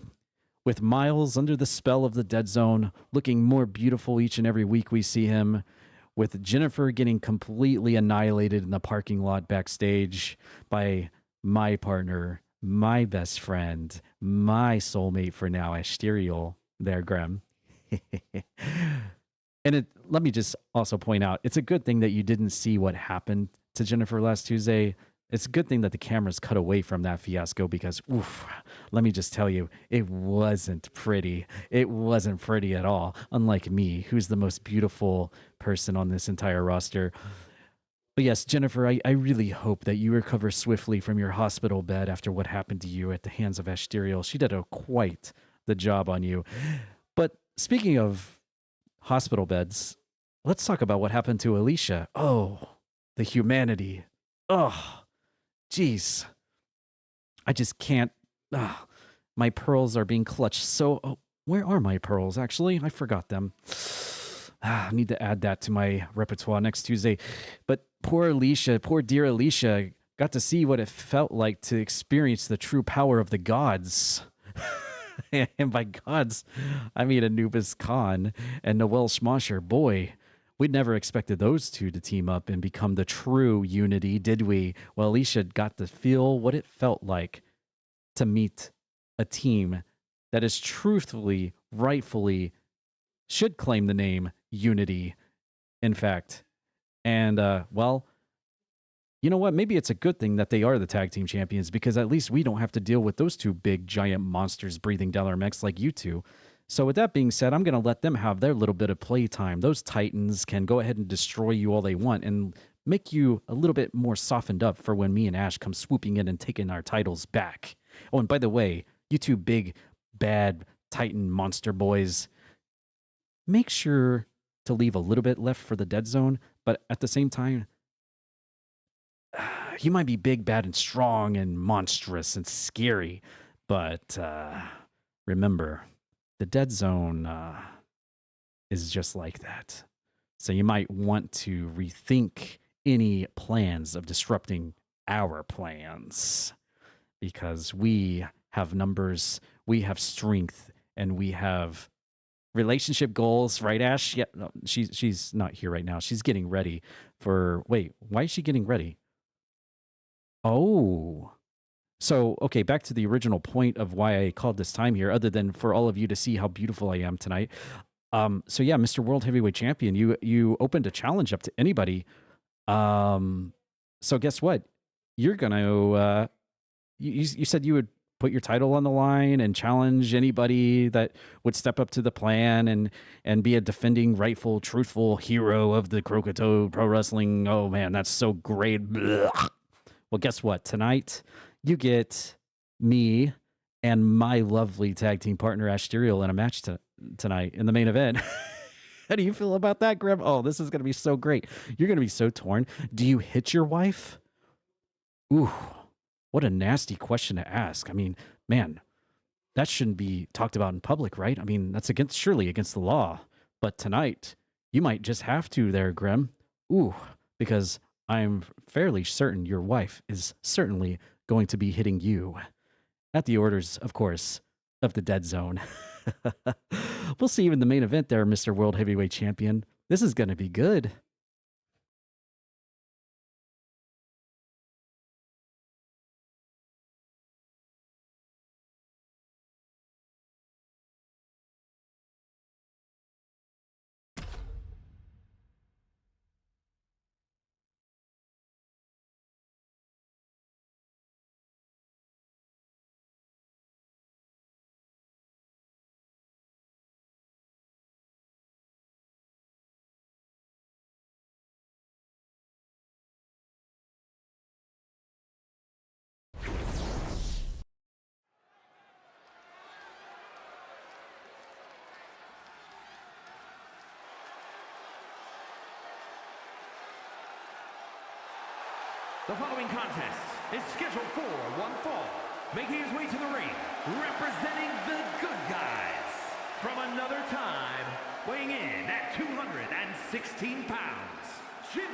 Speaker 1: With Miles under the spell of the Dead Zone, looking more beautiful each and every week we see him, with Jennifer getting completely annihilated in the parking lot backstage by my partner, my best friend, my soulmate for now, Ashterial, there, Grem. And let me just also point out, it's a good thing that you didn't see what happened to Jennifer last Tuesday. It's a good thing that the cameras cut away from that fiasco because, let me just tell you, it wasn't pretty. It wasn't pretty at all, unlike me, who's the most beautiful person on this entire roster. But yes, Jennifer, I really hope that you recover swiftly from your hospital bed after what happened to you at the hands of Ashterial. She did quite the job on you. But speaking of hospital beds, let's talk about what happened to Alicia. Oh, the humanity. Oh, jeez. I just can't. My pearls are being clutched. So, where are my pearls, actually? I forgot them. I need to add that to my repertoire next Tuesday. But poor Alicia, poor dear Alicia, got to see what it felt like to experience the true power of the gods. And by gods, I mean Anubis Khan and Noel Schmosher. Boy, we'd never expected those two to team up and become the true unity, did we? Well, Alicia got to feel what it felt like to meet a team that is truthfully, rightfully, should claim the name Unity, in fact. And, well, you know what? Maybe it's a good thing that they are the tag team champions, because at least we don't have to deal with those two big, giant monsters breathing down our necks like you two. So with that being said, I'm going to let them have their little bit of playtime. Those titans can go ahead and destroy you all they want and make you a little bit more softened up for when me and Ash come swooping in and taking our titles back. Oh, and by the way, you two big, bad titan monster boys, make sure to leave a little bit left for the Dead Zone, but at the same time, you might be big, bad, and strong and monstrous and scary, but remember, the Dead Zone is just like that. So you might want to rethink any plans of disrupting our plans, because we have numbers, we have strength, and we have relationship goals, right, Ash? Yeah, no, she's not here right now. She's getting ready for... Wait, why is she getting ready? Oh. So, okay, back to the original point of why I called this time here, other than for all of you to see how beautiful I am tonight. So yeah, Mr. World Heavyweight Champion, you opened a challenge up to anybody. So guess what? You're gonna... you said you would put your title on the line and challenge anybody that would step up to the plan and be a defending, rightful, truthful hero of the Croakitoad Pro Wrestling. Oh man, that's so great. Blech. Well, guess what? Tonight you get me and my lovely tag team partner Ashterial in a match tonight in the main event. How do you feel about that, Grem? Oh, this is going to be so great. You're going to be so torn. Do you hit your wife? Ooh, what a nasty question to ask. I mean, man, that shouldn't be talked about in public, right? I mean, that's surely against the law. But tonight, you might just have to there, Grem. Ooh, because I'm fairly certain your wife is certainly going to be hitting you. At the orders, of course, of the Dead Zone. We'll see you in the main event there, Mr. World Heavyweight Champion. This is going to be good.
Speaker 2: The following contest is scheduled for one fall, making his way to the ring, representing the good guys from another time, weighing in at 216 pounds, Jimmy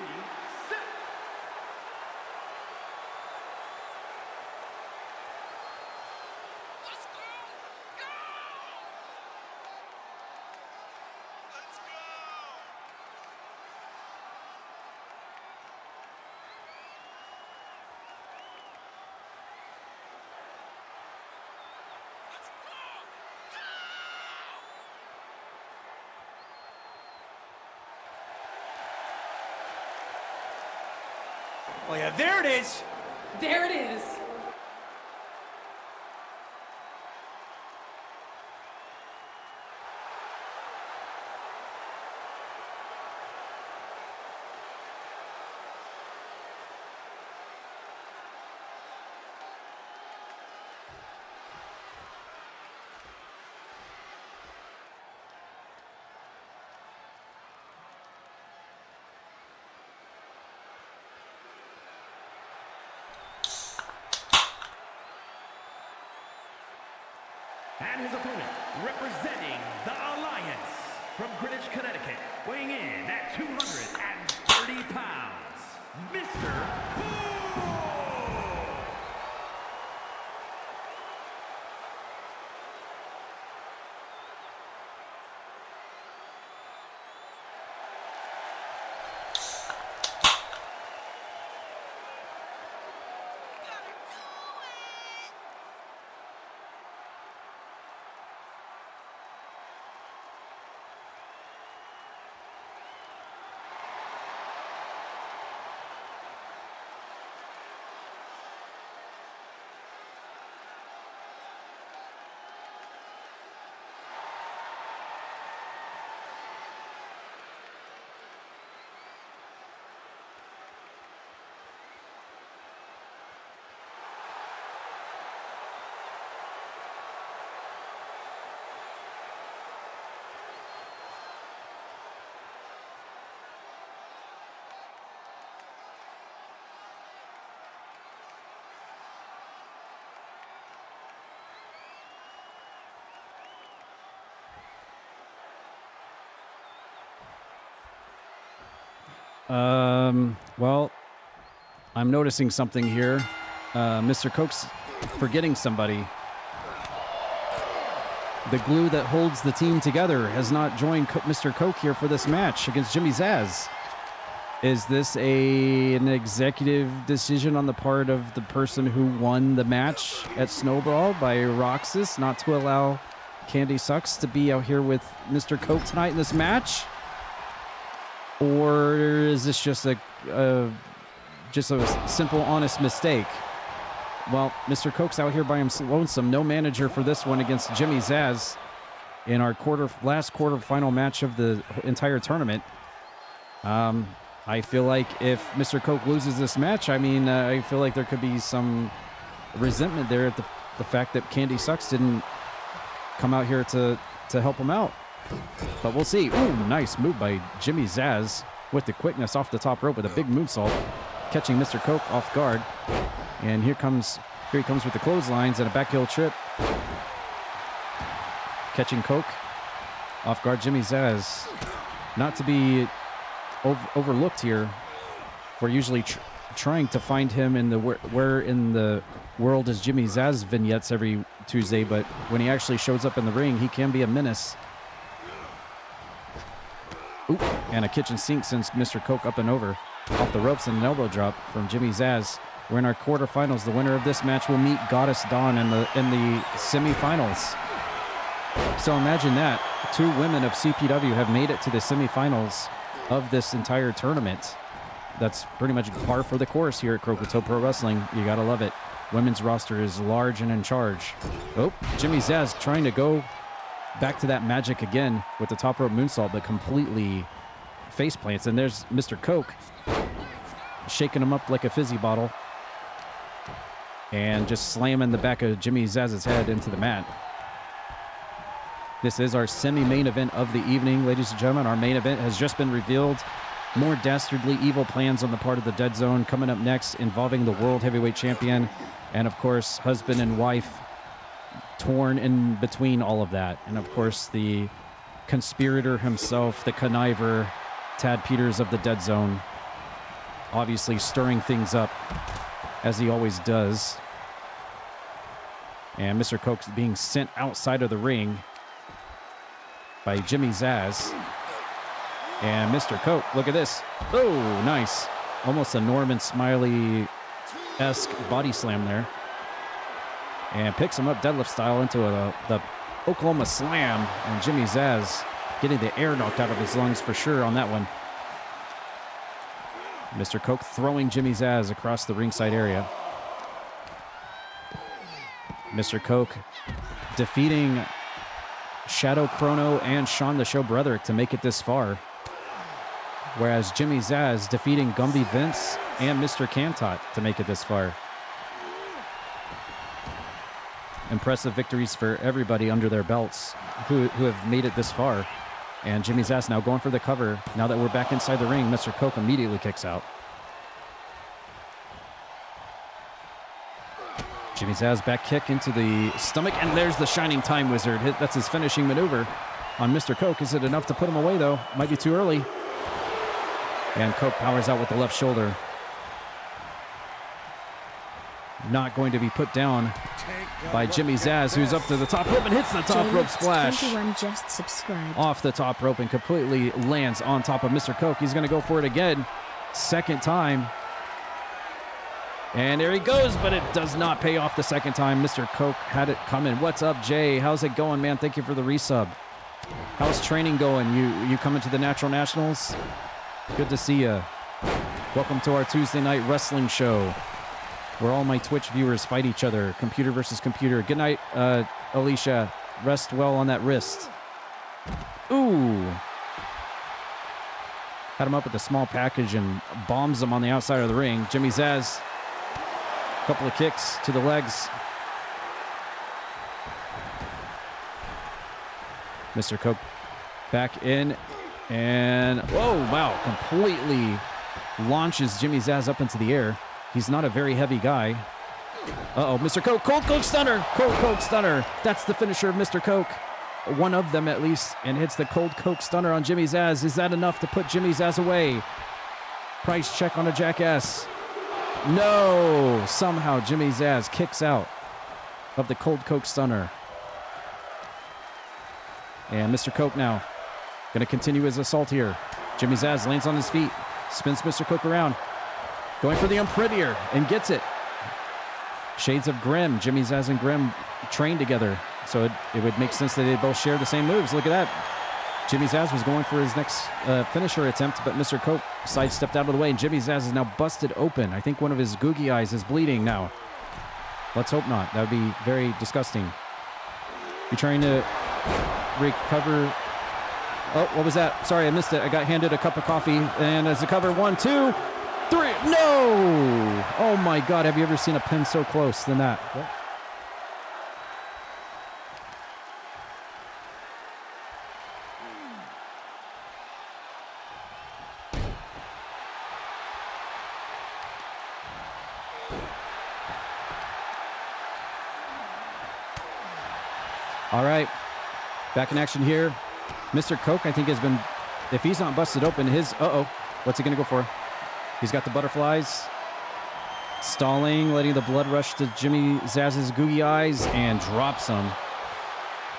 Speaker 2: Seth.
Speaker 9: Let's go! Go! Let's go!
Speaker 3: Oh yeah, there it is.
Speaker 10: There it is.
Speaker 2: And his opponent, representing the Alliance from Greenwich, Connecticut, weighing in at 230 pounds, Mr. Cool!
Speaker 1: Well, I'm noticing something here. Mr. Coke's forgetting somebody. The glue that holds the team together has not joined Mr. Coke here for this match against Jimmy Zaz. Is this an executive decision on the part of the person who won the match at Snow Brawl by Roxas not to allow Candy Sucks to be out here with Mr. Coke tonight in this match? Or is this just a simple, honest mistake? Well, Mr. Coke's out here by himself, lonesome. No manager for this one against Jimmy Zaz in our last quarterfinal match of the entire tournament. I feel like if Mr. Coke loses this match, I mean, I feel like there could be some resentment there at the fact that Candy Sucks didn't come out here to help him out. But we'll see. Ooh, nice move by Jimmy Zaz with the quickness off the top rope with a big moonsault, catching Mr. Coke off guard. And here he comes with the clotheslines and a back heel trip. Catching Coke off guard. Jimmy Zaz, not to be overlooked here. We're usually trying to find him in the where in the world is Jimmy Zaz vignettes every Tuesday, but when he actually shows up in the ring, he can be a menace. Oop, and a kitchen sink sends Mr. Coke up and over off the ropes, and an elbow drop from Jimmy Zaz. We're in our quarterfinals. The winner of this match will meet Goddess Dawn in the semifinals. So imagine that. 2 women of CPW have made it to the semifinals of this entire tournament. That's pretty much par for the course here at Croakitoad Pro Wrestling. You gotta love it. Women's roster is large and in charge. Oh, Jimmy Zaz trying to go back to that magic again with the top rope moonsault, but completely face plants. And there's Mr. Coke shaking him up like a fizzy bottle and just slamming the back of Jimmy Zaz's head into the mat. This is our semi-main event of the evening, ladies and gentlemen. Our main event has just been revealed. More dastardly evil plans on the part of the Dead Zone coming up next, involving the World Heavyweight Champion and, of course, husband and wife torn in between all of that. And, of course, the conspirator himself, the conniver, Tad Peters of the Dead Zone, obviously stirring things up as he always does. And Mr. Coke's being sent outside of the ring by Jimmy Zaz. And Mr. Coke, look at this. Oh, nice. Almost a Norman Smiley-esque body slam there. And picks him up deadlift style into the Oklahoma slam. And Jimmy Zaz getting the air knocked out of his lungs for sure on that one. Mr. Coke throwing Jimmy Zaz across the ringside area. Mr. Coke defeating Shadow Chrono and Shawn the Show Broderick to make it this far. Whereas Jimmy Zaz defeating Gumby Vince and Mr. Cantot to make it this far. Impressive victories for everybody under their belts who have made it this far. And Jimmy Zaz now going for the cover. Now that we're back inside the ring, Mr. Coke immediately kicks out. Jimmy Zaz back kick into the stomach, and there's the Shining Time Wizard. That's his finishing maneuver on Mr. Coke. Is it enough to put him away, though? Might be too early. And Coke powers out with the left shoulder. Not going to be put down by Jimmy Zaz, who's up to the top rope and hits the top rope splash.
Speaker 8: 21 just subscribed.
Speaker 1: Off the top rope and completely lands on top of Mr. Coke. He's going to go for it again. Second time. And there he goes, but it does not pay off the second time. Mr. Coke had it coming. What's up, Jay? How's it going, man? Thank you for the resub. How's training going? You coming to the Natural Nationals? Good to see you. Welcome to our Tuesday night wrestling show, where all my Twitch viewers fight each other. Computer versus computer. Good night, Alicia. Rest well on that wrist. Ooh. Had him up with a small package and bombs him on the outside of the ring. Jimmy Zaz. Couple of kicks to the legs. Mr. Coke back in. And, whoa, wow. Completely launches Jimmy Zaz up into the air. He's not a very heavy guy. Uh-oh, Mr. Coke. Cold Coke Stunner. Cold Coke Stunner. That's the finisher of Mr. Coke. One of them, at least. And hits the Cold Coke Stunner on Jimmy Zaz. Is that enough to put Jimmy Zaz away? Price check on a jackass. No! Somehow Jimmy Zaz kicks out of the Cold Coke Stunner. And Mr. Coke now going to continue his assault here. Jimmy Zaz lands on his feet, spins Mr. Coke around, going for the Unprettier, and gets it. Shades of Grem. Jimmy Zaz and Grem trained together, so it would make sense that they both share the same moves. Look at that. Jimmy Zaz was going for his next finisher attempt, but Mr. Coke sidestepped out of the way, and Jimmy Zaz is now busted open. I think one of his googie eyes is bleeding now. Let's hope not. That would be very disgusting. You're trying to recover. Oh, what was that? Sorry, I missed it. I got handed a cup of coffee, and as a cover, 1, 2, 3. No! Oh my God! Have you ever seen a pin so close than that? What? All right, back in action here. Mr. Coke, I think, has been, if he's not busted open, what's he going to go for? He's got the butterflies. Stalling, letting the blood rush to Jimmy Zaz's googie eyes, and drops him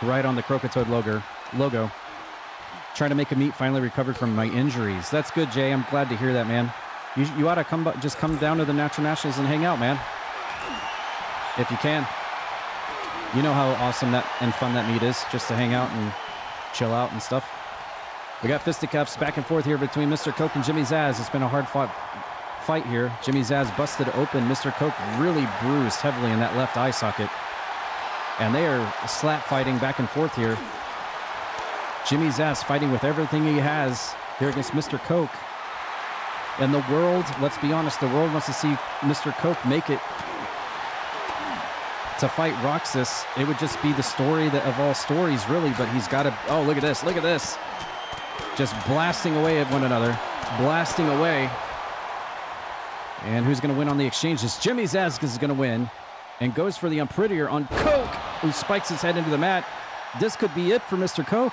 Speaker 1: right on the Croakitoad logo. Trying to make a meet, finally recovered from my injuries. That's good, Jay. I'm glad to hear that, man. You ought to just come down to the Natural Nationals and hang out, man. If you can. You know how awesome that and fun that meet is, just to hang out and chill out and stuff. We got fisticuffs back and forth here between Mr. Coke and Jimmy Zaz. It's been a hard-fought fight here. Jimmy Zaz busted open. Mr. Coke really bruised heavily in that left eye socket. And they are slap fighting back and forth here. Jimmy Zaz fighting with everything he has here against Mr. Coke. And the world, let's be honest, the world wants to see Mr. Coke make it to fight Roxas. It would just be the story of all stories, really, but he's got to, oh, look at this. Just blasting away at one another, blasting away. And who's going to win on the exchange? It's Jimmy Zaz is going to win and goes for the unprettier on Coke, who spikes his head into the mat. This could be it for Mr. Coke.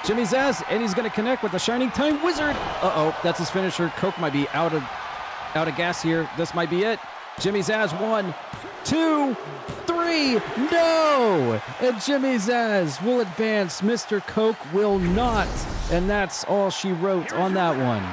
Speaker 1: Jimmy Zaz, and he's going to connect with the Shining Time Wizard. That's his finisher. Coke might be out of gas here. This might be it. Jimmy Zaz, 1, 2, 3, no! And Jimmy Zaz will advance. Mr. Coke will not. And that's all she wrote on that one.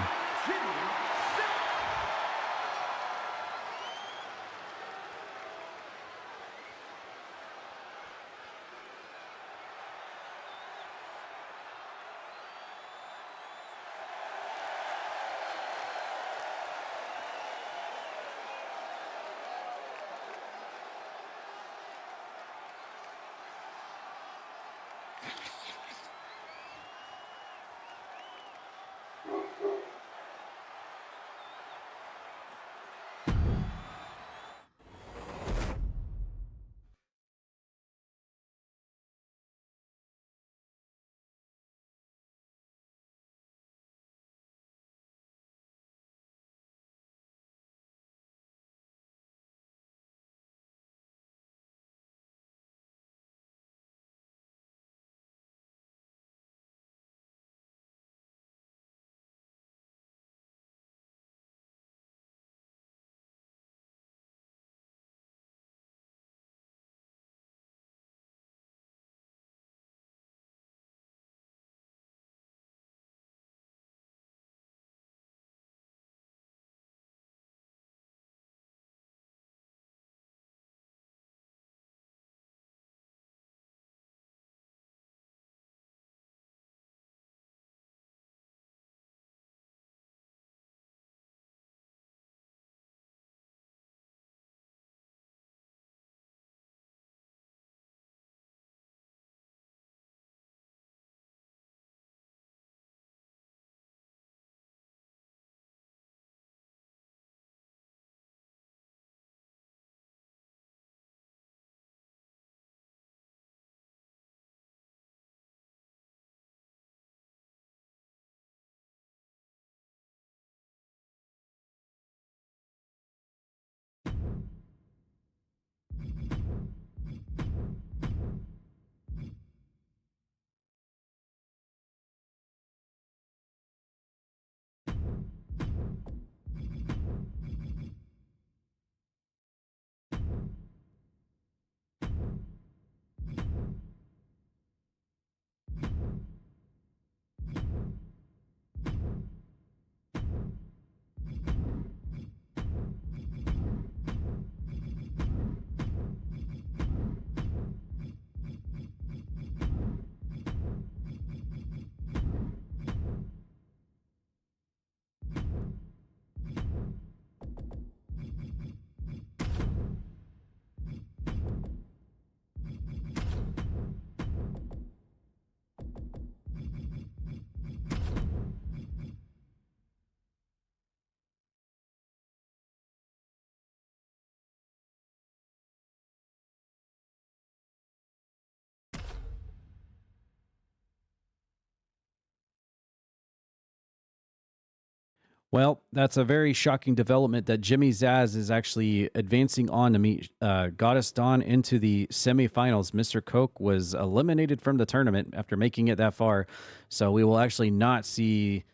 Speaker 1: Well, that's a very shocking development that Jimmy Zaz is actually advancing on to meet Goddess Dawn into the semifinals. Mr. Coke was eliminated from the tournament after making it that far. So we will actually not see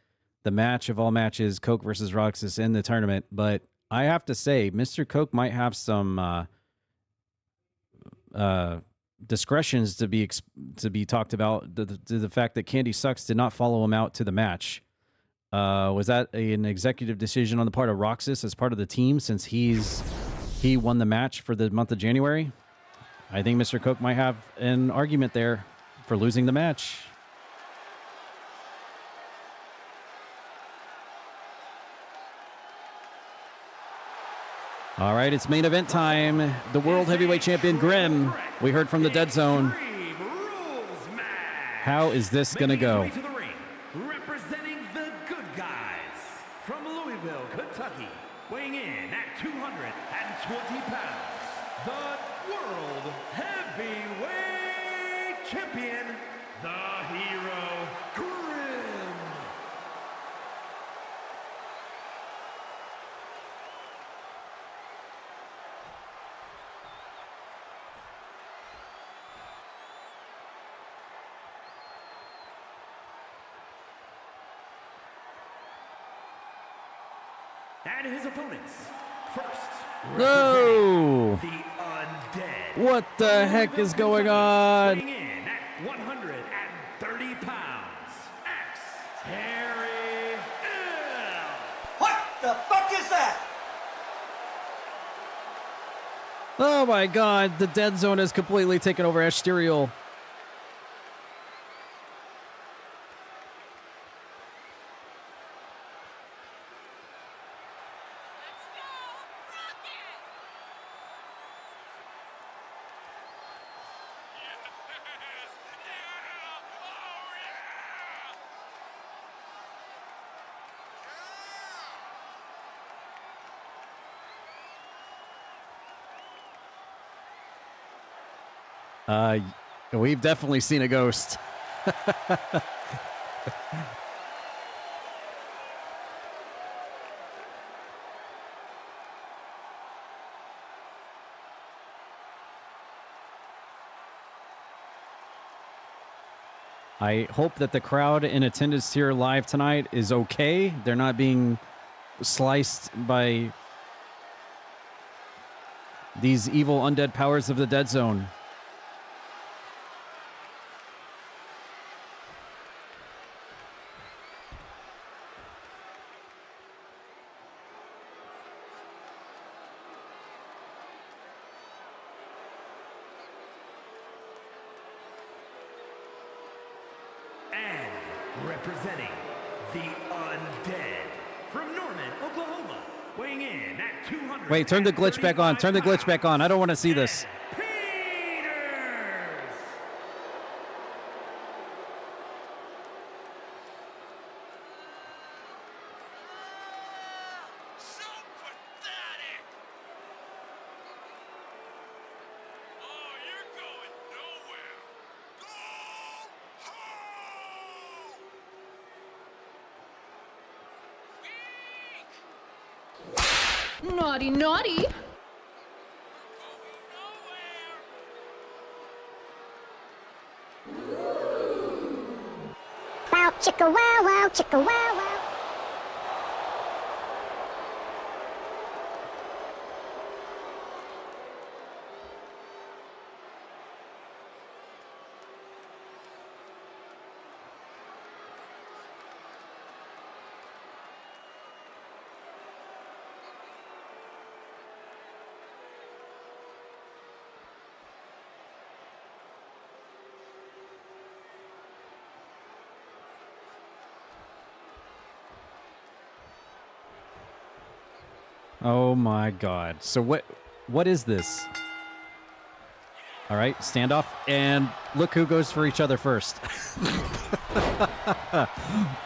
Speaker 1: the match of all matches, Coke versus Roxas, in the tournament. But I have to say, Mr. Coke might have some discretions to be talked about. The fact that Candy Sucks did not follow him out to the match. Was that an executive decision on the part of Roxas as part of the team since he won the match for the month of January? I think Mr. Coke might have an argument there for losing the match. All right, it's main event time. The World Heavyweight Champion Grem, we heard from the Dead Zone. How is this going to go?
Speaker 2: Representing the good guys from Louisville, Kentucky, weighing in at 220 pounds, the World Heavyweight Champion, the Hero Grem. And his opponents, first,
Speaker 1: No!
Speaker 2: the Undead.
Speaker 1: What the heck is going on?
Speaker 2: Weighing in at 130 pounds, Ashterial.
Speaker 6: What the fuck is that?
Speaker 1: Oh my God, the Dead Zone has completely taken over Ashterial. We've definitely seen a ghost. I hope that the crowd in attendance here live tonight is okay. They're not being sliced by these evil undead powers of the Dead Zone.
Speaker 2: Representing the Undead from Norman, Oklahoma, weighing in at 200.
Speaker 1: Wait, turn the glitch back on. Turn the glitch back on. I don't want to see this.
Speaker 9: So pathetic! Oh, you're going nowhere! Go home! Weak!
Speaker 4: Naughty, naughty.
Speaker 10: Wow, chicka wow wow, chicka wow wow.
Speaker 1: Oh my God. So what is this? All right, standoff, and look who goes for each other first.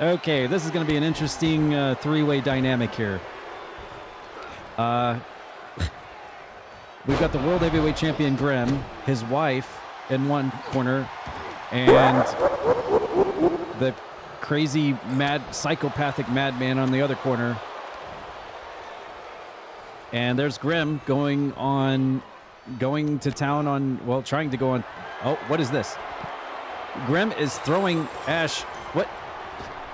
Speaker 1: Okay, this is going to be an interesting three-way dynamic here. We've got the World Heavyweight Champion Grem, his wife in one corner, and the crazy, mad, psychopathic madman on the other corner. And there's Grem going to town on, well, trying to go on. Oh, what is this? Grem is throwing Ash. What?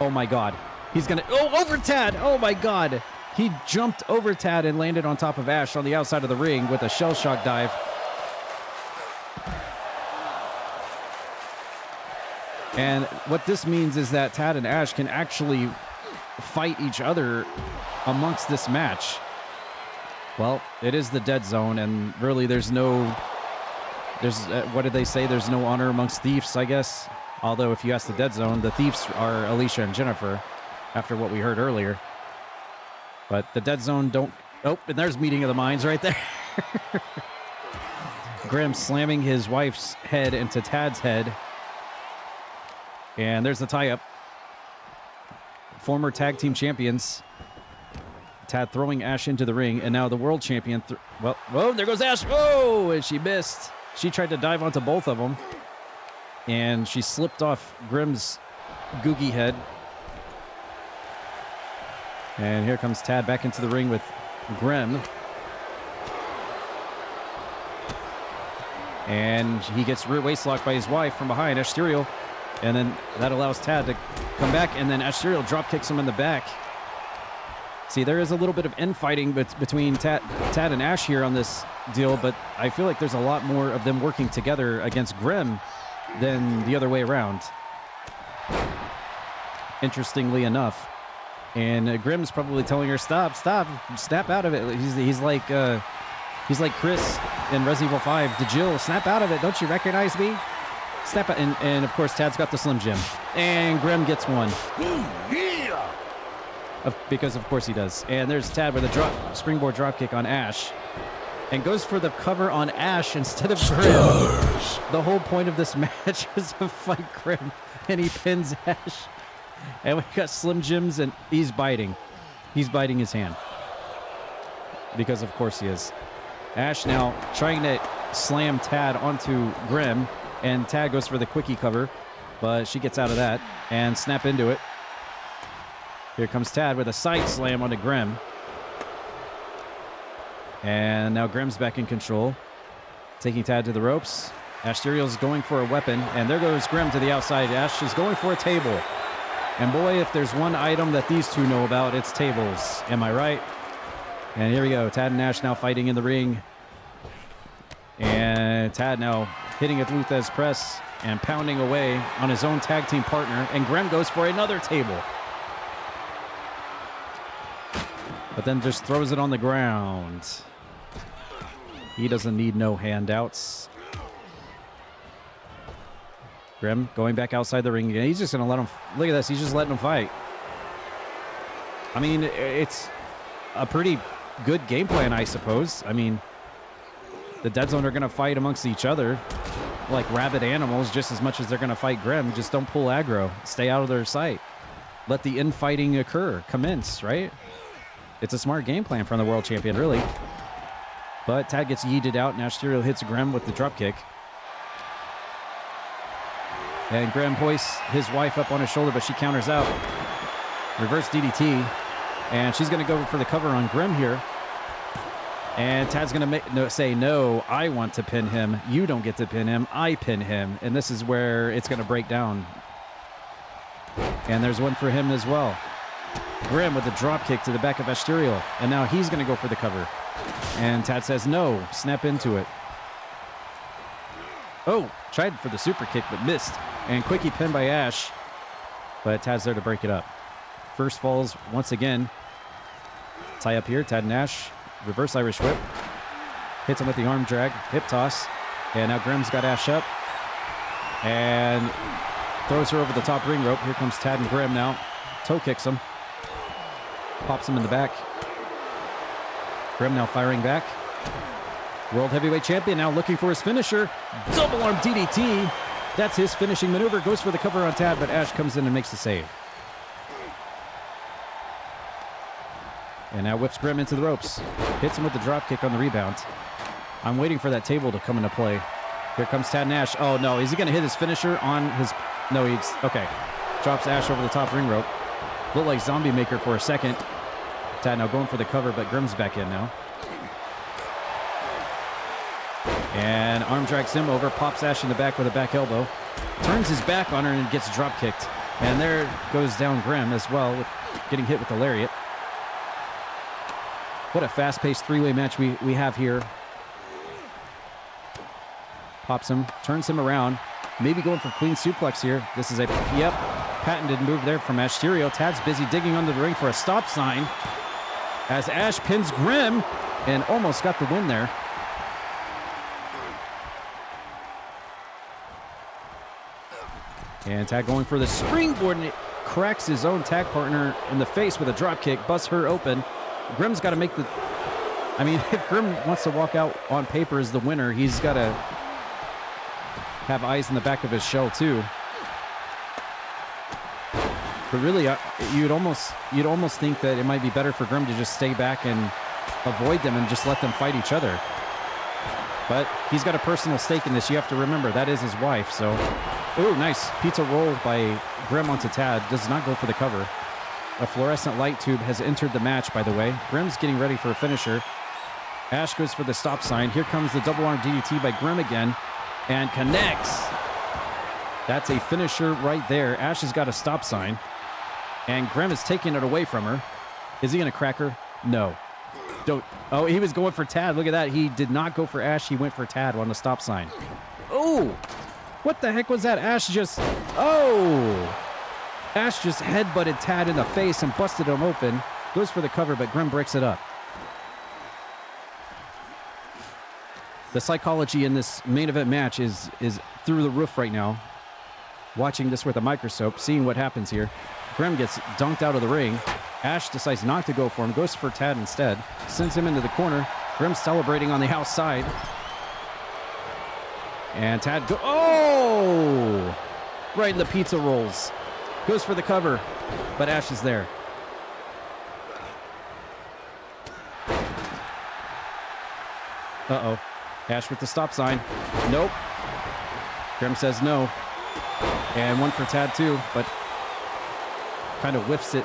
Speaker 1: Oh my God. He's gonna, over Tad. Oh my God. He jumped over Tad and landed on top of Ash on the outside of the ring with a shell shock dive. And what this means is that Tad and Ash can actually fight each other amongst this match. Well, it is the dead zone, and really there's what did they say? There's no honor amongst thieves, I guess. Although if you ask the dead zone, the thieves are Alicia and Jennifer, after what we heard earlier. But the dead zone don't... Oh, and there's meeting of the minds right there. Grem slamming his wife's head into Tad's head. And there's the tie-up. Former tag team champions. Tad throwing Ash into the ring, and now the world champion. Whoa, there goes Ash. Oh, and she missed. She tried to dive onto both of them, and she slipped off Grim's googie head. And here comes Tad back into the ring with Grem. And he gets rear waist locked by his wife from behind, Ashterial. And then that allows Tad to come back, and then Ashterial drop kicks him in the back. See, there is a little bit of infighting between Tad and Ash here on this deal, but I feel like there's a lot more of them working together against Grem than the other way around. Interestingly enough. And Grim's probably telling her, stop, snap out of it. He's like Chris in Resident Evil 5 to Jill, snap out of it. Don't you recognize me? Snap out. And of course, Tad's got the Slim Jim. And Grem gets one. Because of course he does. And there's Tad with a springboard dropkick on Ash. And goes for the cover on Ash instead of Grem. The whole point of this match is to fight Grem. And he pins Ash. And we got Slim Jims, and he's biting. He's biting his hand. Because of course he is. Ash now trying to slam Tad onto Grem. And Tad goes for the quickie cover. But she gets out of that. And snap into it. Here comes Tad with a side slam onto Grem. And now Grem's back in control. Taking Tad to the ropes. Ashterial's going for a weapon. And there goes Grem to the outside. Ash is going for a table. And boy, if there's one item that these two know about, it's tables. Am I right? And here we go. Tad and Ash now fighting in the ring. And Tad now hitting a Luthez press and pounding away on his own tag team partner. And Grem goes for another table. But then just throws it on the ground. He doesn't need no handouts. Grem going back outside the ring again. He's just going to let him... Look at this. He's just letting him fight. I mean, it's a pretty good game plan, I suppose. I mean, the Dead Zone are going to fight amongst each other like rabid animals just as much as they're going to fight Grem. Just don't pull aggro. Stay out of their sight. Let the infighting occur. Commence, right? It's a smart game plan from the world champion, really. But Tad gets yeeted out, and Ashterial hits Grem with the dropkick. And Grem hoists his wife up on his shoulder, but she counters out. Reverse DDT. And she's going to go for the cover on Grem here. And Tad's going to say, no, I want to pin him. You don't get to pin him. I pin him. And this is where it's going to break down. And there's one for him as well. Grem with the drop kick to the back of Ashterial. And now he's going to go for the cover. And Tad says no. Snap into it. Oh, tried for the super kick but missed. And quickie pin by Ash. But Tad's there to break it up. First falls once again. Tie up here. Tad and Ash. Reverse Irish whip. Hits him with the arm drag. Hip toss. And now Grem's got Ash up. And throws her over the top ring rope. Here comes Tad and Grem now. Toe kicks him. Pops him in the back. Grem now firing back. World Heavyweight Champion now looking for his finisher. Double arm DDT. That's his finishing maneuver. Goes for the cover on Tad, but Ash comes in and makes the save. And now whips Grem into the ropes. Hits him with the drop kick on the rebound. I'm waiting for that table to come into play. Here comes Tad and Ash. Oh, no. Is he going to hit his finisher on his... No, he's... Okay. Drops Ash over the top ring rope. Looked like Zombie Maker for a second. Tad now going for the cover, but Grem's back in now. And arm drags him over, pops Ash in the back with a back elbow. Turns his back on her and gets drop kicked. And there goes down Grem as well, getting hit with the lariat. What a fast-paced three-way match we have here. Pops him, turns him around. Maybe going for clean suplex here. This is a, yep, patented move there from Ashterial. Tad's busy digging under the ring for a stop sign as Ash pins Grem and almost got the win there. And Tad going for the springboard, and it cracks his own tag partner in the face with a drop kick, busts her open. Grem's got to make the... I mean, if Grem wants to walk out on paper as the winner, he's got to have eyes in the back of his shell, too. But really, you'd almost think that it might be better for Grem to just stay back and avoid them and just let them fight each other. But he's got a personal stake in this. You have to remember, that is his wife, so... Ooh, nice. Pizza roll by Grem onto Tad. Does not go for the cover. A fluorescent light tube has entered the match, by the way. Grem's getting ready for a finisher. Ash goes for the stop sign. Here comes the double arm DDT by Grem again. And connects. That's a finisher right there. Ash has got a stop sign. And Grem is taking it away from her. Is he going to crack her? No. Don't. Oh, he was going for Tad. Look at that. He did not go for Ash. He went for Tad on the stop sign. Oh! What the heck was that? Ash just... Oh! Ash just headbutted Tad in the face and busted him open. Goes for the cover, but Grem breaks it up. The psychology in this main event match is through the roof right now. Watching this with a microscope, seeing what happens here. Grem gets dunked out of the ring. Ash decides not to go for him, goes for Tad instead. Sends him into the corner. Grem celebrating on the outside. And Tad go... Oh! Right in the pizza rolls. Goes for the cover, but Ash is there. Uh-oh. Ash with the stop sign. Nope. Grem says no. And one for Tad too, but kind of whiffs it.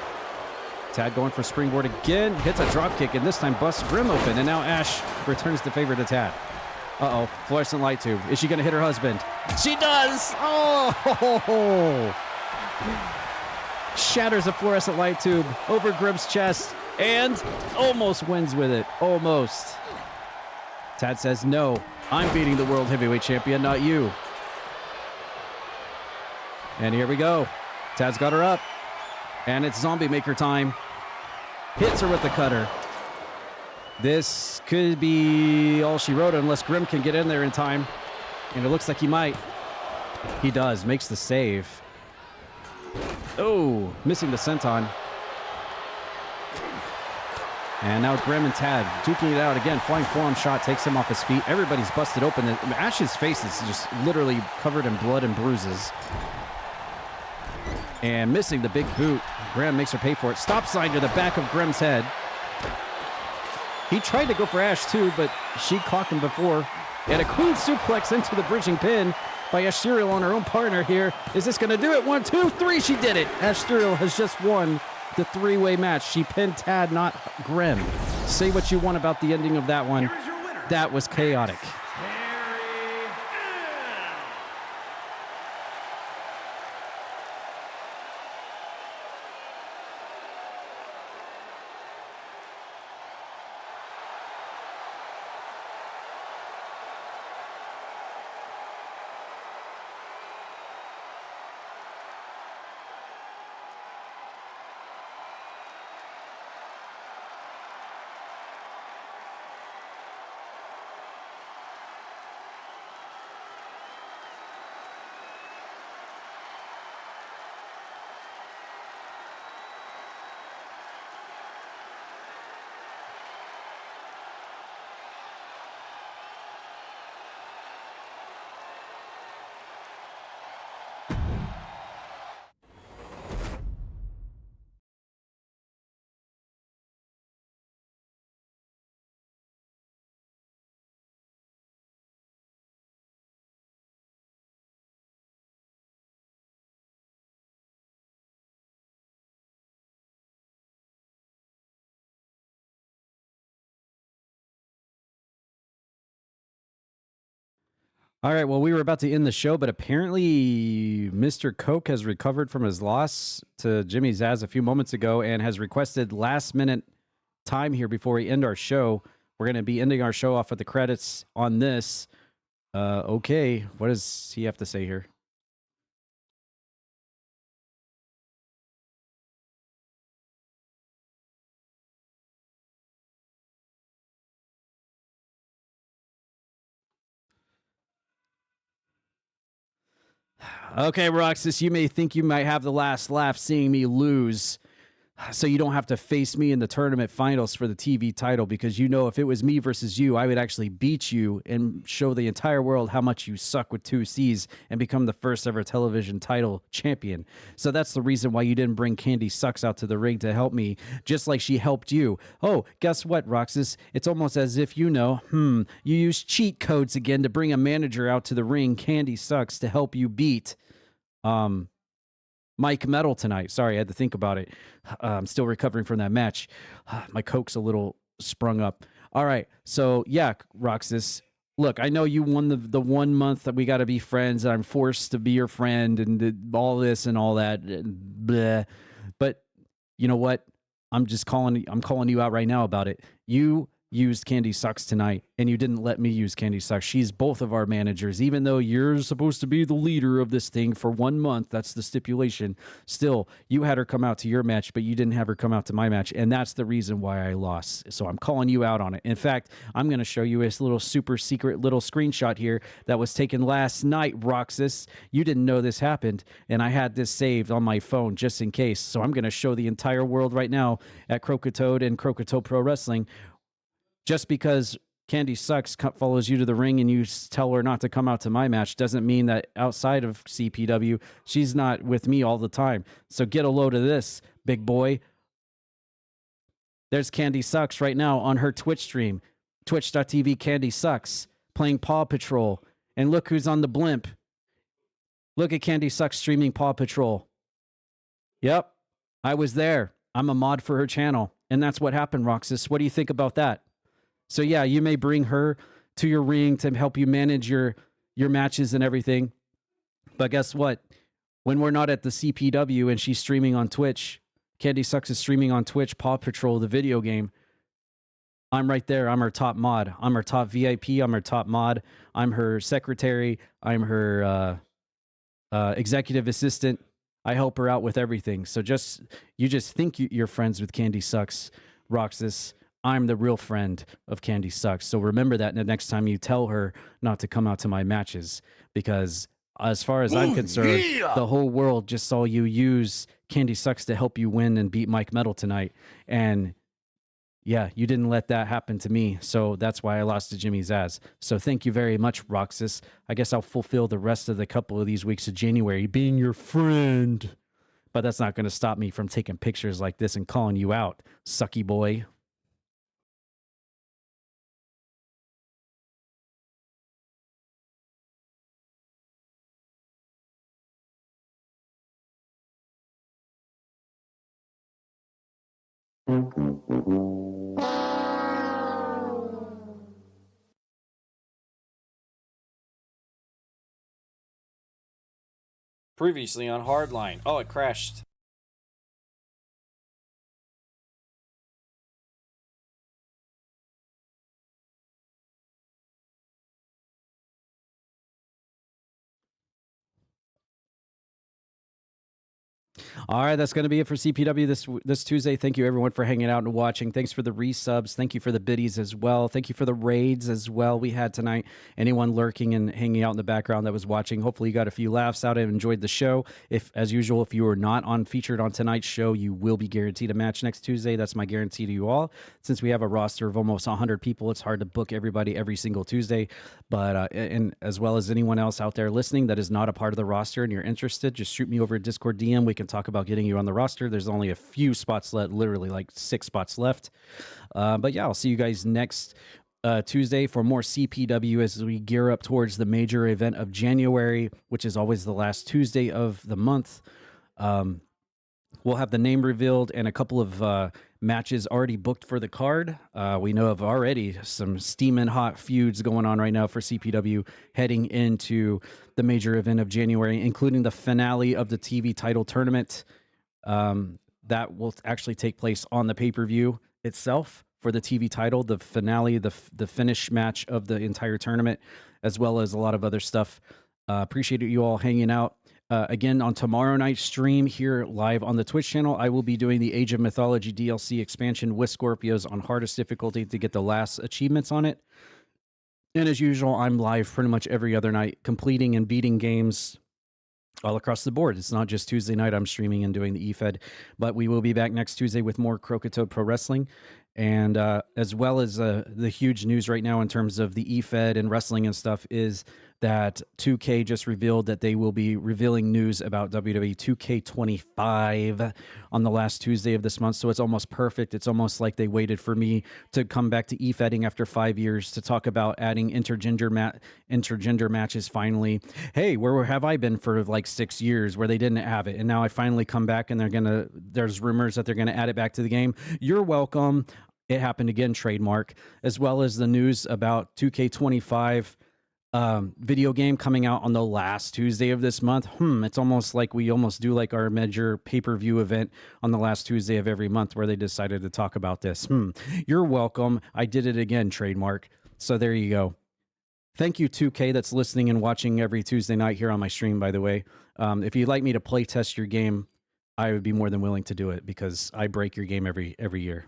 Speaker 1: Tad going for springboard again. Hits a drop kick, and this time busts Grem open. And now Ash returns the favor to Tad. Uh-oh, fluorescent light tube. Is she going to hit her husband? She does! Oh! Shatters a fluorescent light tube over Grem's chest and almost wins with it. Almost. Tad says, no, I'm beating the World Heavyweight Champion, not you. And here we go. Tad's got her up. And it's Zombie Maker time. Hits her with the cutter. This could be all she wrote unless Grem can get in there in time. And it looks like he might. He does. Makes the save. Oh, missing the senton. And now Grem and Tad duking it out again. Flying forearm shot takes him off his feet. Everybody's busted open. Ash's face is just literally covered in blood and bruises. And missing the big boot. Grem makes her pay for it. Stop sign to the back of Grem's head. He tried to go for Ash too, but she caught him before. And a clean suplex into the bridging pin by Ashterial on her own partner here. Is this going to do it? 1, 2, 3. She did it. Ashterial has just won the three-way match. She pinned Tad, not Grem. Say what you want about the ending of that one. That was chaotic. All right, well, we were about to end the show, but apparently Mr. Coke has recovered from his loss to Jimmy Zaz a few moments ago and has requested last-minute time here before we end our show. We're going to be ending our show off with the credits on this. Okay, what does he have to say here? Okay, Roxas, you may think you might have the last laugh seeing me lose, so you don't have to face me in the tournament finals for the TV title, because you know if it was me versus you, I would actually beat you and show the entire world how much you suck with 2 C's and become the first ever television title champion. So that's the reason why you didn't bring Candy Sucks out to the ring to help me, just like she helped you. Oh, guess what, Roxas? It's almost as if you used cheat codes again to bring a manager out to the ring, Candy Sucks, to help you beat Mike Metal tonight. Sorry, I had to think about it. I'm still recovering from that match. My Coke's a little sprung up. All right, so yeah, Roxas, look, I know you won the 1 month that we got to be friends, and I'm forced to be your friend, and all this and all that. Bleh. But you know what? I'm calling you out right now about it. You used Candy Sucks tonight, and you didn't let me use Candy Sucks. She's both of our managers. Even though you're supposed to be the leader of this thing for 1 month, that's the stipulation. Still, you had her come out to your match, but you didn't have her come out to my match, and that's the reason why I lost. So I'm calling you out on it. In fact, I'm going to show you this little super secret little screenshot here that was taken last night, Roxas. You didn't know this happened, and I had this saved on my phone just in case. So I'm going to show the entire world right now at Croakitoad and Croakitoad Pro Wrestling. Just because Candy Sucks follows you to the ring and you tell her not to come out to my match doesn't mean that outside of CPW, she's not with me all the time. So get a load of this, big boy. There's Candy Sucks right now on her Twitch stream, twitch.tv Candy Sucks, playing Paw Patrol. And look who's on the blimp. Look at Candy Sucks streaming Paw Patrol. Yep, I was there. I'm a mod for her channel. And that's what happened, Roxas. What do you think about that? So yeah, you may bring her to your ring to help you manage your matches and everything. But guess what? When we're not at the CPW and she's streaming on Twitch, Candy Sucks is streaming on Twitch, Paw Patrol, the video game, I'm right there. I'm her top mod. I'm her top VIP. I'm her top mod. I'm her secretary. I'm her executive assistant. I help her out with everything. So you just think you're friends with Candy Sucks, Roxas. I'm the real friend of Candy Sucks. So remember that the next time you tell her not to come out to my matches, because as far as I'm concerned, the whole world just saw you use Candy Sucks to help you win and beat Mike Metal tonight. And yeah, you didn't let that happen to me. So that's why I lost to Jimmy Zaz. So thank you very much, Roxas. I guess I'll fulfill the rest of the couple of these weeks of January being your friend. But that's not going to stop me from taking pictures like this and calling you out, sucky boy. Previously on Hardline. Oh, it crashed. All right, that's going to be it for CPW this Tuesday. Thank you, everyone, for hanging out and watching. Thanks for the resubs. Thank you for the biddies as well. Thank you for the raids as well we had tonight. Anyone lurking and hanging out in the background that was watching, hopefully you got a few laughs out and enjoyed the show. If, as usual, if you are not featured on tonight's show, you will be guaranteed a match next Tuesday. That's my guarantee to you all. Since we have a roster of almost 100 people, it's hard to book everybody every single Tuesday. But and as well as anyone else out there listening that is not a part of the roster and you're interested, just shoot me over a Discord DM. We can talk about getting you on the roster. There's only a few spots left, literally like 6 spots left. But yeah, I'll see you guys next Tuesday for more CPW as we gear up towards the major event of January, which is always the last Tuesday of the month. We'll have the name revealed and a couple of matches already booked for the card. We know of already some steaming hot feuds going on right now for CPW heading into the major event of January, including the finale of the TV title tournament. That will actually take place on the pay-per-view itself for the TV title, the finale, the finish match of the entire tournament, as well as a lot of other stuff. Appreciate you all hanging out. Again, on tomorrow night's stream here live on the Twitch channel, I will be doing the Age of Mythology DLC expansion with Scorpios on hardest difficulty to get the last achievements on it. And as usual, I'm live pretty much every other night, completing and beating games all across the board. It's not just Tuesday night I'm streaming and doing the eFed, but we will be back next Tuesday with more Croakitoad Pro Wrestling. And as well as the huge news right now in terms of the eFed and wrestling and stuff is that 2K just revealed that they will be revealing news about WWE 2K25 on the last Tuesday of this month. So it's almost perfect. It's almost like they waited for me to come back to eFedding after 5 years to talk about adding intergender matches finally. Hey, where have I been for like 6 years where they didn't have it? And now I finally come back and there's rumors that they're going to add it back to the game. You're welcome. It happened again, trademark, as well as the news about 2K25 video game coming out on the last Tuesday of this month. It's almost like we almost do like our major pay-per-view event on the last Tuesday of every month where they decided to talk about this. You're welcome. I did it again, trademark. So there you go. Thank you, 2K, that's listening and watching every Tuesday night here on my stream, by the way. If you'd like me to play test your game, I would be more than willing to do it because I break your game every year.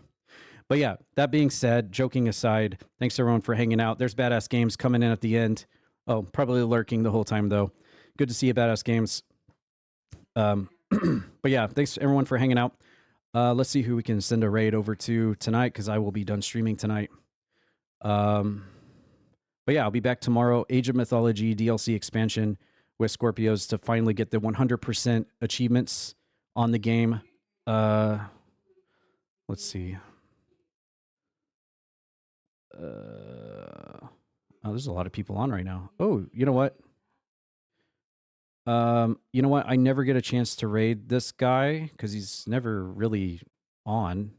Speaker 1: But yeah, that being said, joking aside, thanks everyone for hanging out. There's Badass Games coming in at the end. Oh, probably lurking the whole time, though. Good to see you, Badass Games. But yeah, thanks everyone for hanging out. Let's see who we can send a raid over to tonight, because I will be done streaming tonight. But yeah, I'll be back tomorrow. Age of Mythology DLC expansion with Scorpios to finally get the 100% achievements on the game. Let's see. Oh, there's a lot of people on right now. Oh, you know what? I never get a chance to raid this guy because he's never really on.